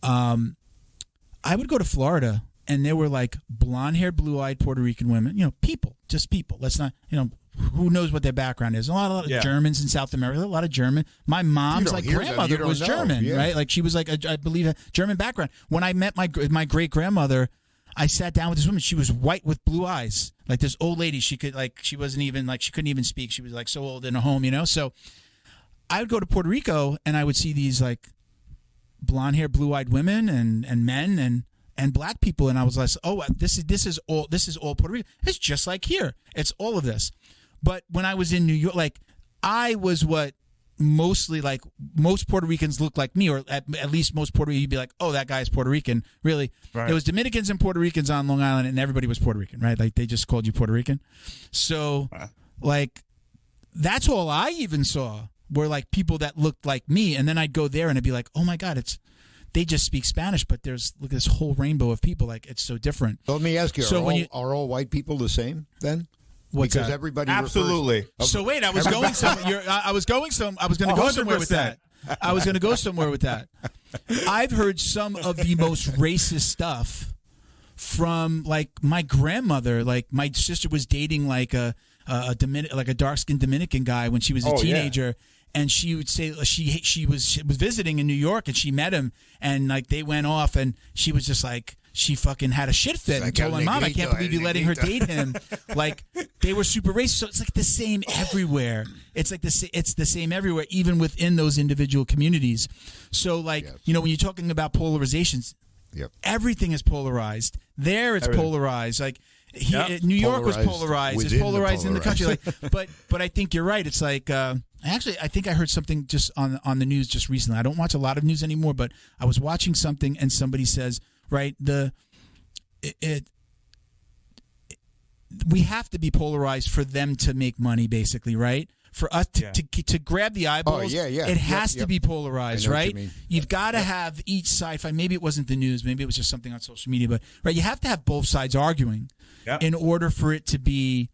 I would go to Florida, and there were like blonde-haired, blue-eyed Puerto Rican women. People, just people. Let's not, who knows what their background is. A lot of Germans in South America. A lot of German. My mom's like grandmother was German, right? Like, she was like, I believe, a German background. When I met my great-grandmother, I sat down with this woman. She was white with blue eyes. Like, this old lady. She wasn't even, like, she couldn't even speak. She was like so old in a home, So I would go to Puerto Rico, and I would see these like blonde-haired, blue-eyed women and men and black people, and I was like, oh, this is all Puerto Rico. It's just like here. It's all of this. But when I was in New York, like, I was what mostly like most Puerto Ricans look like me, or at least most Puerto Ricans, you'd be like, oh, that guy's Puerto Rican. Really, right. It was Dominicans and Puerto Ricans on Long Island, and everybody was Puerto Rican, right? Like, they just called you Puerto Rican. So, like, that's all I even saw were like people that looked like me, and then I'd go there and I'd be like, oh my God, they just speak Spanish, but look at this whole rainbow of people. Like, it's so different. So let me ask you: are all white people the same then? What's because that? Everybody absolutely. So wait, I was going somewhere. I was going to go somewhere with that. I was going to go somewhere with that. I've heard some of the most racist stuff from like my grandmother. Like, my sister was dating like a dark-skinned Dominican guy when she was a teenager. Yeah. And she would say she was visiting in New York, and she met him, and like they went off, and she was just like, she fucking had a shit fit and told my mom, I can't believe you're letting her date him. Like, they were super racist. So it's like the same everywhere. It's like it's the same everywhere, even within those individual communities. So like, when you're talking about polarizations, everything is polarized. There it's polarized. Like, New York was polarized. It's polarized in the country. Like, but I think you're right. It's like I think I heard something just on the news just recently. I don't watch a lot of news anymore, but I was watching something and somebody says, right, we have to be polarized for them to make money, basically, right? For us to grab the eyeballs, it has to be polarized, right? You've got to have each side. Maybe it wasn't the news, maybe it was just something on social media, but right, you have to have both sides arguing in order for it to be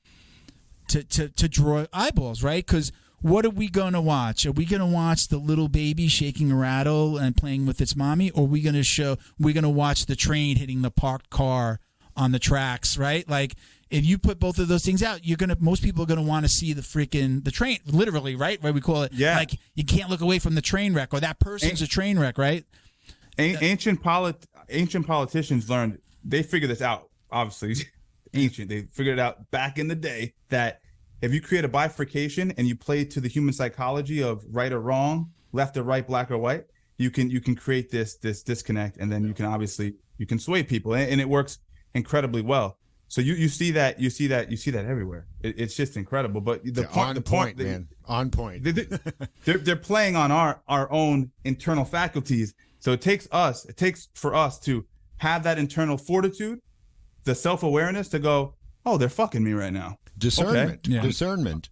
to draw eyeballs, right? Because what are we going to watch? Are we going to watch the little baby shaking a rattle and playing with its mommy, or are we going to watch the train hitting the parked car on the tracks, right? Like, if you put both of those things out, most people are going to want to see the train, literally, right? Right? We call it, like, you can't look away from the train wreck, or that person's a train wreck, right? Ancient politicians learned, they figured this out, obviously. They figured it out back in the day that if you create a bifurcation and you play to the human psychology of right or wrong, left or right, black or white, you can create this disconnect, and then you can sway people, and it works incredibly well. So you see that everywhere. It's just incredible. But on point. They're playing on our own internal faculties. So it takes for us to have that internal fortitude, the self-awareness to go, oh, they're fucking me right now. Discernment. Okay? Yeah. Discernment.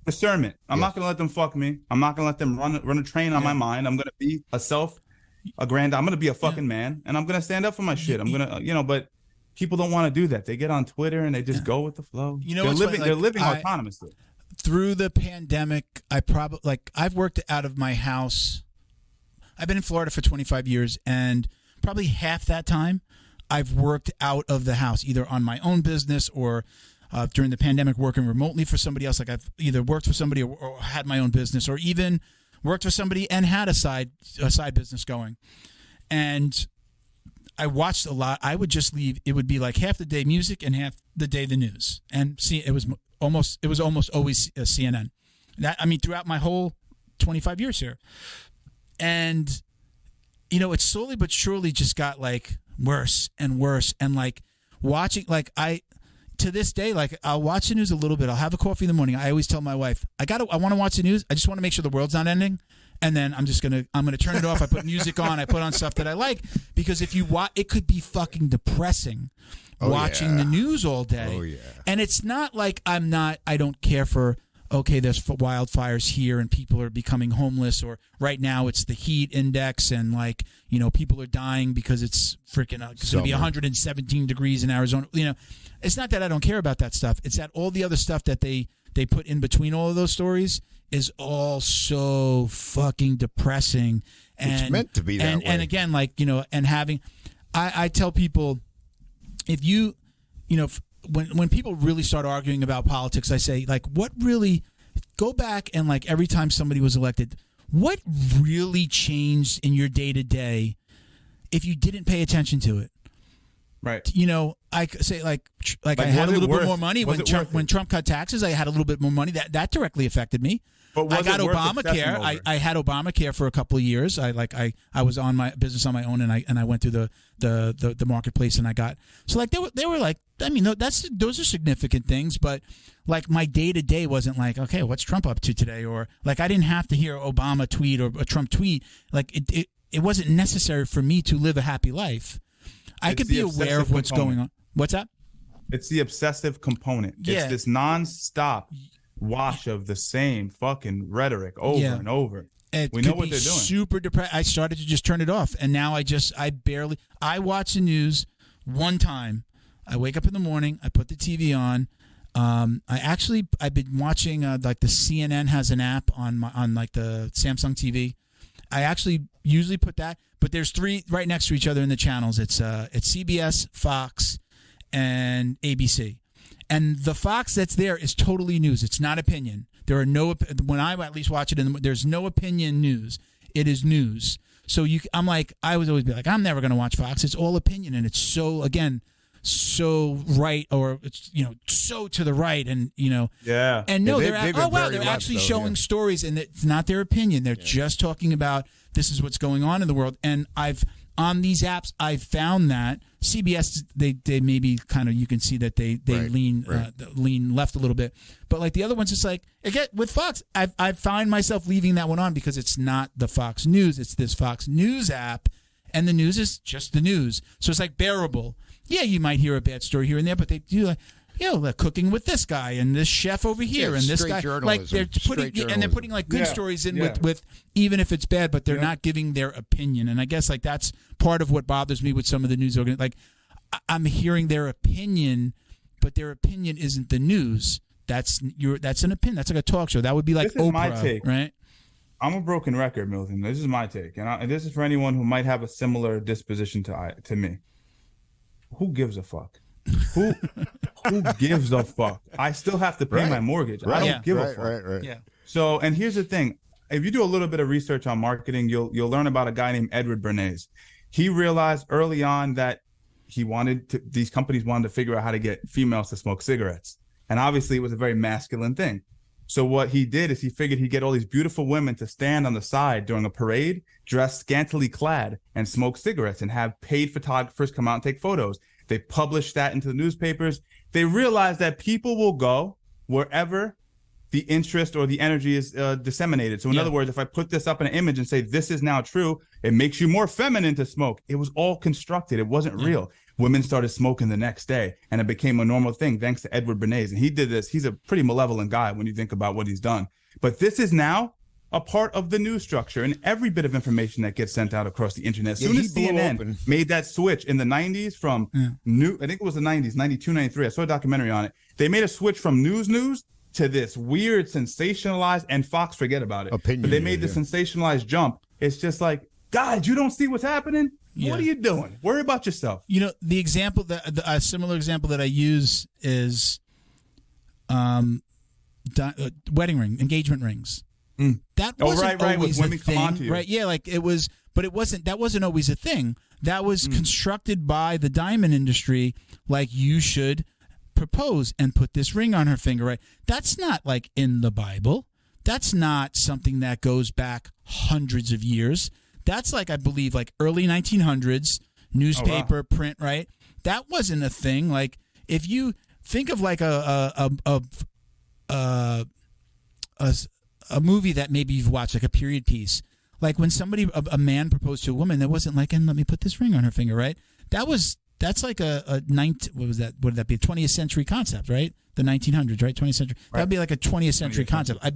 I'm not going to let them fuck me. I'm not going to let them run a train on my mind. I'm going to be I'm going to be a fucking man, and I'm going to stand up for my shit. I'm going to, but people don't want to do that. They get on Twitter and they just go with the flow. They're living autonomously. Through the pandemic, I've worked out of my house. I've been in Florida for 25 years, and probably half that time I've worked out of the house, either on my own business or during the pandemic working remotely for somebody else. Like, I've either worked for somebody or had my own business, or even worked for somebody and had a side business going. And I watched a lot. I would just leave. It would be like half the day music and half the day the news. And see, it was almost always CNN. Throughout my whole 25 years here. And it slowly but surely just got like worse and worse. And like watching, like to this day, like I'll watch the news a little bit. I'll have a coffee in the morning. I always tell my wife, I want to watch the news. I just want to make sure the world's not ending. And then I'm gonna turn it off. I put music on. I put on stuff that I like, because if you watch, it could be fucking depressing watching the news all day. Oh yeah. And it's not like I don't care for, okay, there's wildfires here and people are becoming homeless, or right now it's the heat index and like, people are dying because it's freaking it's going to be 117 degrees in Arizona. It's not that I don't care about that stuff. It's that all the other stuff that they put in between all of those stories is all so fucking depressing. And it's meant to be that way. And again, like, and having, I tell people, if when people really start arguing about politics, I say, like, go back and, like, every time somebody was elected, what really changed in your day to day if you didn't pay attention to it? Right. I say like I had a little bit more money when Trump cut taxes. I had a little bit more money. That directly affected me. But I got Obamacare. I had Obamacare for a couple of years. I was on my business on my own, and I went through the marketplace, and I got, so like they were like, those are significant things, but like my day to day wasn't like, okay, what's Trump up to today, or like I didn't have to hear Obama tweet or a Trump tweet. Like it wasn't necessary for me to live a happy life. I could be aware of what's going on. What's that? It's the obsessive component. Yeah. It's this nonstop wash of the same fucking rhetoric over and over. We know what they're doing. Super depressed. I started to just turn it off, and now I watch the news one time. I wake up in the morning. I put the TV on. I've been watching like the CNN has an app on like the Samsung TV. I actually usually put that, but there's three right next to each other in the channels. It's CBS, Fox, and ABC. And the Fox that's there is totally news. It's not opinion. There are no, when I at least watch it, there's no opinion news. It is news. So I would always be like, I'm never going to watch Fox. It's all opinion, and it's so right, or it's so to the right, and yeah. And no, they're actually showing stories, and it's not their opinion. They're just talking about this is what's going on in the world. And on these apps, I found that CBS, they maybe kind of, you can see that they lean left a little bit, but like the other ones, it's like, again, with Fox, I find myself leaving that one on because it's not the Fox News, it's this Fox News app, and the news is just the news, so it's like bearable. Yeah, you might hear a bad story here and there, but they do like, they're cooking with this guy and this chef over here and this guy. Like they're putting like good stories in with even if it's bad, but they're not giving their opinion. And I guess like that's part of what bothers me with some of the news organizations. Like I'm hearing their opinion, but their opinion isn't the news. That's an opinion. That's like a talk show. That would be like This is Oprah, my take. Right? I'm a broken record, Milton. This is my take, and this is for anyone who might have a similar disposition to me. Who gives a fuck? Who gives a fuck? I still have to pay my mortgage. I don't give a fuck. Right. Yeah. So, and here's the thing: if you do a little bit of research on marketing, you'll learn about a guy named Edward Bernays. He realized early on that these companies wanted to figure out how to get females to smoke cigarettes, and obviously it was a very masculine thing. So what he did is he figured he'd get all these beautiful women to stand on the side during a parade, dressed scantily clad, and smoke cigarettes, and have paid photographers come out and take photos. They published that into the newspapers. They realized that people will go wherever the interest or the energy is disseminated. So in other words, if I put this up in an image and say, this is now true, it makes you more feminine to smoke. It was all constructed. It wasn't real. Women started smoking the next day, and it became a normal thing thanks to Edward Bernays. And he did this. He's a pretty malevolent guy when you think about what he's done. But this is now a part of the news structure and every bit of information that gets sent out across the internet. As soon as CNN made that switch in the 90s from I think it was the 90s, 92, 93. I saw a documentary on it. They made a switch from news to this weird sensationalized, and Fox, forget about it. Opinion, but they made the sensationalized jump. It's just like, God, you don't see what's happening? Yeah. What are you doing? Worry about yourself. The example a similar example that I use is wedding ring, engagement rings. That wasn't always a thing, right? Yeah, like it was, but it wasn't. That wasn't always a thing. That was constructed by the diamond industry. Like, you should propose and put this ring on her finger, right? That's not like in the Bible. That's not something that goes back hundreds of years. That's like, I believe, like early 1900s newspaper print, right? That wasn't a thing. Like, if you think of like a movie that maybe you've watched, like a period piece, like when a man proposed to a woman, that wasn't like, and let me put this ring on her finger, right? That's like what was that? What did that be? A 20th century concept, right? The 1900s, right? 20th century. Right. That'd be like a 20th century concept.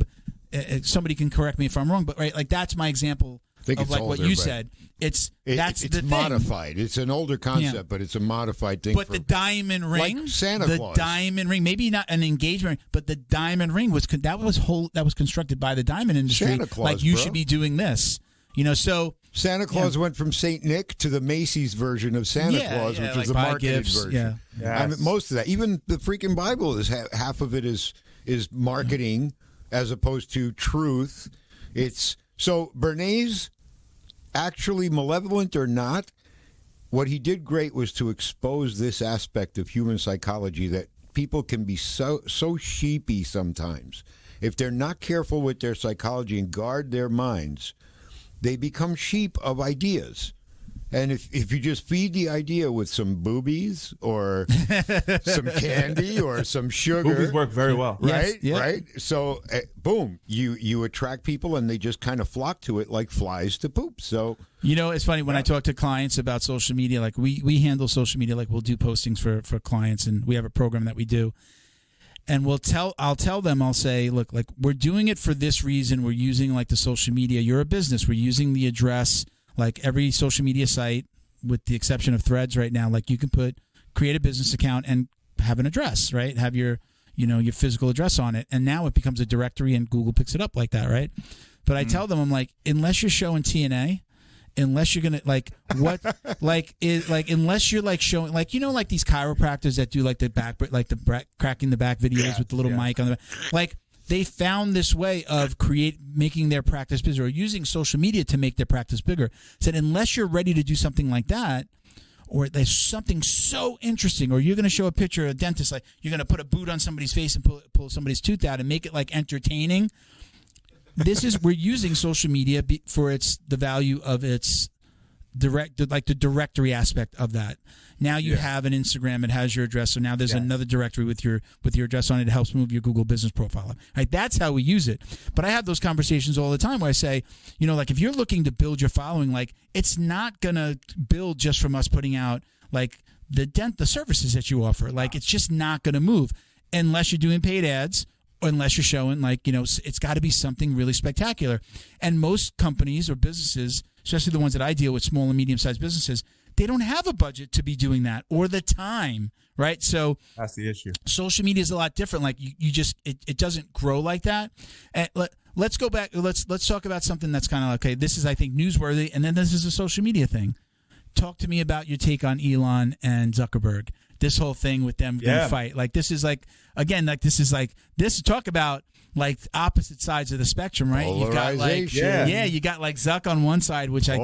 Somebody can correct me if I'm wrong, but right, like that's my example of like older, what you said. It's the modified. Thing. It's an older concept, but it's a modified thing. But the diamond ring, like Santa Claus, the diamond ring, maybe not an engagement ring, but the diamond ring was constructed by the diamond industry. Santa Claus, like you should be doing this, So Santa Claus went from Saint Nick to the Macy's version of Santa Claus, which was the marketed version. Yeah, yes. I mean, most of that, even the freaking Bible is half of it is marketing as opposed to truth. It's so Bernays, actually malevolent or not, what he did great was to expose this aspect of human psychology that people can be so sheepy sometimes. If they're not careful with their psychology and guard their minds, they become sheep of ideas. And if you just feed the idea with some boobies or some candy or some sugar. Boobies work very well. Right? Yes. Right? So, boom, you attract people and they just kind of flock to it like flies to poop. So, it's funny when I talk to clients about social media, like we handle social media, like we'll do postings for clients, and we have a program that we do. And I'll tell them, I'll say, look, like we're doing it for this reason. We're using like the social media. You're a business. We're using the address. Like every social media site, with the exception of Threads right now, like you can create a business account and have an address, right? Have your physical address on it. And now it becomes a directory and Google picks it up like that, right? But I tell them, I'm like, unless you're showing TNA, unless you're going to unless you're like showing, like, like these chiropractors that do like the back, like the cracking the back videos with the little mic on the back, like, they found this way of making their practice bigger, or using social media to make their practice bigger. Said unless you're ready to do something like that, or there's something so interesting, or you're going to show a picture of a dentist, like you're going to put a boot on somebody's face and pull somebody's tooth out and make it like entertaining. We're using social media for the value of its the directory aspect of that. Now you have an Instagram, it has your address, so now there's another directory with your address on it. It helps move your Google business profile up. Right, that's how we use it. But I have those conversations all the time where I say, like if you're looking to build your following, like it's not gonna build just from us putting out like the services that you offer. Like it's just not gonna move unless you're doing paid ads. Unless you're showing it's got to be something really spectacular. And most companies or businesses, especially the ones that I deal with, small and medium-sized businesses, they don't have a budget to be doing that or the time, right? So that's the issue. Social media is a lot different. Like you just it doesn't grow like that. And let's go back. Let's talk about something that's kind of okay. This is, I think, newsworthy, and then this is a social media thing. Talk to me about your take on Elon and Zuckerberg. This whole thing with them going to fight. Like this is like, again, like this talk about like opposite sides of the spectrum, right? You've got like you got like Zuck on one side, which I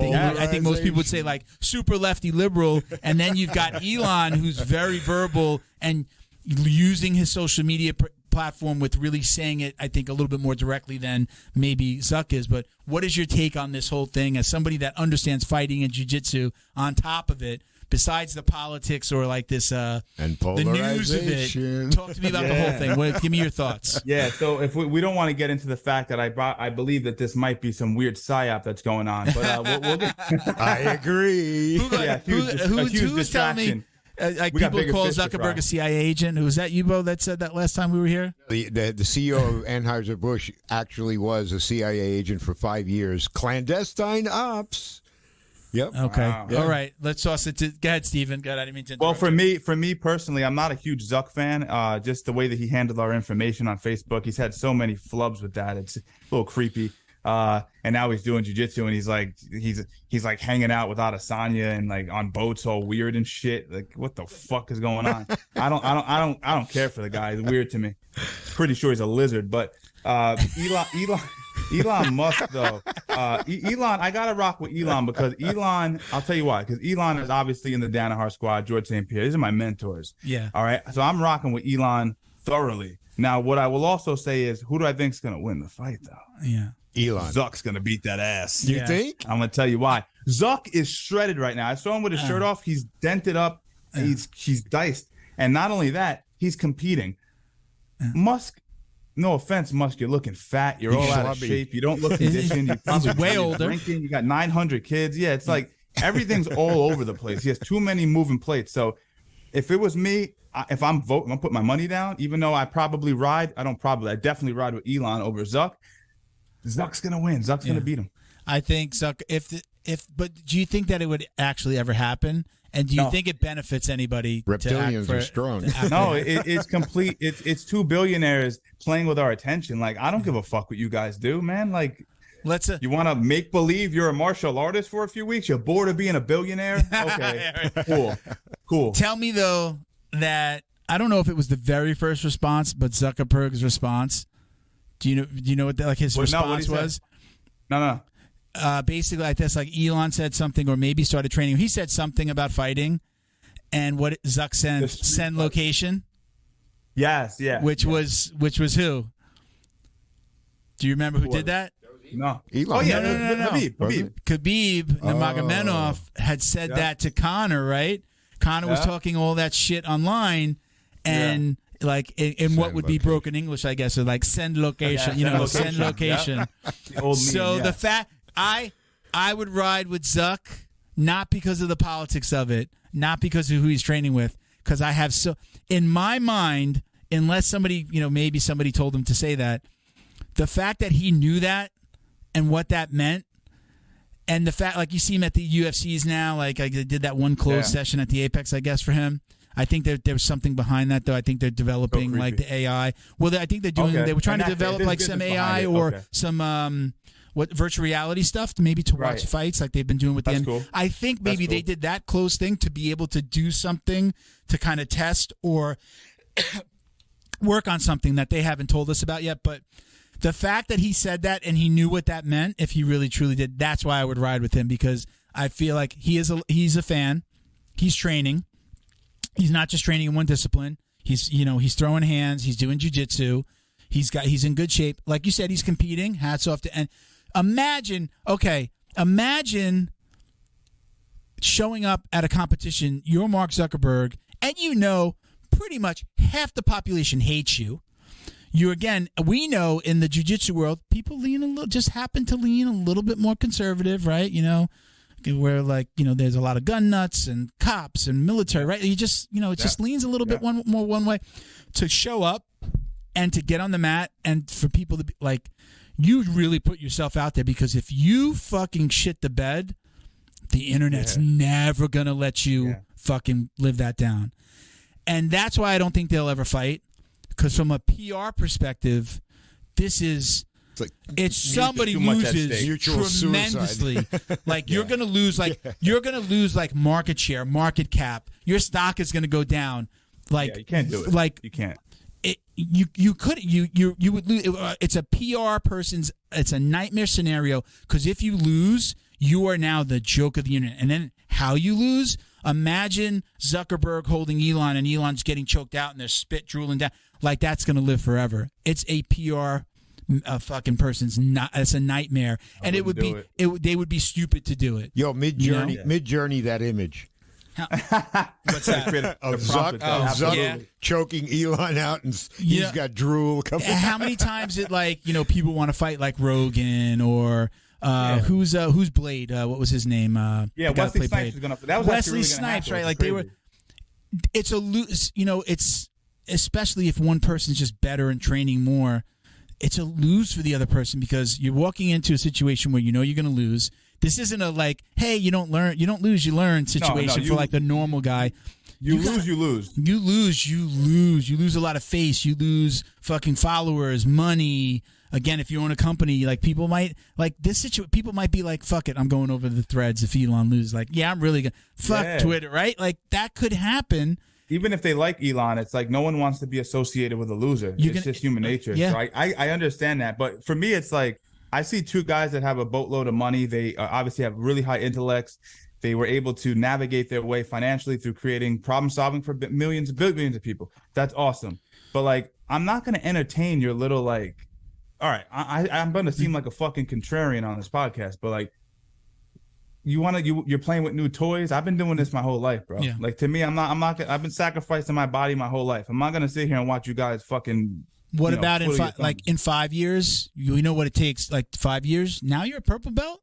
think most people would say like super lefty liberal, and then you've got Elon who's very verbal and using his social media platform with really saying it, I think, a little bit more directly than maybe Zuck is. But what is your take on this whole thing as somebody that understands fighting and jiu-jitsu on top of it? Besides the politics or like this, and the news of it, talk to me about the whole thing. Give me your thoughts. Yeah, so if we don't want to get into the fact that I believe that this might be some weird psyop that's going on, but we'll get. I agree. Who's telling me? Like people call Zuckerberg a CIA agent. Was that you, Bo, that said that last time we were here? The CEO of Anheuser-Busch actually was a CIA agent for 5 years. Clandestine ops. Yep. Okay. Wow. All right. Let's toss it to. Go ahead, Steven. Go ahead. I didn't mean to interrupt. Well, for me personally, I'm not a huge Zuck fan. Just the way that he handled our information on Facebook, he's had so many flubs with that. It's a little creepy. And now he's doing jiu-jitsu, and he's like hanging out with Adesanya and like on boats all weird and shit. Like, what the fuck is going on? I don't care for the guy. It's weird to me. Pretty sure he's a lizard, but Elon Musk, though. Elon, I got to rock with Elon because Elon, I'll tell you why. Because Elon is obviously in the Danaher squad, George St. Pierre. These are my mentors. Yeah. All right. So I'm rocking with Elon thoroughly. Now, what I will also say is, who do I think is going to win the fight, though? Yeah. Elon. Zuck's going to beat that ass. You think? I'm going to tell you why. Zuck is shredded right now. I saw him with his shirt off. He's dented up. He's diced. And not only that, he's competing. Musk, no offense, Musk, you're looking fat. You're all out of shape. You don't look conditioned. You're probably way older. Drinking. You got 900 kids. Yeah, it's like everything's all over the place. He has too many moving plates. So if it was me, if I'm voting, I'm going to put my money down, even though I definitely ride with Elon over Zuck. Zuck's going to win. Zuck's going to beat him. I think Zuck, but do you think that it would actually ever happen? And do you think it benefits anybody? Reptilians are strong. No, it's complete. It's two billionaires playing with our attention. Like, I don't give a fuck what you guys do, man. Like, you want to make believe you're a martial artist for a few weeks? You're bored of being a billionaire? Okay, cool. Tell me though that I don't know if it was the very first response, but Zuckerberg's response. Do you know what his response was? No. Basically like this, like Elon said something or maybe started training. He said something about fighting, and what Zuck send location. Yes, yeah. Which was who? Do you remember who did that? No. Elon. Oh yeah, no. Khabib Nurmagomedov had said that to Conor, right? Conor was talking all that shit online, and like in what would be broken English, I guess, or like send location, send location. So the fact I would ride with Zuck, not because of the politics of it, not because of who he's training with, because I have in my mind, unless somebody, maybe somebody told him to say that, the fact that he knew that and what that meant, and the fact, like you see him at the UFCs now, like I did that one closed session at the Apex, I guess, for him. I think there's something behind that, though. I think they're developing like the AI. Well, I think they're doing. They were trying to develop like some AI or some virtual reality stuff, maybe to watch fights, like they've been doing with them. Cool. I think maybe they did that close thing to be able to do something to kind of test or work on something that they haven't told us about yet. But the fact that he said that and he knew what that meant, if he really truly did, that's why I would ride with him, because I feel like he's a fan. He's training. He's not just training in one discipline. He's throwing hands. He's doing jiu-jitsu. He's in good shape. Like you said, he's competing. Hats off to. And imagine showing up at a competition, you're Mark Zuckerberg, and pretty much half the population hates you. We know in the jiu-jitsu world, people happen to lean a little bit more conservative, right? Where there's a lot of gun nuts and cops and military, right? It just leans a little bit one way. To show up and to get on the mat and for people to be like, you really put yourself out there, because if you fucking shit the bed, the internet's never going to let you fucking live that down. And that's why I don't think they'll ever fight. Because from a PR perspective, it's somebody loses tremendously. Like you're going to lose, you're going to lose market share, market cap. Your stock is going to go down. You can't do it. You can't. You would lose. It's a PR person's. It's a nightmare scenario, because if you lose, you are now the joke of the internet. And then how you lose? Imagine Zuckerberg holding Elon, and Elon's getting choked out, and there's spit drooling down. That's going to live forever. It's a PR fucking person's. It's a nightmare, and they would be stupid to do it. Yo, Mid-Journey, that image. What's that? Of Zuck choking Elon out, and he's got drool coming out. How many times people want to fight like Rogan or who's Blade? What was his name? Wesley Snipes was gonna. That was Wesley Snipes, right? Like they were. It's a lose. It's especially if one person's just better and training more. It's a lose for the other person, because you're walking into a situation where you're going to lose. This isn't a hey, you don't lose, you learn situation for the normal guy. You lose. You lose a lot of face. You lose fucking followers, money. Again, if you own a company, people might people might be like, fuck it, I'm going over the threads if Elon loses. I'm really gonna fuck Twitter, right? That could happen. Even if they like Elon, it's no one wants to be associated with a loser. It's just human nature. Yeah. So I understand that. But for me, it's I see two guys that have a boatload of money. They obviously have really high intellects. They were able to navigate their way financially through creating problem solving for millions, billions of people. That's awesome. But I'm not going to entertain your little all right, I'm going to seem like a fucking contrarian on this podcast, but you're playing with new toys. I've been doing this my whole life, bro. Yeah. To me, I've been sacrificing my body my whole life. I'm not going to sit here and watch you guys fucking. What about in 5 years? You know what it takes, 5 years? Now you're a purple belt?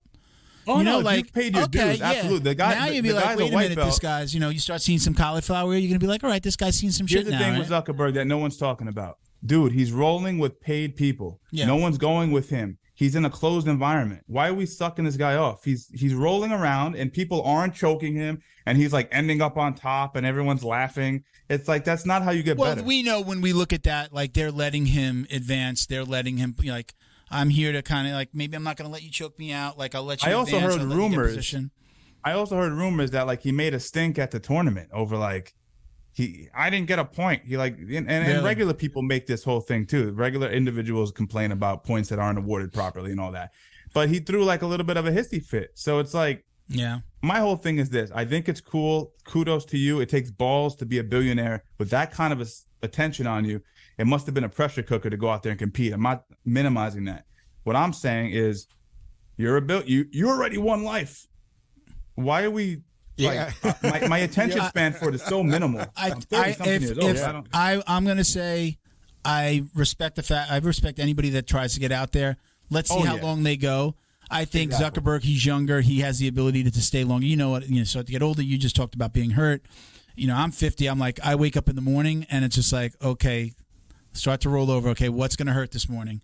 Oh, you've paid your dues. Yeah. Absolutely. The guy, now you'd be wait a minute, this guy's, you start seeing some cauliflower, you're going to be like, all right, this guy's seen some shit now. Here's the thing with Zuckerberg that no one's talking about. Dude, he's rolling with paid people. Yeah. No one's going with him. He's in a closed environment. Why are we sucking this guy off? He's rolling around, and people aren't choking him, and he's ending up on top, and everyone's laughing. It's that's not how you get better. Well, we know when we look at that, they're letting him advance. They're letting him I'm here to kind of maybe I'm not going to let you choke me out. I'll let you. I also heard rumors. I also heard rumors that he made a stink at the tournament over I didn't get a point. And regular people make this whole thing too. Regular individuals complain about points that aren't awarded properly and all that. But he threw a little bit of a hissy fit. So it's my whole thing is this. I think it's cool. Kudos to you. It takes balls to be a billionaire with that kind of attention on you. It must have been a pressure cooker to go out there and compete. I'm not minimizing that. What I'm saying is you already won life. Why are we my attention span for it is so minimal. I'm 30-something years old. I'm going to say I respect the fact. I respect anybody that tries to get out there. Let's see how long they go. I think Zuckerberg, he's younger. He has the ability to stay longer. You know what? So to get older, you just talked about being hurt. I'm 50. I'm I wake up in the morning and it's just okay, start to roll over. Okay, what's going to hurt this morning?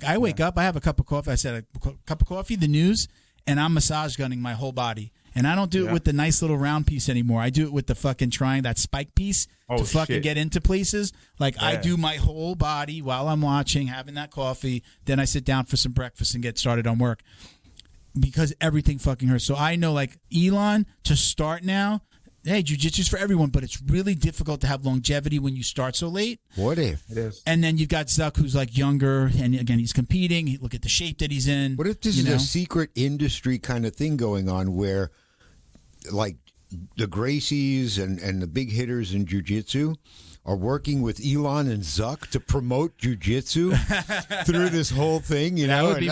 I wake up, I have a cup of coffee. I said a cup of coffee, the news, and I'm massage gunning my whole body. And I don't do it with the nice little round piece anymore. I do it with the fucking trying that spike piece to fucking get into places. I do my whole body while I'm watching, having that coffee. Then I sit down for some breakfast and get started on work because everything fucking hurts. So I know Elon to start now. Hey, jiu-jitsu's for everyone, but it's really difficult to have longevity when you start so late. What if? It is. And then you've got Zuck, who's younger, and again, he's competing. Look at the shape that he's in. What if this is a secret industry kind of thing going on where, the Gracies and the big hitters in jiu-jitsu are working with Elon and Zuck to promote jiu-jitsu through this whole thing, That would be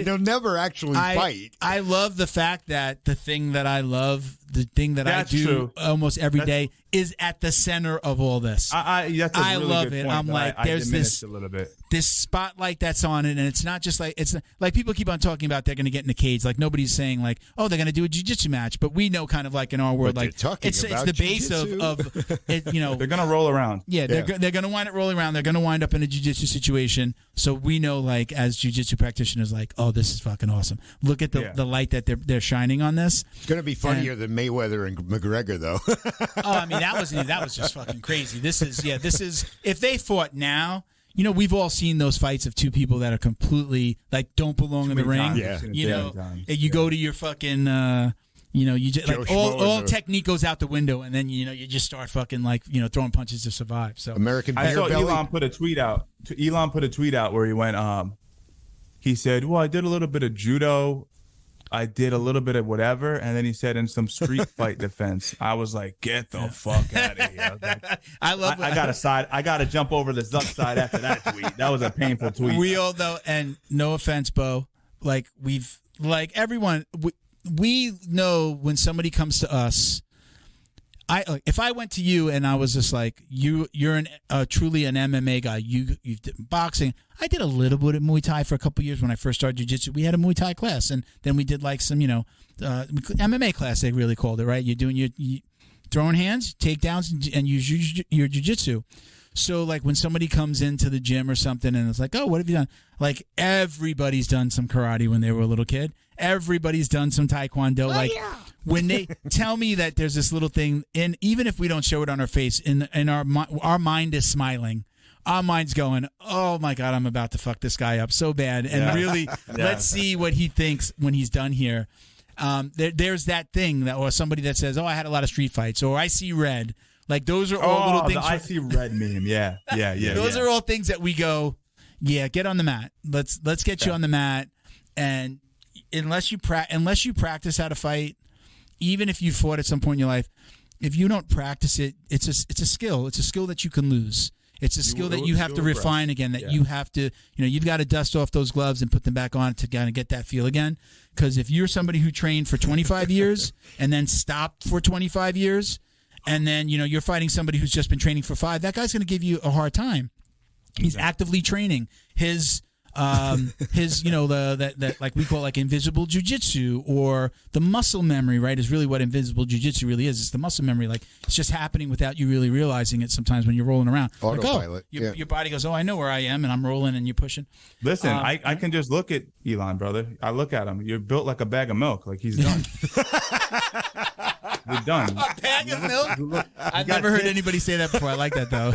they'll never actually fight. I love the fact that the thing that I love, the thing that That's I do true. almost every day is at the center of all this. That's a really love good it. point, I'm but like, I there's diminished a little bit. this spotlight that's on it, and it's not just like, it's like people keep on talking about they're going to get in a cage. Like nobody's saying like, oh, they're going to do a jiu-jitsu match, but we know kind of like in our world, But like it's about the base of it, They're gonna roll around. Yeah, they're going to wind up rolling around. They're going to wind up in a jiu-jitsu situation. So we know, like, as jiu-jitsu practitioners, like, oh, this is fucking awesome. Look at the light that they're shining on this. It's going to be funnier than Mayweather and McGregor, though. Oh, I mean, that was just fucking crazy. This is if they fought now. You know, we've all seen those fights of two people that are completely like don't belong in the ring. Yeah. You know, you go to your fucking. You just like all technique goes out the window, and then you just start fucking like throwing punches to survive. So American I saw beer belly. Elon put a tweet out. Where he went. He said, "Well, I did a little bit of judo, I did a little bit of whatever," and then he said, "In some street fight defense." I was like, "Get the fuck out of here!" I love. I got to jump over the Zuck side after that tweet. That was a painful tweet. We all know, and no offense, Bo. Like everyone. We know when somebody comes to us. If I went to you and I was just like you're truly an MMA guy. You've done boxing. I did a little bit of Muay Thai for a couple of years when I first started jiu-jitsu. We had a Muay Thai class, and then we did like some MMA class. They really called it, right? You're doing you throwing hands, takedowns, and use your jiu-jitsu. So like when somebody comes into the gym or something and it's like, oh, what have you done? Like everybody's done some karate when they were a little kid. Everybody's done some taekwondo. When they tell me that there's this little thing, and even if we don't show it on our face, in our mind is smiling. Our mind's going, oh my God, I'm about to fuck this guy up so bad. And really, let's see what he thinks when he's done here. There's that thing or somebody that says, oh, I had a lot of street fights, or I see red. Like those are all little things. I see red meme. Yeah. Those are all things that we go, get on the mat. Let's get you on the mat. And unless you practice how to fight, even if you fought at some point in your life, if you don't practice it, it's a skill. It's a skill that you can lose. It's a skill that you have to refine again. That you have to, you've got to dust off those gloves and put them back on to kind of get that feel again. Because if you're somebody who trained for 25 years and then stopped for 25 years. And then, you're fighting somebody who's just been training for 5. That guy's going to give you a hard time. He's actively training. His that like we call like invisible jiu-jitsu, or the muscle memory, right, is really what invisible jiu-jitsu really is. It's the muscle memory. Like it's just happening without you really realizing it sometimes when you're rolling around. Autopilot. Like, your body goes, oh, I know where I am, and I'm rolling and you're pushing. Listen, I can just look at Elon, brother. I look at him. You're built like a bag of milk. Like he's done. You're done. A bag of milk? I've never heard anybody say that before. I like that, though.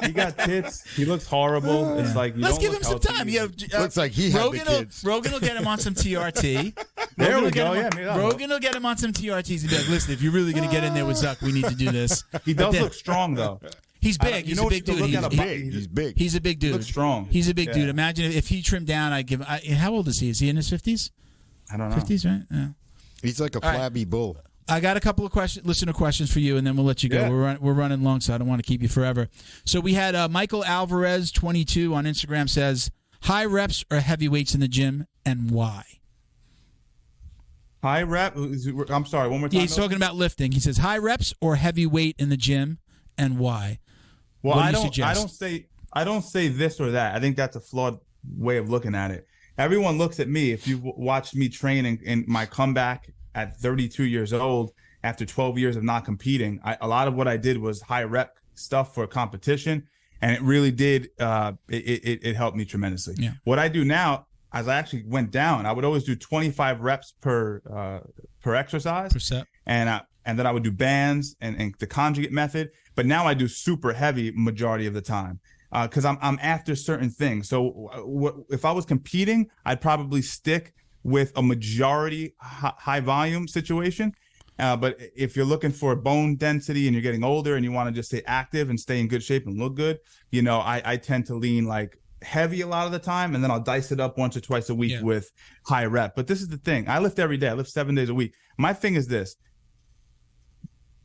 He got tits. He looks horrible. It's like let's give him some time. Looks like he had the kids. Rogan will get him on some TRT. There we go. Rogan will get him on some TRTs and be like, listen, if you're really going to get in there with Zuck, we need to do this. He does look strong, though. He's big. He's a big dude. He's big. He's a big dude. Looks strong. He's a big dude. Imagine if he trimmed down, I'd give him. How old is he? Is he in his 50s? I don't know. 50s, right? Yeah. He's like a flabby bull. I got a couple of listener questions for you, and then we'll let you go. Yeah. We're running long, so I don't want to keep you forever. So we had Michael Alvarez, 22, on Instagram says, high reps or heavy weights in the gym, and why? High rep? I'm sorry, one more time. Yeah, he's talking about lifting. He says, high reps or heavy weight in the gym, and why? Well, I don't say this or that. I think that's a flawed way of looking at it. Everyone looks at me. If you've watched me train in my comeback at 32 years old, after 12 years of not competing, a lot of what I did was high rep stuff for competition, and it really did. It helped me tremendously. Yeah. What I do now, as I actually went down, I would always do 25 reps per exercise, and then I would do bands and the conjugate method. But now I do super heavy majority of the time because I'm after certain things. So if I was competing, I'd probably stick with a majority high volume situation. But if you're looking for bone density and you're getting older and you want to just stay active and stay in good shape and look good, I tend to lean like heavy a lot of the time, and then I'll dice it up once or twice a week with high rep. But this is the thing. I lift every day. I lift 7 days a week. My thing is this.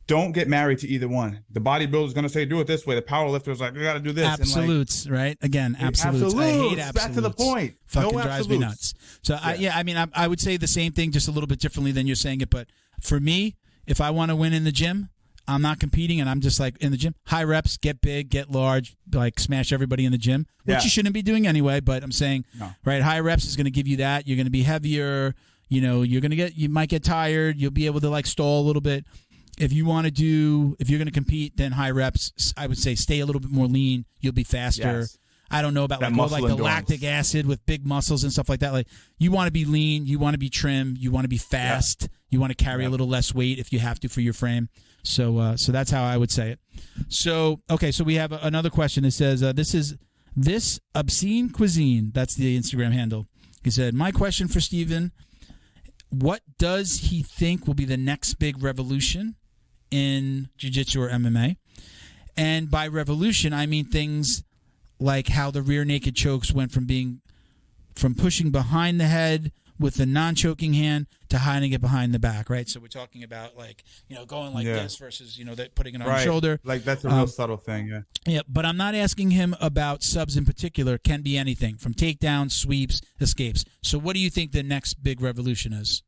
don't get married to either one. The bodybuilder is going to say, do it this way. The powerlifter is like, you got to do this. Absolutes, and right? Again, absolutes. I hate absolutes. Back to the point. Fucking no drives me nuts. So, I would say the same thing, just a little bit differently than you're saying it. But for me, if I want to win in the gym, I'm not competing, and I'm just like in the gym. High reps, get big, get large, like smash everybody in the gym, which you shouldn't be doing anyway. But I'm saying, right, high reps is going to give you that. You're going to be heavier. You might get tired. You'll be able to like stall a little bit. If you're going to compete, then high reps, I would say stay a little bit more lean. You'll be faster. Yes. I don't know about the lactic acid with big muscles and stuff like that. Like, you want to be lean, you want to be trim, you want to be fast, you want to carry a little less weight if you have to for your frame. So that's how I would say it. So we have another question. It says, this obscene cuisine. That's the Instagram handle. He said, my question for Steven, what does he think will be the next big revolution in jiu-jitsu or MMA? And by revolution, I mean things like how the rear naked chokes went from pushing behind the head with the non-choking hand to hiding it behind the back, right? So we're talking about like, going like this versus, putting it on the shoulder. Like that's a real subtle thing, yeah. Yeah, but I'm not asking him about subs in particular. Can be anything from takedowns, sweeps, escapes. So what do you think the next big revolution is?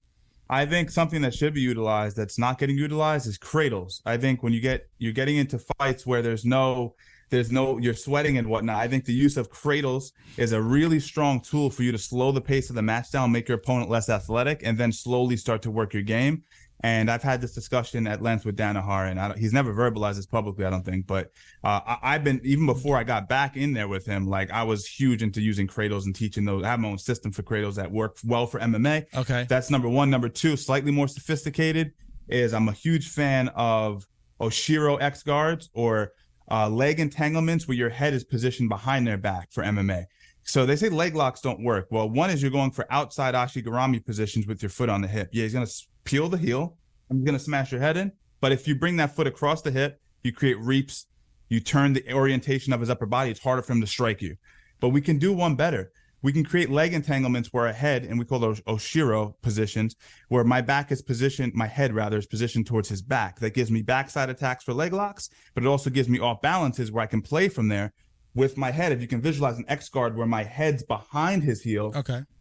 I think something that should be utilized that's not getting utilized is cradles. I think when you're getting into fights where there's no you're sweating and whatnot, I think the use of cradles is a really strong tool for you to slow the pace of the match down, make your opponent less athletic, and then slowly start to work your game. And I've had this discussion at length with Danaher, and he's never verbalized this publicly, I don't think. But I've been, even before I got back in there with him, like I was huge into using cradles and teaching those. I have my own system for cradles that work well for MMA. Okay. That's number one. Number two, slightly more sophisticated, is I'm a huge fan of Oshiro X guards or leg entanglements where your head is positioned behind their back for MMA. So they say leg locks don't work. Well, one is you're going for outside ashigarami positions with your foot on the hip. Yeah, he's going to peel the heel. I'm going to smash your head in. But if you bring that foot across the hip, you create reaps. You turn the orientation of his upper body. It's harder for him to strike you. But we can do one better. We can create leg entanglements where a head, and we call those Oshiro positions, where my head is positioned towards his back. That gives me backside attacks for leg locks, but it also gives me off balances where I can play from there with my head. If you can visualize an X guard where my head's behind his heel,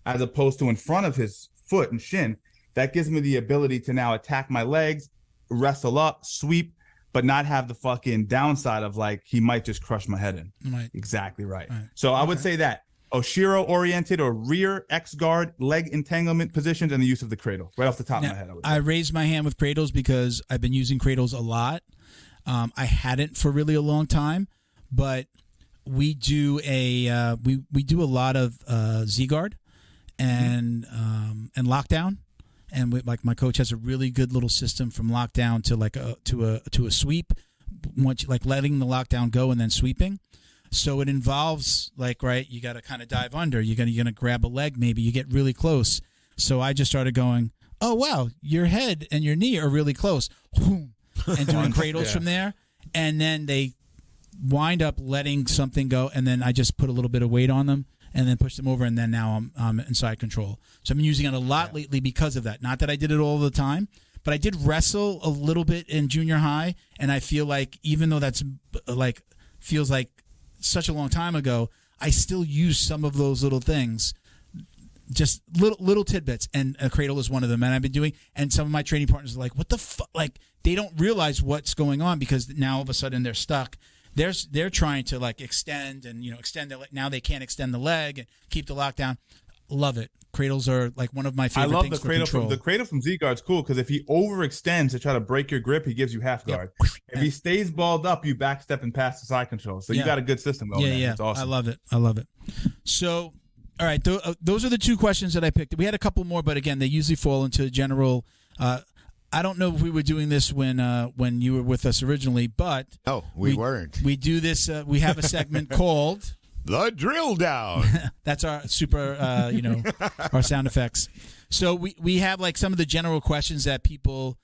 as opposed to in front of his foot and shin, that gives me the ability to now attack my legs, wrestle up, sweep, but not have the fucking downside of like, he might just crush my head in. Right. Exactly right. So I would say that Oshiro-oriented or rear X-guard leg entanglement positions and the use of the cradle. Right off the top of my head, I raised my hand with cradles because I've been using cradles a lot. I hadn't for really a long time, but we do we do a lot of Z-guard and lockdown. And like my coach has a really good little system from lockdown to like to a sweep, once like letting the lockdown go and then sweeping. So it involves like, right, you got to kind of dive under. You're gonna grab a leg, maybe you get really close. So I just started going, oh wow, your head and your knee are really close, and doing cradles from there. And then they wind up letting something go, and then I just put a little bit of weight on them and then push them over, and then now I'm inside control. So I've been using it a lot lately because of that. Not that I did it all the time, but I did wrestle a little bit in junior high, and I feel like even though that's like feels like such a long time ago, I still use some of those little things, just little tidbits, and a cradle is one of them. And I've been doing, and some of my training partners are like, "What the fuck?" Like they don't realize what's going on because now all of a sudden they're stuck. They're trying to like extend and extend the, now they can't extend the leg and keep the lockdown. Love it. Cradles are like one of my favorite things for control. The cradle from Z-Guard's cool because if he overextends to try to break your grip, he gives you half guard. Yep. If he stays balled up, you backstep and pass the side control. So you got a good system going. Yeah. It's awesome. I love it. So, all right, those are the two questions that I picked. We had a couple more, but again, they usually fall into general. I don't know if we were doing this when you were with us originally, but we weren't. We do this. We have a segment called The Drill Down. That's our super, our sound effects. So we have like some of the general questions that people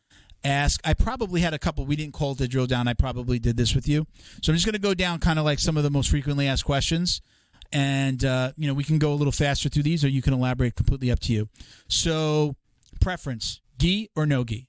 ask. I probably had a couple. We didn't call it the drill down. I probably did this with you. So I'm just going to go down kind of like some of the most frequently asked questions. And, we can go a little faster through these, or you can elaborate, completely up to you. So preference, gi or no gi?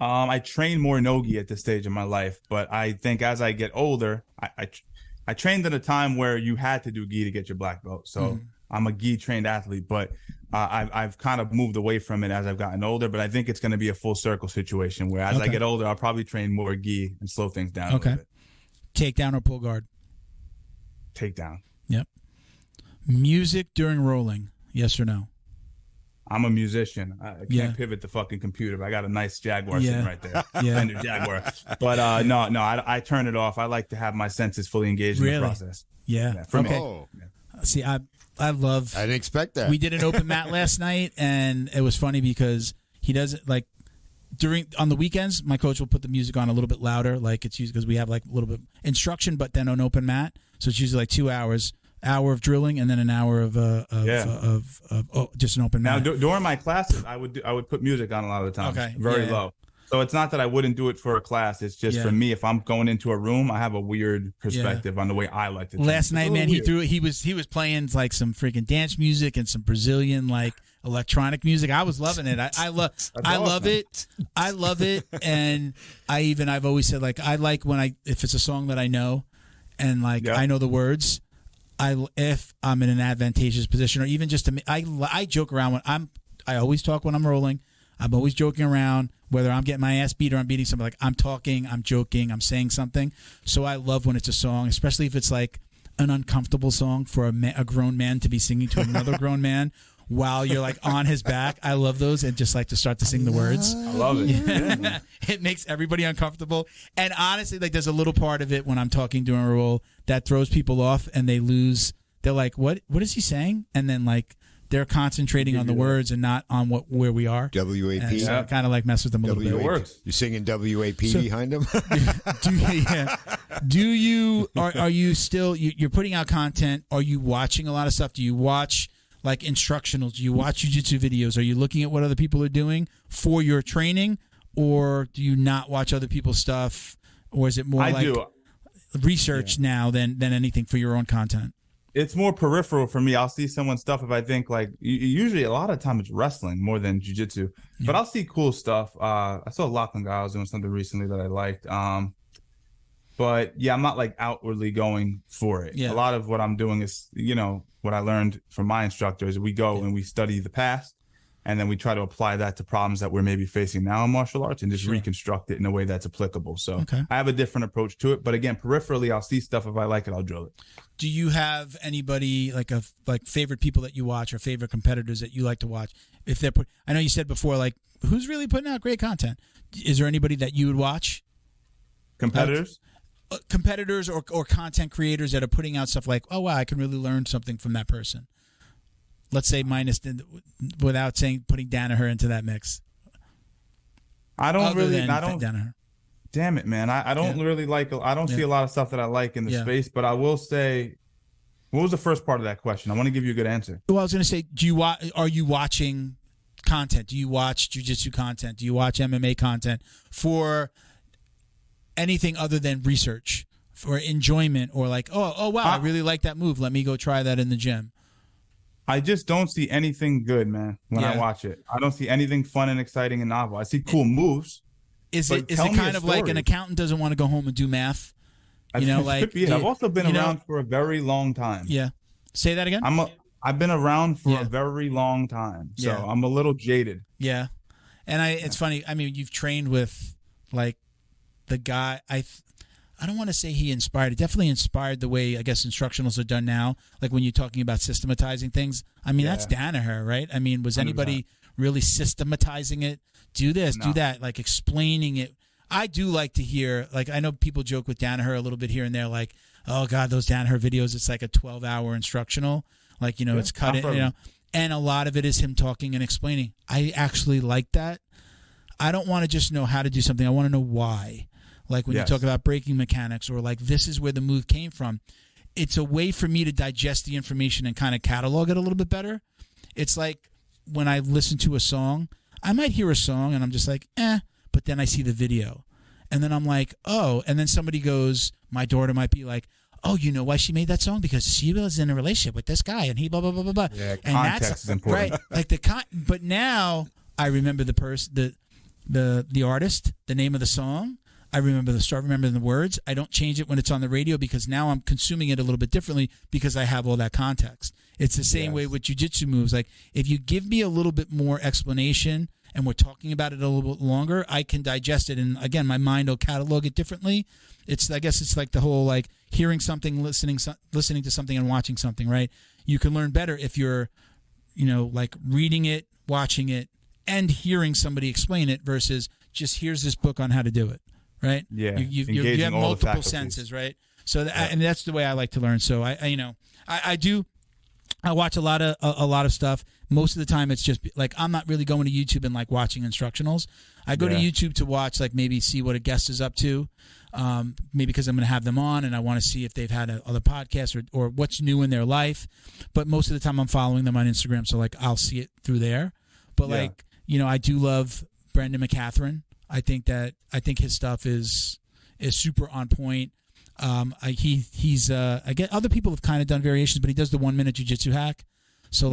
I train more no-gi at this stage in my life, but I think as I get older, I trained at a time where you had to do gi to get your black belt. So I'm a gi trained athlete, but I've kind of moved away from it as I've gotten older. But I think it's going to be a full circle situation where as I get older, I'll probably train more gi and slow things down a little bit. Takedown or pull guard? Takedown. Yep. Music during rolling, yes or no? I'm a musician. I can't pivot the fucking computer, but I got a nice Jaguar sitting right there. Fender Jaguar. But no, I turn it off. I like to have my senses fully engaged in the process. Yeah. For okay. me. See, I love. I didn't expect that. We did an open mat last night, and it was funny because he doesn't like on the weekends. My coach will put the music on a little bit louder, like it's usually because we have like a little bit instruction, but then on open mat, so it's usually like 2 hours. Hour of drilling and then an hour of just an open mat. Now during my classes, I would put music on a lot of the time, very low. So it's not that I wouldn't do it for a class. It's just for me. If I'm going into a room, I have a weird perspective on the way I like to. Last night, man, he was playing like some freaking dance music and some Brazilian like electronic music. I was loving it. I love it. I love it. And I've always said like I like when if it's a song that I know and like I know the words. If I'm in an advantageous position, or even just I joke around I always talk when I'm rolling. I'm always joking around, whether I'm getting my ass beat or I'm beating somebody. Like I'm talking, I'm joking, I'm saying something. So I love when it's a song, especially if it's like an uncomfortable song for a grown man to be singing to another grown man while you're like on his back. I love those and just like to start to sing the words. I love it. Yeah. It makes everybody uncomfortable. And honestly, like there's a little part of it when I'm talking during a roll that throws people off and they lose. They're like, what is he saying? And then like they're concentrating on the words and not on where we are. WAP. So I kind of like mess with them a little bit. It works. You're singing WAP behind them? Do you are you still you're putting out content? Are you watching a lot of stuff? Do you watch like instructionals? Do you watch jiu-jitsu videos? Are you looking at what other people are doing for your training? Or do you not watch other people's stuff? Or is it more research now than anything for your own content? It's more peripheral for me. I'll see someone's stuff if I think like usually a lot of time it's wrestling more than jiu-jitsu. But I'll see cool stuff. I saw Lachlan guy was doing something recently that I liked. But yeah, I'm not like outwardly going for it. A lot of what I'm doing is, what I learned from my instructor is we go and we study the past. And then we try to apply that to problems that we're maybe facing now in martial arts and just reconstruct it in a way that's applicable. So I have a different approach to it. But again, peripherally, I'll see stuff. If I like it, I'll drill it. Do you have anybody like favorite people that you watch or favorite competitors that you like to watch? If they're I know you said before, like who's really putting out great content? Is there anybody that you would watch? Competitors? Competitors or content creators that are putting out stuff like, oh, wow, I can really learn something from that person. Let's say without putting Danaher into that mix. I don't Danaher. Damn it, man. I don't really like, I don't see a lot of stuff that I like in the space, but I will say, what was the first part of that question? I want to give you a good answer. Well, I was going to say, are you watching content? Do you watch jiu-jitsu content? Do you watch MMA content for anything other than research, for enjoyment, or like, oh wow, I really like that move. Let me go try that in the gym. I just don't see anything good, man, when I watch it. I don't see anything fun and exciting and novel. I see cool moves. Is it kind of like an accountant doesn't want to go home and do math? I've also been around for a very long time. Yeah. Say that again? I've been around for a very long time. So I'm a little jaded. Yeah. And it's funny. I mean, you've trained with like the guy I don't want to say he inspired. It definitely inspired the way, I guess, instructionals are done now. Like when you're talking about systematizing things. I mean, that's Danaher, right? I mean, was anybody 100%. Really systematizing it? Do this, do that, like explaining it. I do like to hear, like I know people joke with Danaher a little bit here and there, like, oh, God, those Danaher videos, it's like a 12-hour instructional. Like, it's cut it, and a lot of it is him talking and explaining. I actually like that. I don't want to just know how to do something. I want to know why. Like when you talk about breaking mechanics or like this is where the move came from. It's a way for me to digest the information and kind of catalog it a little bit better. It's like when I listen to a song, I might hear a song and I'm just like, but then I see the video. And then I'm like, oh, and then somebody goes, my daughter might be like, oh, you know why she made that song? Because she was in a relationship with this guy and he blah, blah, blah, blah, blah. Yeah, and context is important. Right. Like but now I remember the the artist, the name of the song. I start remembering the words. I don't change it when it's on the radio because now I'm consuming it a little bit differently because I have all that context. It's the same way with jiu-jitsu moves. Like if you give me a little bit more explanation and we're talking about it a little bit longer, I can digest it. And again, my mind will catalog it differently. I guess it's like the whole like hearing something, listening to something and watching something, right? You can learn better if you're, like reading it, watching it, and hearing somebody explain it versus just here's this book on how to do it. Right. Yeah. You have multiple senses. Right. So and that's the way I like to learn. So I watch a lot of stuff. Most of the time it's just like I'm not really going to YouTube and like watching instructionals. I go to YouTube to watch, like maybe see what a guest is up to. Maybe because I'm going to have them on and I want to see if they've had other podcasts or what's new in their life. But most of the time I'm following them on Instagram. So like I'll see it through there. But I do love Brendan McCatherine. I think his stuff is super on point. I get other people have kind of done variations, but he does the 1 minute jiu-jitsu hack. So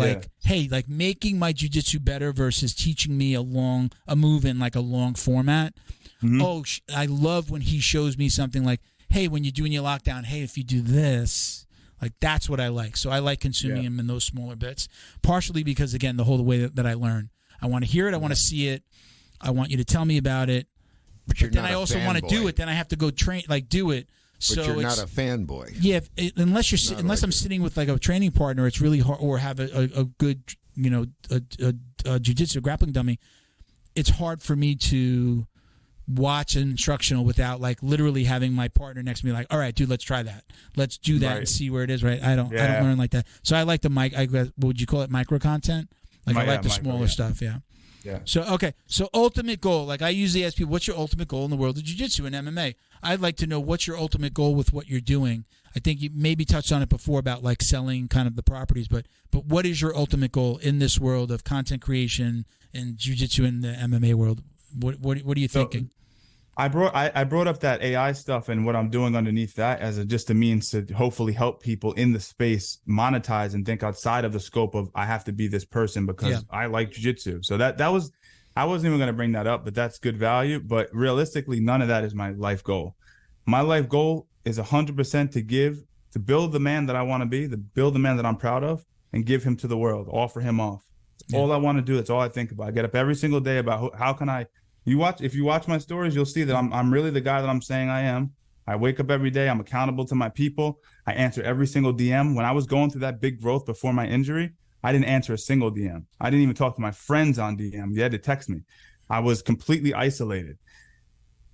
making my jiu-jitsu better versus teaching me a move in like a long format. Mm-hmm. I love when he shows me something like, hey, when you're doing your lockdown, hey, if you do this, like that's what I like. So I like consuming him in those smaller bits, partially because again, the whole way that I learn, I want to hear it. I want to see it. I want you to tell me about it, but then I also want to do it. Then I have to go train, like do it. But you're not a fanboy. Yeah, unless I'm sitting with like a training partner, it's really hard, or have a good a jiu-jitsu grappling dummy. It's hard for me to watch an instructional without like literally having my partner next to me, like, all right, dude, let's try that. Let's do that and see where it is. Right? I don't learn like that. So I like what would you call it? Micro content. Like I like the smaller stuff. Yeah. Yeah. So ultimate goal, like I usually ask people, what's your ultimate goal in the world of jiu-jitsu and MMA? I'd like to know what's your ultimate goal with what you're doing. I think you maybe touched on it before about like selling kind of the properties, but what is your ultimate goal in this world of content creation and jiu-jitsu in the MMA world? What are you thinking? I brought up that AI stuff and what I'm doing underneath that as just a means to hopefully help people in the space monetize and think outside of the scope of I have to be this person because I like jiu-jitsu. So that was, I wasn't even going to bring that up, but that's good value. But realistically, none of that is my life goal. My life goal is 100% to build the man that I want to be, to build the man that I'm proud of and give him to the world, offer him off. All I want to do. That's all I think about. I get up every single day about how can I. If you watch my stories, you'll see that I'm really the guy that I'm saying I am. I wake up every day. I'm accountable to my people. I answer every single DM. When I was going through that big growth before my injury, I didn't answer a single DM. I didn't even talk to my friends on DM. They had to text me. I was completely isolated.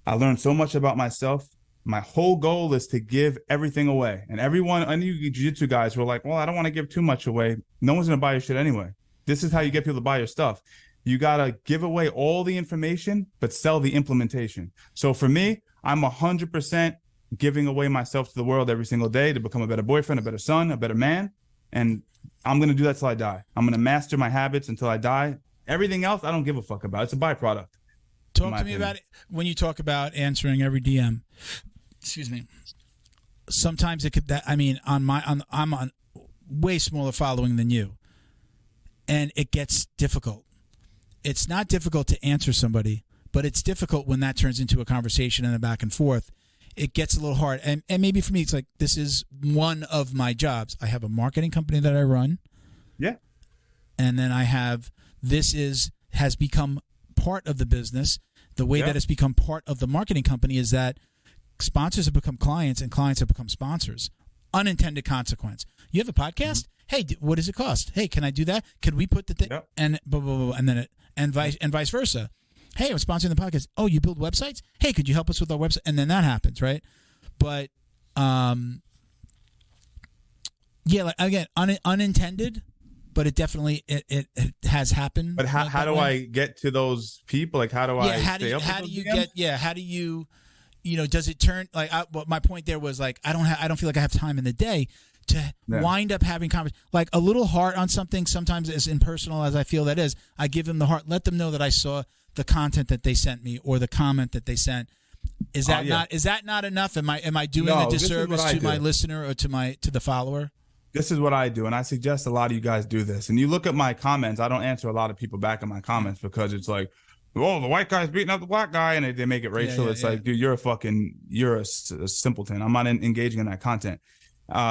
I learned so much about myself. My whole goal is to give everything away. And any jiu-jitsu guys were like, well, I don't want to give too much away. No one's going to buy your shit anyway. This is how you get people to buy your stuff. You got to give away all the information, but sell the implementation. So for me, I'm 100% giving away myself to the world every single day to become a better boyfriend, a better son, a better man. And I'm going to do that till I die. I'm going to master my habits until I die. Everything else, I don't give a fuck about. It's a byproduct. Talk to me about it when you talk about answering every DM. Excuse me. Sometimes it could, I'm on way smaller following than you. And it gets difficult. It's not difficult to answer somebody, but it's difficult when that turns into a conversation and a back and forth. It gets a little hard. And maybe for me, it's like, this is one of my jobs. I have a marketing company that I run. Yeah. And then I have, has become part of the business. The way that it's become part of the marketing company is that sponsors have become clients and clients have become sponsors. Unintended consequence. You have a podcast? Mm-hmm. Hey, what does it cost? Hey, can I do that? Can we put the thing? Yep. And blah, blah, blah, and then and vice versa. Hey, I'm sponsoring the podcast. Oh, you build websites? Hey, could you help us with our website? And then that happens, right? But again, unintended, but it definitely it has happened. But how do I get to those people? Like, how do I? How do you does it turn like? My point there was like I don't feel like I have time in the day to wind up having conversations. Like a little heart on something sometimes as impersonal as I feel that is. I give them the heart. Let them know that I saw the content that they sent me or the comment that they sent. Is that not enough? Am I doing a disservice to my listener or to the follower? This is what I do, and I suggest a lot of you guys do this. And you look at my comments. I don't answer a lot of people back in my comments because it's like, oh, the white guy's beating up the black guy, and they make it racial. It's like, dude, you're a simpleton. I'm not engaging in that content,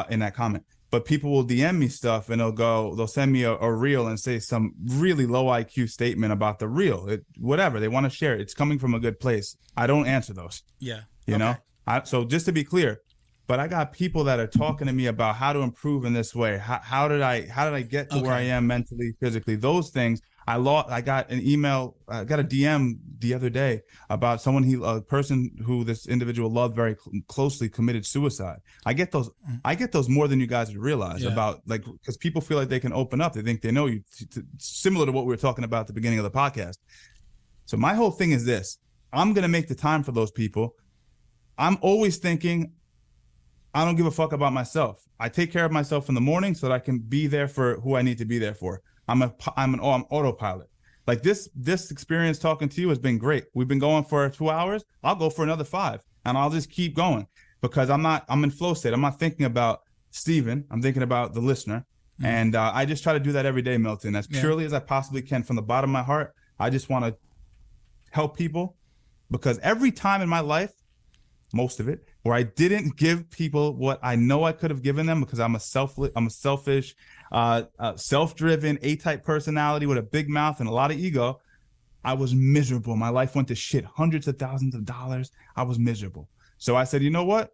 in that comment. But people will DM me stuff, and they'll send me a reel and say some really low IQ statement about the reel. Whatever they want to share, it's coming from a good place. I don't answer those. Yeah, you know. So just to be clear, but I got people that are talking to me about how to improve in this way. How did I get to where I am mentally, physically? Those things. I got an email. I got a DM the other day about a person who this individual loved very closely committed suicide. I get those more than you guys would realize about, like, because people feel like they can open up. They think they know you, similar to what we were talking about at the beginning of the podcast. So my whole thing is this: I'm going to make the time for those people. I'm always thinking, I don't give a fuck about myself. I take care of myself in the morning so that I can be there for who I need to be there for. I'm autopilot. Like this experience talking to you has been great. We've been going for 2 hours. I'll go for another 5, and I'll just keep going because I'm in flow state. I'm not thinking about Steven. I'm thinking about the listener. Mm-hmm. And I just try to do that every day, Milton, as purely as I possibly can from the bottom of my heart. I just want to help people, because every time in my life, most of it, where I didn't give people what I know I could have given them because I'm a selfish, self-driven, A-type personality with a big mouth and a lot of ego, I was miserable. My life went to shit, hundreds of thousands of dollars. I was miserable. So I said, you know what?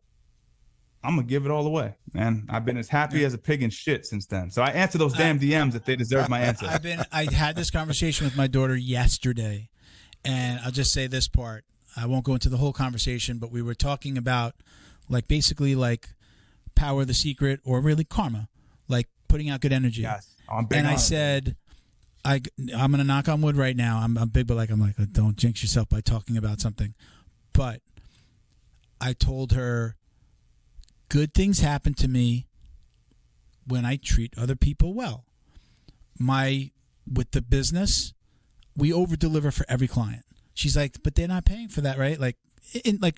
I'm going to give it all away. And I've been as happy as a pig in shit since then. So I answer those damn DMs if they deserve my answer. I had this conversation with my daughter yesterday, and I'll just say this part. I won't go into the whole conversation, but we were talking about, like, basically like power of the secret, or really karma, like putting out good energy. Yes. And I said, I'm going to knock on wood right now. I'm big, but I'm like, don't jinx yourself by talking about something. But I told her, good things happen to me when I treat other people well. With the business, we over deliver for every client. She's like, but they're not paying for that, right? Like,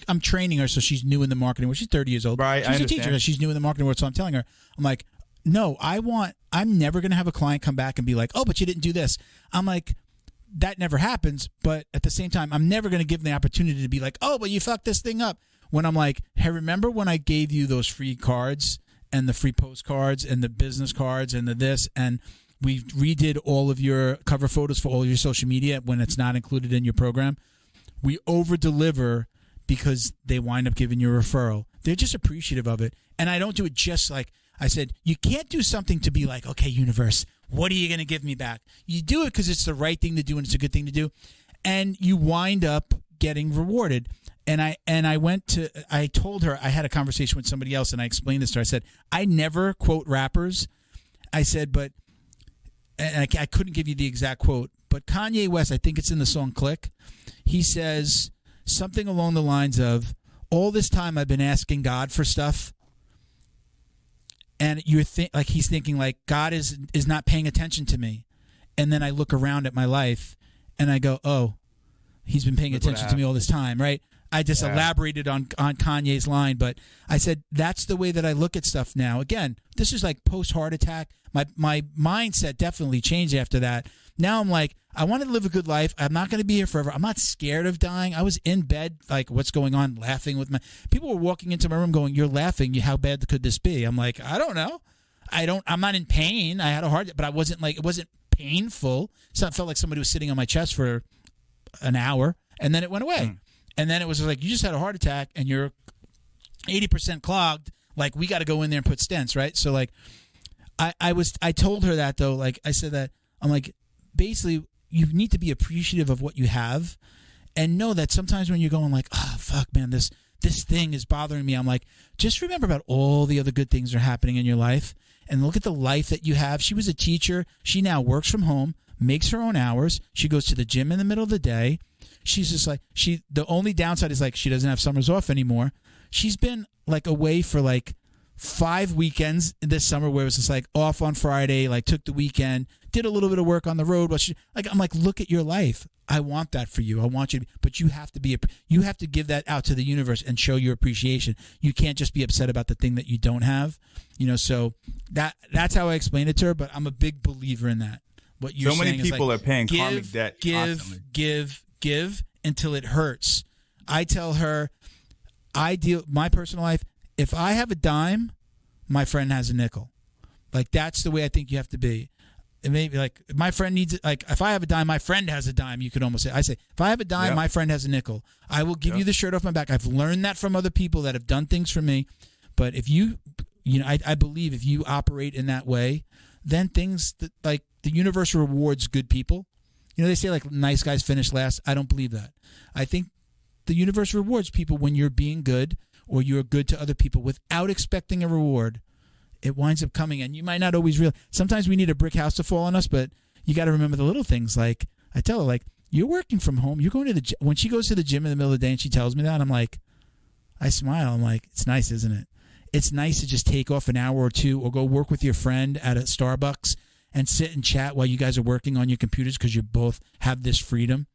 I'm training her, so she's new in the marketing world. She's 30 years old. Right, she's a teacher. She's new in the marketing world, so I'm telling her, I'm like, no, I'm never going to have a client come back and be like, oh, but you didn't do this. I'm like, that never happens. But at the same time, I'm never going to give them the opportunity to be like, oh, but you fucked this thing up. When I'm like, hey, remember when I gave you those free cards and the free postcards and the business cards and the this, and we redid all of your cover photos for all your social media when it's not included in your program? We over-deliver because they wind up giving you a referral. They're just appreciative of it. And I don't do it just like, I said, you can't do something to be like, okay, universe, what are you going to give me back? You do it because it's the right thing to do and it's a good thing to do. And you wind up getting rewarded. And I told her, I had a conversation with somebody else, and I explained this to her. I said, I never quote rappers. I said, and I couldn't give you the exact quote, but Kanye West, I think it's in the song Click, he says something along the lines of, all this time I've been asking God for stuff, and like he's thinking like God is not paying attention to me. And then I look around at my life and I go, oh, he's been paying attention to me all this time, right? I just elaborated on Kanye's line, but I said that's the way that I look at stuff now. Again, this is like post-heart attack. My mindset definitely changed after that. Now I'm like, I want to live a good life. I'm not going to be here forever. I'm not scared of dying. I was in bed, like, what's going on, laughing with people were walking into my room going, you're laughing. How bad could this be? I'm like, I don't know. I'm not in pain. I had a heart, but it wasn't painful. So it felt like somebody was sitting on my chest for an hour, and then it went away. And then it was like, you just had a heart attack and you're 80% clogged. Like, we got to go in there and put stents, right? So, like, I told her that, though. Like, I said that, I'm like, basically, you need to be appreciative of what you have and know that sometimes when you're going like, oh, fuck, man, this thing is bothering me. I'm like, just remember about all the other good things that are happening in your life and look at the life that you have. She was a teacher. She now works from home, makes her own hours. She goes to the gym in the middle of the day. She's just like, the only downside is like she doesn't have summers off anymore. She's been like away for like 5 weekends this summer where it was just like off on Friday, like took the weekend, did a little bit of work on the road. But I'm like, look at your life. I want that for you. I want you to, but you have to give that out to the universe and show your appreciation. You can't just be upset about the thing that you don't have, so that's how I explained it to her, but I'm a big believer in that. What you're so many saying people is like, are paying karmic debt constantly. Give, give until it hurts. I tell her, my personal life, if I have a dime, my friend has a nickel. Like, that's the way I think you have to be. It may be like, my friend needs it. Like, if I have a dime, my friend has a dime. You could almost say, if I have a dime, my friend has a nickel. I will give you the shirt off my back. I've learned that from other people that have done things for me. But if I believe if you operate in that way, then things that, like, the universe rewards good people. They say like nice guys finish last. I don't believe that. I think the universe rewards people when you're being good or you're good to other people without expecting a reward. It winds up coming, and you might not always realize. Sometimes we need a brick house to fall on us, but you got to remember the little things. Like, I tell her, like, you're working from home. You're going to the gym. When she goes to the gym in the middle of the day and she tells me that, I'm like, I smile. I'm like, it's nice, isn't it? It's nice to just take off an hour or two or go work with your friend at a Starbucks and sit and chat while you guys are working on your computers because you both have this freedom.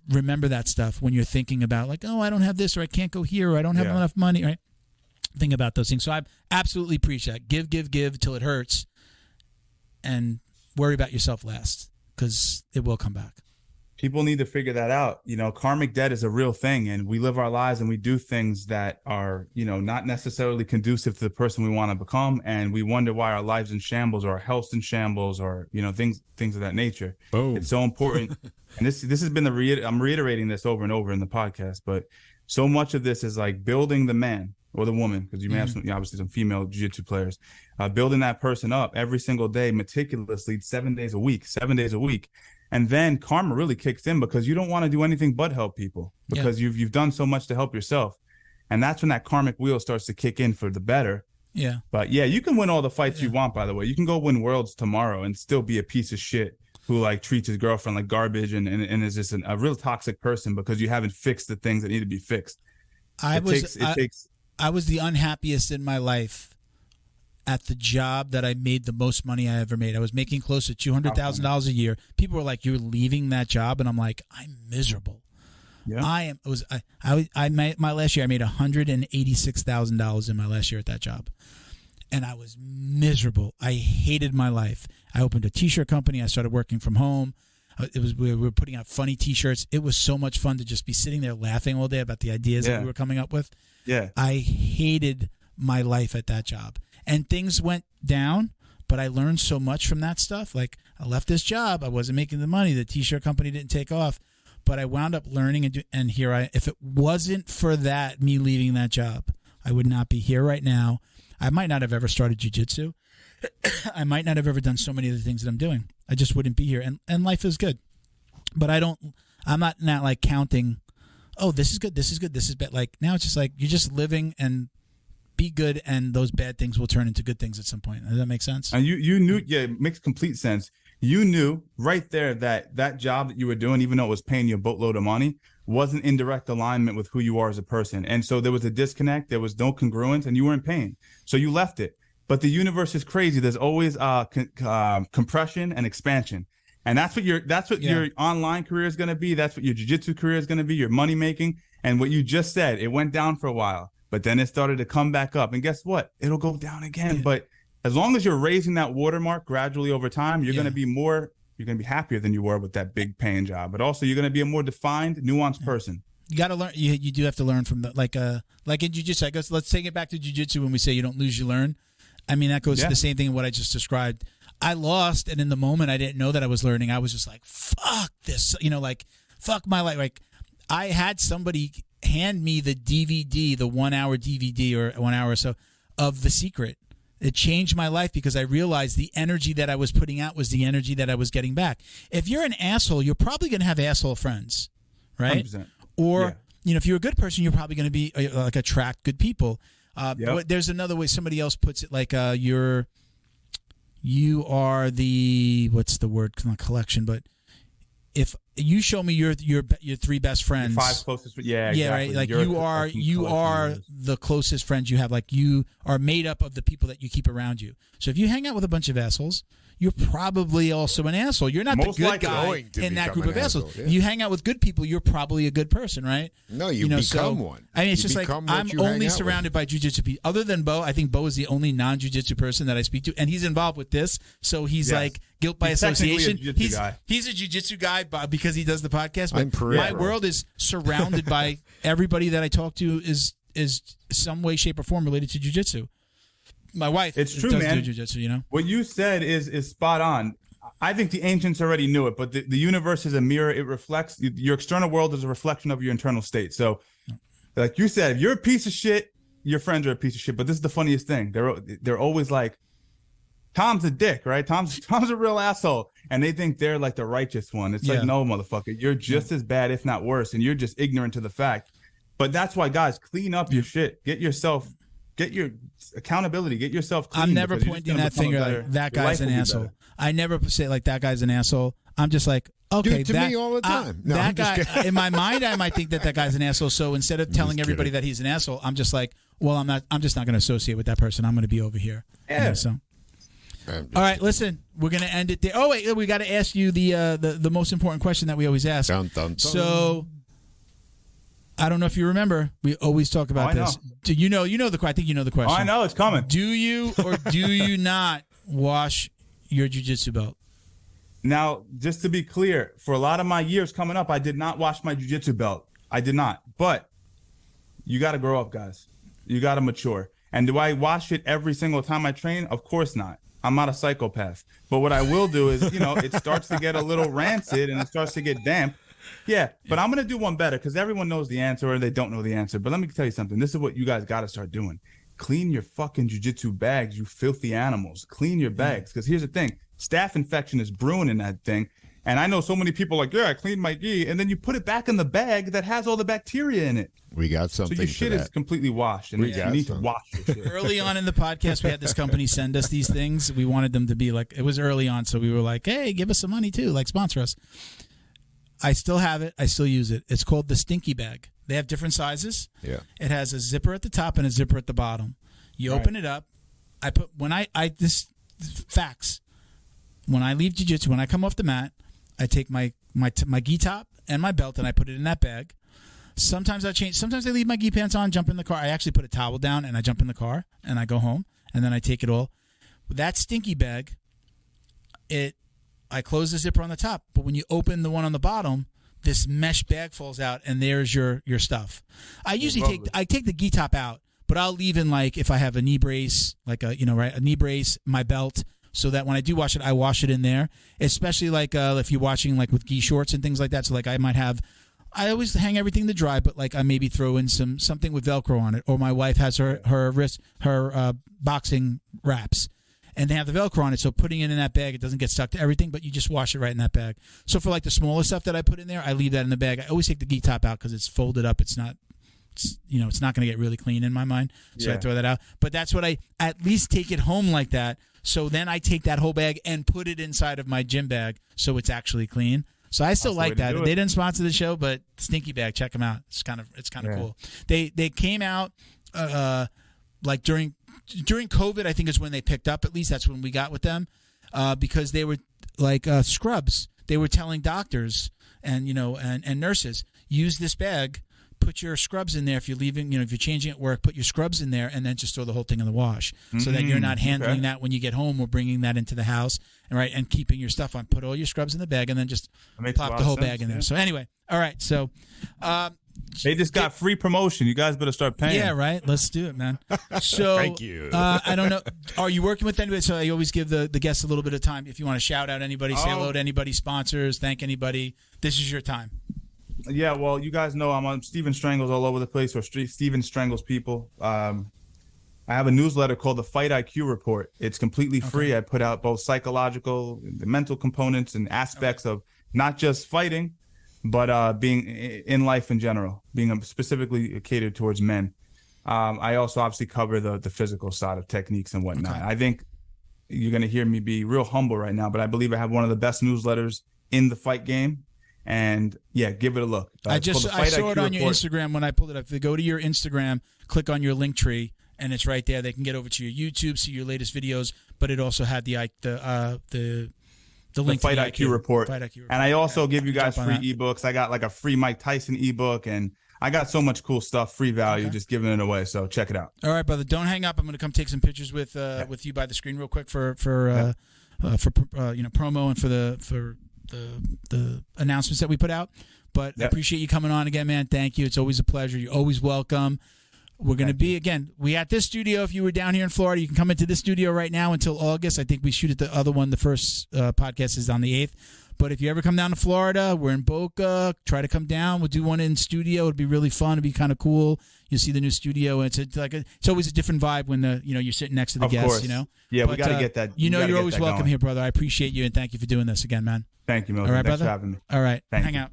Remember that stuff when you're thinking about, like, oh, I don't have this, or I can't go here, or I don't have enough money, right? Think about those things. So I absolutely preach that. Give till it hurts, and worry about yourself last, because it will come back. People need to figure that out. Karmic debt is a real thing, and we live our lives and we do things that are, not necessarily conducive to the person we want to become, and we wonder why our lives in shambles or our health's in shambles or, things of that nature. Boom. It's so important. And this has been I'm reiterating this over and over in the podcast, but so much of this is like building the man or the woman, because you may have obviously some female jiu-jitsu players, building that person up every single day meticulously, 7 days a week. And then karma really kicks in, because you don't want to do anything but help people, because you've done so much to help yourself. And that's when that karmic wheel starts to kick in for the better. Yeah. But you can win all the fights you want, by the way. You can go win worlds tomorrow and still be a piece of shit who like treats his girlfriend like garbage and is just a real toxic person because you haven't fixed the things that need to be fixed. I was the unhappiest in my life at the job that I made the most money I ever made. I was making close to $200,000 a year. People were like, "You're leaving that job," and I'm like, "I'm miserable." Yeah. My last year I made $186,000 in my last year at that job, and I was miserable. I hated my life. I opened a T-shirt company. I started working from home. We were putting out funny T-shirts. It was so much fun to just be sitting there laughing all day about the ideas that we were coming up with. Yeah, I hated my life at that job. And things went down, but I learned so much from that stuff. Like, I left this job. I wasn't making the money. The T-shirt company didn't take off. But I wound up learning, and if it wasn't for that, me leaving that job, I would not be here right now. I might not have ever started jiu-jitsu. I might not have ever done so many of the things that I'm doing. I just wouldn't be here. And life is good. But I'm not like counting, oh, this is good, this is good, this is bad. Like, now it's just like, you're just living and be good, and those bad things will turn into good things at some point. Does that make sense? And you knew, it makes complete sense. You knew right there that job that you were doing, even though it was paying you a boatload of money, wasn't in direct alignment with who you are as a person. And so there was a disconnect, there was no congruence, and you were in pain. So you left it. But the universe is crazy. There's always compression and expansion. And that's what your online career is going to be. That's what your jiu-jitsu career is going to be, your money making. And what you just said, it went down for a while, but then it started to come back up. And guess what? It'll go down again. Yeah. But as long as you're raising that watermark gradually over time, you're going to be happier than you were with that big paying job. But also, you're going to be a more defined, nuanced person. You got to learn. You do have to learn from like in jiu-jitsu. I guess let's take it back to jiu-jitsu when we say you don't lose, you learn. I mean, that goes to the same thing in what I just described. I lost, and in the moment, I didn't know that I was learning. I was just like, fuck this, like, fuck my life. Like, I had somebody hand me the DVD, the 1 hour DVD or 1 hour or so of The Secret. It changed my life because I realized the energy that I was putting out was the energy that I was getting back. If you're an asshole, you're probably going to have asshole friends, right? 100%. Or, if you're a good person, you're probably going to be attract good people. There's another way somebody else puts it, like you are the, what's the word, not collection, but if you show me your three best friends, your 5 closest, exactly. Right. Like, you are the closest friends you have. Like, you are made up of the people that you keep around you. So if you hang out with a bunch of assholes, you're probably also an asshole. You're not the good guy in that group of assholes. Yeah. You hang out with good people, you're probably a good person, right? No, you become one. I mean, it's just like, I'm only surrounded by jiu-jitsu people. Other than Bo, I think Bo is the only non-jiu-jitsu person that I speak to, and he's involved with this, so he's like guilt by association. He's a jiu-jitsu guy because he does the podcast. But I'm peripheral. my world is surrounded by everybody that I talk to is some way, shape, or form related to jiu-jitsu. My wife it's true, does man. do jiu-jitsu, you know? What you said is spot on. I think the ancients already knew it, but the universe is a mirror. It reflects your external world is a reflection of your internal state. So, like you said, if you're a piece of shit, your friends are a piece of shit. But this is the funniest thing. They're always like, Tom's a dick, right? Tom's a real asshole. And they think they're like the righteous one. It's like, no, motherfucker. You're just as bad, if not worse. And you're just ignorant to the fact. But that's why, guys, clean up your shit. Get your accountability. Get yourself clean. I'm never pointing that finger like, that guy's an asshole. I never say like, that guy's an asshole. I'm just like, okay. Dude, me all the time. No, that guy, in my mind, I might think that guy's an asshole. So instead of telling everybody that he's an asshole, I'm just like, well, I'm just not going to associate with that person. I'm going to be over here. Yeah. So. All right, listen, we're going to end it there. Oh, wait, we got to ask you the most important question that we always ask. Dun, dun, dun. So, I don't know if you remember, we always talk about this. Do you know the question? I think you know the question. I know, it's coming. Do you or do you not wash your jiu-jitsu belt? Now, just to be clear, for a lot of my years coming up, I did not wash my jiu-jitsu belt. I did not. But you got to grow up, guys. You got to mature. And do I wash it every single time I train? Of course not. I'm not a psychopath. But what I will do is, it starts to get a little rancid and it starts to get damp. Yeah, but I'm going to do one better because everyone knows the answer or they don't know the answer. But let me tell you something. This is what you guys got to start doing. Clean your fucking jiu-jitsu bags, you filthy animals. Clean your bags. Because here's the thing. Staph infection is brewing in that thing. And I know so many people like, I cleaned my gi. And then you put it back in the bag that has all the bacteria in it. We got something. So your shit is completely washed. And you need to wash your shit. Early on in the podcast, we had this company send us these things. We wanted them to be like, it was early on. So we were like, hey, give us some money too. Like, sponsor us. I still have it. I still use it. It's called the Stinky Bag. They have different sizes. Yeah. It has a zipper at the top and a zipper at the bottom. You open it up. Facts. When I leave jiu-jitsu, when I come off the mat, I take my gi top and my belt and I put it in that bag. Sometimes I change. Sometimes I leave my gi pants on, jump in the car. I actually put a towel down and I jump in the car and I go home and then I take it all. That Stinky Bag, I close the zipper on the top, but when you open the one on the bottom, this mesh bag falls out and there's your stuff. I usually take the gi top out, but I'll leave in, like, if I have a knee brace, like a knee brace, my belt, so that when I do wash it, I wash it in there. Especially like if you're watching like with gi shorts and things like that. So like I always hang everything to dry, but like I maybe throw in something with Velcro on it, or my wife has her boxing wraps. And they have the Velcro on it, so putting it in that bag, it doesn't get stuck to everything, but you just wash it right in that bag. So for like the smaller stuff that I put in there, I leave that in the bag. I always take the gi top out because it's folded up. It's not going to get really clean in my mind, so I throw that out. But that's what I at least take it home like that. So then I take that whole bag and put it inside of my gym bag, so it's actually clean. So I still like that. They didn't sponsor the show, but Stinky Bag, check them out. It's kind of cool. They came out like during COVID, I think is when they picked up. At least that's when we got with them, because they were like scrubs. They were telling doctors and nurses, use this bag, put your scrubs in there. If you're leaving, if you're changing at work, put your scrubs in there, and then just throw the whole thing in the wash, so that you're not handling that when you get home or bringing that into the house, and keeping your stuff on. Put all your scrubs in the bag, and then just plop the whole bag in there. So anyway, all right, so. They just got free promotion. You guys better start paying. Yeah, right. Let's do it, man. So, thank you. I don't know. Are you working with anybody? So I always give the guests a little bit of time. If you want to shout out anybody, say hello to anybody, sponsors, thank anybody. This is your time. Yeah, well, you guys know I'm on Steven Strangles all over the place, or Steven Strangles people. I have a newsletter called the Fight IQ Report. It's completely free. I put out both psychological, the mental components and aspects of not just fighting, but being in life in general, being specifically catered towards men. I also obviously cover the physical side of techniques and whatnot. I think you're going to hear me be real humble right now, but I believe I have one of the best newsletters in the fight game. And yeah, give it a look. I saw it on your Instagram when I pulled it up. If they go to your Instagram, click on your link tree, and it's right there. They can get over to your YouTube, see your latest videos, but it also had the link the Fight IQ report. Fight IQ report. And I also give you guys free ebooks. I got like a free Mike Tyson ebook, and I got so much cool stuff, free value, just giving it away. So check it out. All right, brother. Don't hang up. I'm going to come take some pictures with you by the screen real quick for promo and for the announcements that we put out. But I appreciate you coming on again, man. Thank you. It's always a pleasure. You're always welcome. We're going to be, again, we at this studio. If you were down here in Florida, you can come into this studio right now until August. I think we shoot at the other one. The first podcast is on the 8th. But if you ever come down to Florida, we're in Boca. Try to come down. We'll do one in studio. It'll be really fun. It'll be kind of cool. You'll see the new studio. It's always a different vibe when you're sitting next to the guests. Course. You know. Yeah, we got to get that. You're always welcome here, brother. I appreciate you and thank you for doing this again, man. Thank you, Milton. All right, Thanks brother. for having me. All right, hang you. out.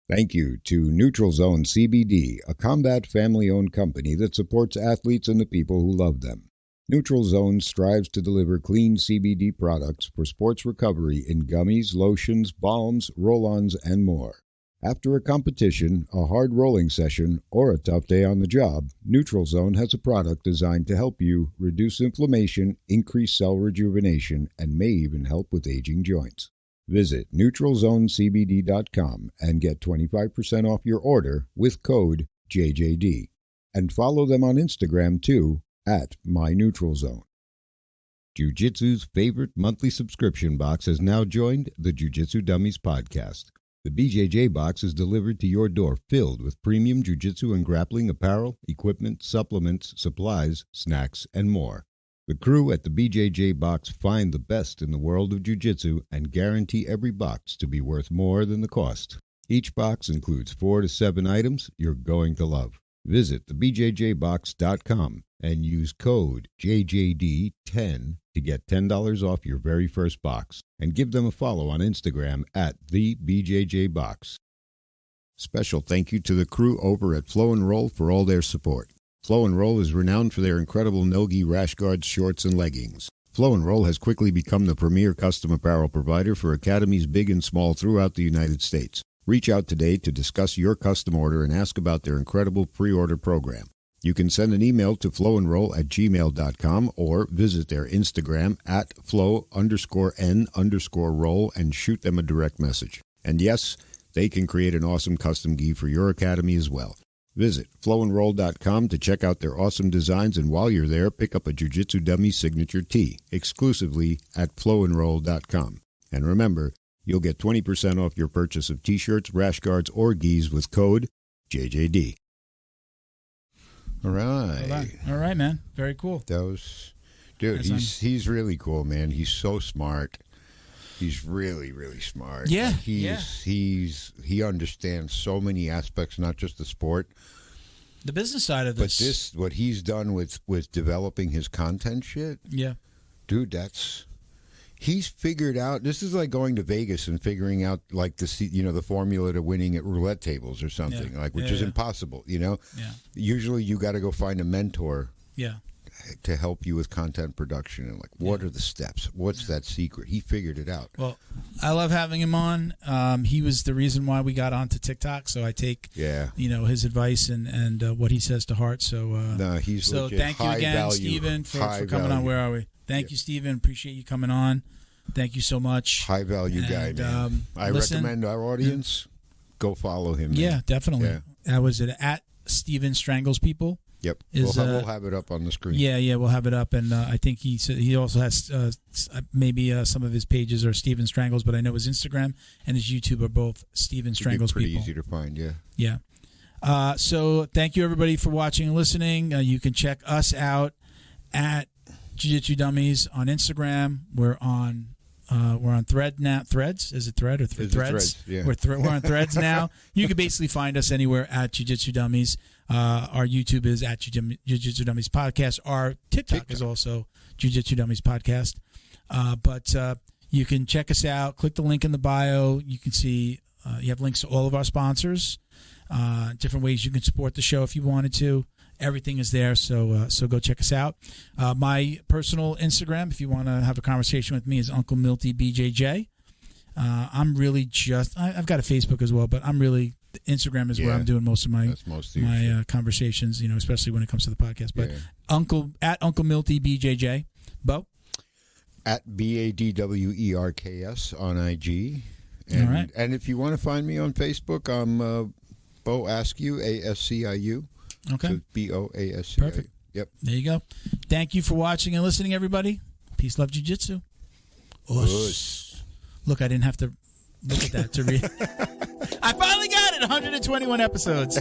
Thank you to Neutral Zone CBD, a combat family-owned company that supports athletes and the people who love them. Neutral Zone strives to deliver clean CBD products for sports recovery in gummies, lotions, balms, roll-ons, and more. After a competition, a hard rolling session, or a tough day on the job, Neutral Zone has a product designed to help you reduce inflammation, increase cell rejuvenation, and may even help with aging joints. Visit NeutralZoneCBD.com and get 25% off your order with code JJD. And follow them on Instagram too, at MyNeutralZone. Jiu-Jitsu's favorite monthly subscription box has now joined the Jiu-Jitsu Dummies podcast. The BJJ box is delivered to your door filled with premium jiu-jitsu and grappling apparel, equipment, supplements, supplies, snacks, and more. The crew at the BJJ box find the best in the world of jiu-jitsu and guarantee every box to be worth more than the cost. Each box includes 4 to 7 items you're going to love. Visit thebjjbox.com and use code JJD10 to get $10 off your very first box. And give them a follow on Instagram at thebjjbox. Special thank you to the crew over at Flow and Roll for all their support. Flow and Roll is renowned for their incredible no-gi rash guards, shorts, and leggings. Flow and Roll has quickly become the premier custom apparel provider for academies big and small throughout the United States. Reach out today to discuss your custom order and ask about their incredible pre-order program. You can send an email to flowandroll@gmail.com or visit their Instagram at flow_n_roll and shoot them a direct message. And yes, they can create an awesome custom gi for your academy as well. Visit flowandroll.com to check out their awesome designs, and while you're there, pick up a Jiu-Jitsu Dummy signature tee exclusively at flowandroll.com. And remember, you'll get 20% off your purchase of t-shirts, rash guards, or gis with code JJD. All right. All right, man. Very cool. Dude, he's really cool, man. He's so smart. He's really, really smart. Yeah. He understands so many aspects, not just the sport. The business side of this. But what he's done with developing his content shit. Yeah. Dude, he's figured out. This is like going to Vegas and figuring out like the formula to winning at roulette tables or something, which is impossible, Yeah. Usually you got to go find a mentor. Yeah. To help you with content production and what are the steps? What's that secret? He figured it out. Well, I love having him on. He was the reason why we got onto TikTok, so I take his advice and what he says to heart. So he's legit. Thank you again, Stephen, for coming on. Where are we? Thank you, Stephen. Appreciate you coming on. Thank you so much. High value guy, man. I recommend our audience go follow him. Man. Yeah, definitely. Yeah. Was it at Stephen Strangles People? Yep, we'll have it up on the screen. Yeah, we'll have it up, and I think he also has maybe some of his pages are Stephen Strangles, but I know his Instagram and his YouTube are both Stephen Strangles People. Pretty easy to find, yeah. Yeah. So thank you everybody for watching and listening. You can check us out at Jiu-Jitsu Dummies on Instagram. We're on Thread now. Threads? Is it Thread or Threads? Yeah. We're on Threads now. You can basically find us anywhere at Jiu-Jitsu Dummies. Our YouTube is at Jiu-Jitsu Dummies Podcast. Our TikTok is also Jiu-Jitsu Dummies Podcast. But you can check us out. Click the link in the bio. You can see you have links to all of our sponsors, different ways you can support the show if you wanted to. Everything is there, so go check us out. My personal Instagram, if you want to have a conversation with me, is Uncle Milty BJJ. I'm really I've got a Facebook as well, but I'm really Instagram is where I'm doing most of my conversations, especially when it comes to the podcast. But Uncle Milty BJJ, Bo at BADWERKS on IG. And, all right. And if you want to find me on Facebook, I'm Bo Askew, ASCIU. Okay. So BOASCIU. Perfect. Yep. There you go. Thank you for watching and listening, everybody. Peace, love, jiu-jitsu. Look, I didn't have to Look at that to read. I finally got it. 121 episodes.